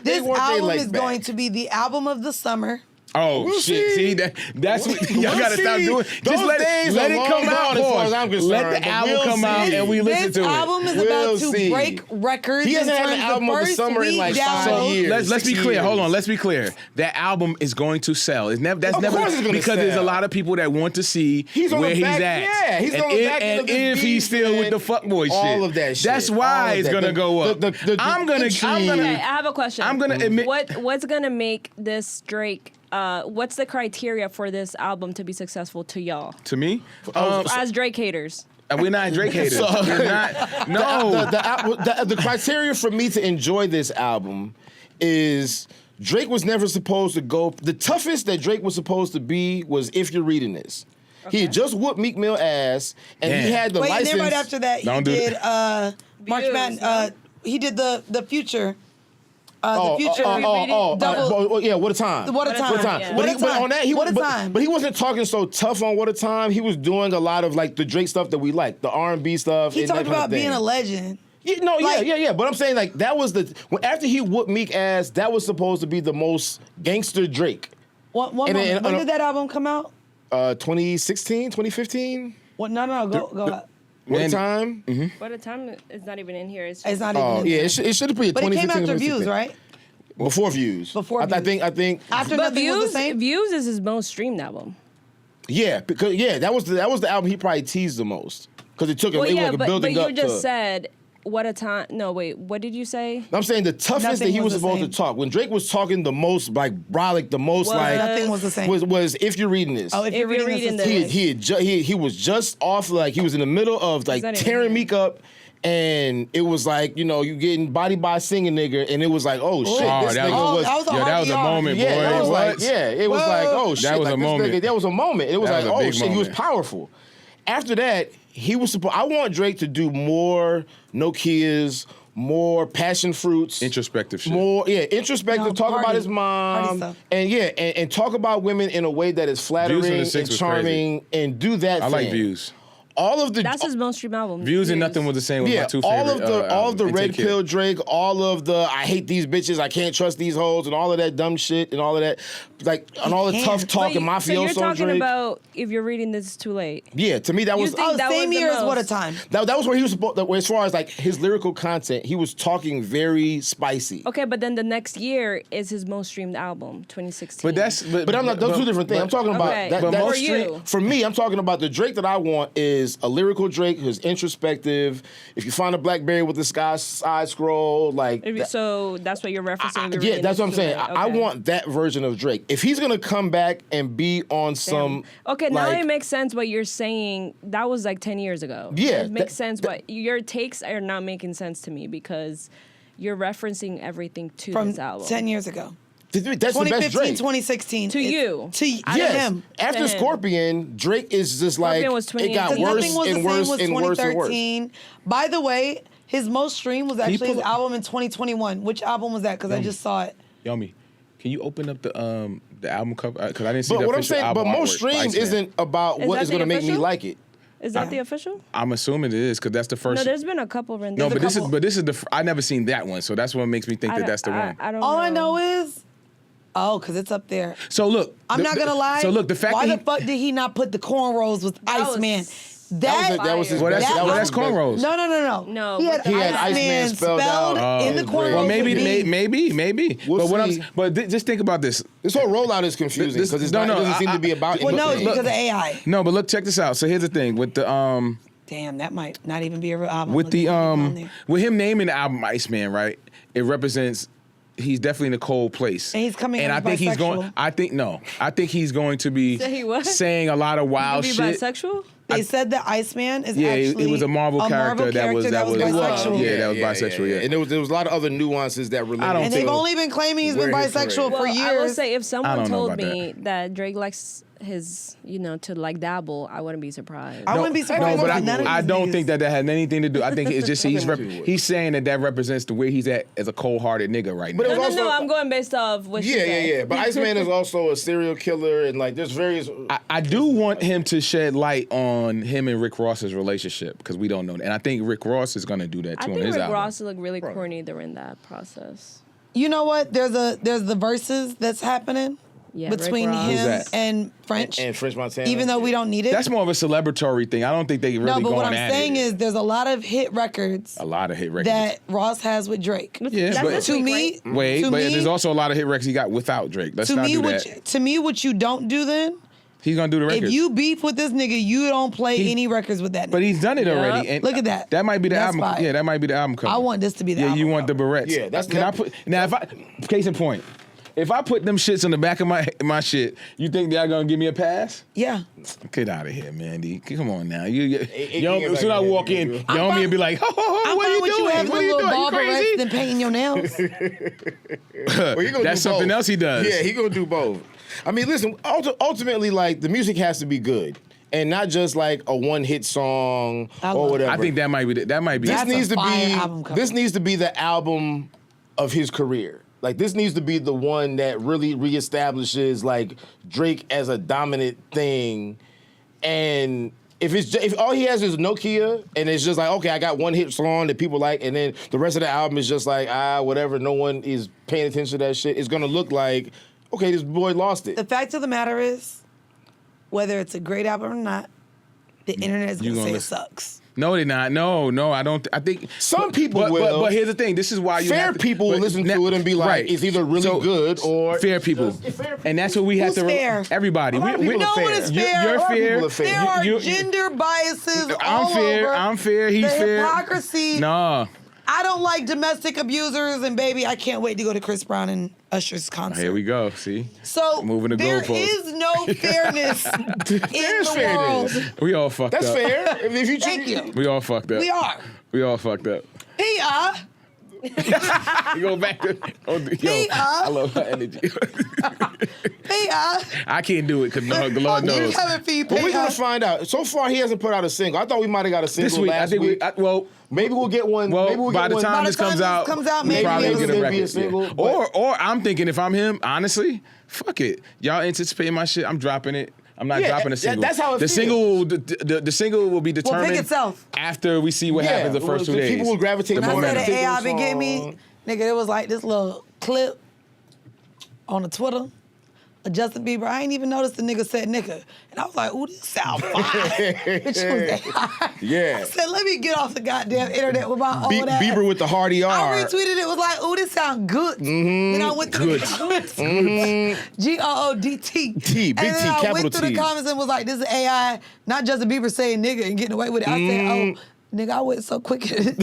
This album is going to be the album of the summer. Oh shit! See that's what y'all gotta stop doing. Just let it come out. Let the album come out and we listen to it. This album is about to break records. He hasn't had an album of the summer in like 5 years. Let's be clear. Hold on. Let's be clear. That album is going to sell. That's never because there's a lot of people that want to see where he's at. Yeah, he's on the back end of if he's still with the fuckboy shit. All of that shit. That's why it's gonna go up. I'm gonna. I have a question. I'm gonna admit what's gonna make this Drake. What's the criteria for this album to be successful to y'all? To me? As Drake haters. We're not Drake haters. We're not. No. The criteria for me to enjoy this album is Drake was never supposed to go. The toughest that Drake was supposed to be was If You're Reading This. Okay. He had just whooped Meek Mill ass, and he had the license. And then right after that, he did March Madness. He did the Future. The Future. Yeah, What a Time. What a Time. What a Time. Yeah. But on that, What a Time. But he wasn't talking so tough on What a Time. He was doing a lot of like the Drake stuff that we like, the R&B stuff. He and that talked kind of about being thing. a legend. Yeah. But I'm saying like that was after he whooped Meek ass, that was supposed to be the most gangster Drake. One moment. When did that album come out? 2016, 2015. What? No. Go out. What a Time. Mm-hmm. What a time is not even in here. It's not even. In yeah, there. it should have been. But it 2015, came after 2016. Views, right? Before Views. I think. After but Nothing was the same. Views is his most streamed album. Yeah, because that was the album he probably teased the most because it took him. Well, it yeah, was like a building but up you just to. said what a time. No, wait. What did you say? I'm saying the toughest Nothing that he was was the supposed same. to talk when Drake was talking the most like brolic, the most like Nothing was the same. was If You're Reading This. Oh, if you're reading this. He was just off like he was in the middle of like tearing Meek up. And it was like, you getting body by a singing nigga, and it was like, oh shit, this nigga was. That was a moment, boy. Yeah, it was like, it was like, oh shit, that was a moment. That was a moment. It was That like, was a oh big shit, he was moment. powerful. After that, he was supposed. I want Drake to do more Nokias, more passion fruits, introspective shit. more introspective. Talk party- about his party mom, stuff. and talk about women in a way that is flattering Views from the and Six was charming, and do that. I like thing. Views. All of the That's his most streamed album. Views and Nothing was the same with my two favorite. all of the and red Take Care. pill Drake, all of the I hate these bitches, I can't trust these hoes, and all of that dumb shit, and all of that, like, and all the tough talk and mafioso So you're talking Drake. about If You're Reading This, It's Too Late. Yeah, to me that was think that same was the year as most? What a Time. that was where he was supposed. As far as like his lyrical content, he was talking very spicy. Okay, but then the next year is his most streamed album, 2016. But I'm not. Those two different things. I'm talking about Okay, that. but that for street- you. for me, I'm talking about the Drake that I want is a lyrical Drake who's introspective. If you find a BlackBerry with the side scroll, like So that's what you're referencing. If You're yeah, Reading that's what I'm This, It's Too saying. Late. I Okay. want that version of Drake. If he's gonna come back and be on some, Okay, now like, it makes sense what you're saying. That was like 10 years ago. Yeah, It makes sense, but your takes are not making sense to me because you're referencing everything to From this album. 10 years ago. that's the best 2015, Drake. 2016. To you. To Yes. him. After To him. Scorpion, Drake is just like Scorpion was it got 2018. worse Nothing was and the worse same was and worse and worse. 2013. By the way, his most stream was actually his pull- album in 2021. Which album was that? Because I just saw it. Yomi, can you open up the album cover? Because I didn't see But the what I'm official saying, album but most artwork for streams Iceman. isn't about Is what that is the going to make me official? like it. Is that the official? I'm assuming it is because that's the first. No, there's been a couple renditions. No, but this is the. I never seen that one, so that's what makes me think that that's the one. I don't All know. I know is, because it's up there. So look, I'm not gonna lie. So look, the fact why that the fuck did he not put the cornrows with That was- Iceman? That was his Well, best. that's- that was that's his best. cornrows. No. No, He had, he had Iceman Iceman spelled out. in the Oh, cornrows. well, maybe, with me. maybe. We'll but see. just think about this. This whole rollout is confusing This- because it no, doesn't seem to be about. Well, no, it's anything. because of AI. No, but look, check this out. So here's the thing with the Damn, that might not even be a real album. with Look the at it on there. with him naming the album Iceman, right? It represents he's definitely in a cold place. And he's coming And I out think he's going. bisexual. I think he's going to be Say he what? saying a lot of wild Be shit. bisexual? They said that Iceman is Yeah, actually it was a Marvel character that was bisexual. Yeah, that was bisexual. Yeah, and there was a lot of other nuances that related. I don't And think- they've only been claiming he's been Where his bisexual career- for Well, I will years. say if I someone don't know told about me that Drake likes his, to like dabble, I wouldn't be surprised. I wouldn't be surprised. No, but with none of I these don't niggas. think that had anything to do. I think it's just he's saying that represents the way he's at as a cold-hearted nigga right now. But it was No, also- I'm going based off what she said. Yeah. But Iceman is also a serial killer, and like there's various. I do want him to shed light on him and Rick Ross's relationship because we don't know that. And I think Rick Ross is going to do that I too on think his Rick album. Ross looked really corny during that process. You know what? There's the verses that's happening Yeah, Rick between Ross. Who's him that? and French. And French Montana. Even though we don't need it. That's more of a celebratory thing. I don't think they really no, but going what I'm at saying it. is there's a lot of hit records A lot of hit records. that Ross has with Drake. Yeah, That's but- this To week, me, right? Wait, to but me, there's also a lot of hit records he got without Drake. Let's to not me, do that. to me, what you don't do then, He's going to do the records. if you beef with this nigga, you don't play any records with that nigga. But he's done it Yeah. already. And Look at that. That might be the That's album. fire. Yeah, that might be the album cover. I want this to be the Yeah, album you want the cover. barrettes. Yeah, that's- Can I put now? If I case in point, if I put them shits on the back of my shit, you think they're gonna give me a pass? Yeah. Get out of here, Mandy. Come on now. You can know, get as soon as I back walk in, in. you know me and be like, I'm what are fine you with you doing? having What a are you little doing? You ball barrettes crazy? and painting your nails. Well, he gonna That's do something both. else he does. Yeah, he gonna do both. I mean, listen. Ultimately, like the music has to be good, and not just like a one-hit song I or love whatever. I think that might be. this That's a needs to fire be. album cover. This needs to be the album of his career. Like, this needs to be the one that really reestablishes, like, Drake as a dominant thing. And if all he has is Nokia, and it's just like, okay, I got one hit song that people like, and then the rest of the album is just like, whatever, no one is paying attention to that shit, it's gonna look like, okay, this boy lost it. The fact of the matter is, whether it's a great album or not, the internet is gonna say it sucks. No, they're not. No, I don't. I think some people will. But here's the thing. This is why you fair have to, people will listen to it and be like, right. it's either really good or fair people. And that's what we have to. Fair? Everybody. No one is fair. You're fair. There are gender biases all over. I'm fair. He's fair. Hypocrisy. No. I don't like domestic abusers, and baby, I can't wait to go to Chris Brown and Usher's concert. Here we go. See. So moving the there goalpost. is no fairness in the world. We all fucked That's up. fair. If you Thank you. We all fucked up. We are. We all fucked up. You go back to. I love her energy. I can't do it because the Lord knows. But we're gonna find out. So far, he hasn't put out a single. I thought we might have got a single This week, last week. Maybe we'll get one. Well, maybe we'll by get the time one. this comes out, maybe probably it'll get a be record. a single, Yeah. but- Or I'm thinking if I'm him, honestly, fuck it. Y'all anticipating my shit? I'm dropping it. I'm not dropping a single. That's how it the feels. single. The single will be determined pick itself. after we see what happens the first 2 days. People will gravitate The When I more said momentum. the AI been getting me, nigga, it was like this little clip on the Twitter of Justin Bieber. I ain't even noticed the nigga said nigga. And I was like, ooh, this sound fine. Bitch, was AI. Yeah. I said, let me get off the goddamn internet with my old ass. Bieber with the hardy R. I retweeted it, was like, ooh, this sound good. Then I went to the comments. G-O-O-D-T. T, big and then T, I capital went through T. the comments and was like, this is AI, not Justin Bieber saying nigga and getting away with it. I said, oh, nigga, I went so quick and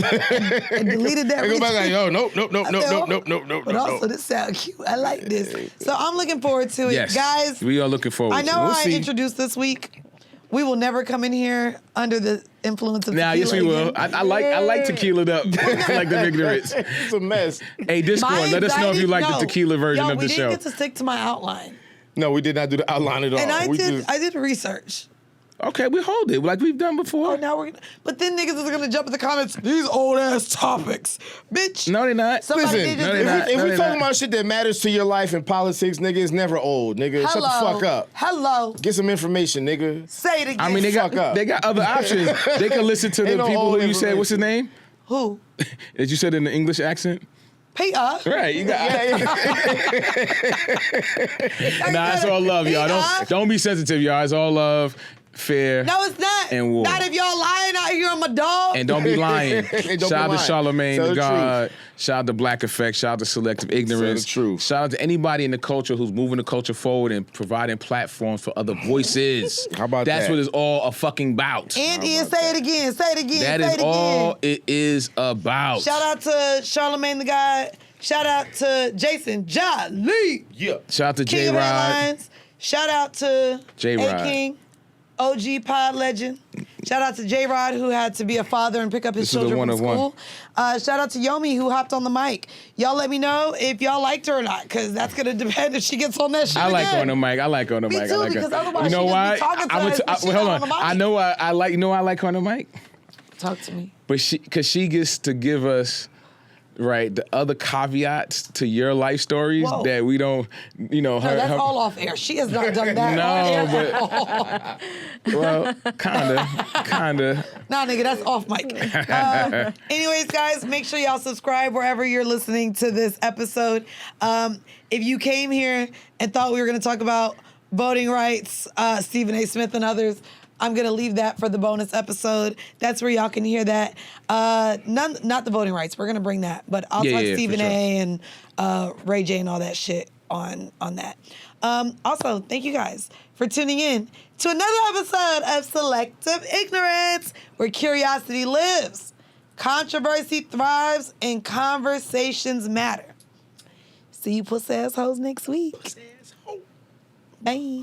deleted that. I go back like, retweet. nope. But also, this sounds cute. I like this. So I'm looking forward to it. Yes, Guys, we are looking forward. I know We'll I see. introduced this week. We will never come in here under the influence of Nah, yes, we tequila will. again. I like tequila up. I like the ignorance. It's a mess. Hey, Discord, let us know if you like the tequila version of the show. We didn't get to stick to my outline. No, we did not do the outline at all. And I did research. Okay, we hold it like we've done before. Oh, now we're gonna, but then niggas is gonna jump in the comments. These old ass topics, bitch. No, they're not. Somebody Listen, needed to- if we talking about shit that matters to your life and politics, nigga, it's never old, nigga. Shut the fuck up. Hello. Get some information, nigga. Say it again. I mean, they got other options. They can listen to the Ain't no people old who you said. What's his name? Who? That you said in the English accent. Pay up. Right, you got. Nah, it's all love, y'all. Don't be sensitive, y'all. It's all love. Fair. No, it's not. And war. Not if y'all lying out here on my dog. And don't be lying. Don't Shout out be to lying. Charlamagne, Tell the the God. Shout out to Black Effect. Shout out to Selective Ignorance. Say the truth. Shout out to anybody in the culture who's moving the culture forward and providing platforms for other voices. How about That's that? what it's all a fucking about. And Ian, say it again. Say it again. That say is it again. all it is about. Shout out to Charlamagne the God. Shout out to Jason Jolly. Yeah. Shout out to King of J-Rod. Airlines. Shout out to J-Rod. A-King, OG pod legend. Shout out to J-Rod, who had to be a father and pick up his This is the children one from of one. school. Shout out to Yomi, who hopped on the mic. Y'all let me know if y'all liked her or not, because that's going to depend if she gets on that shit I like again. on the mic. I like on the Me mic. too, I like because her. otherwise You know she why? just be talking to us when she's hold on on. the mic. I know I like. You know I like her on the mic, Talk to me. but because she gets to give us. Right, the other caveats to your life stories Whoa. that we don't, No, that's all off air. She has not done that on air at all. well, kinda. Nah, nigga, that's off mic. Anyways, guys, make sure y'all subscribe wherever you're listening to this episode. If you came here and thought we were going to talk about voting rights, Stephen A. Smith and others, I'm going to leave that for the bonus episode. That's where y'all can hear that. Not the voting rights. We're going to bring that. But I'll talk for Stephen sure. A. and Ray J and all that shit on that. Also, thank you guys for tuning in to another episode of Selective Ignorance, where curiosity lives, controversy thrives, and conversations matter. See you pussy assholes next week. Bye.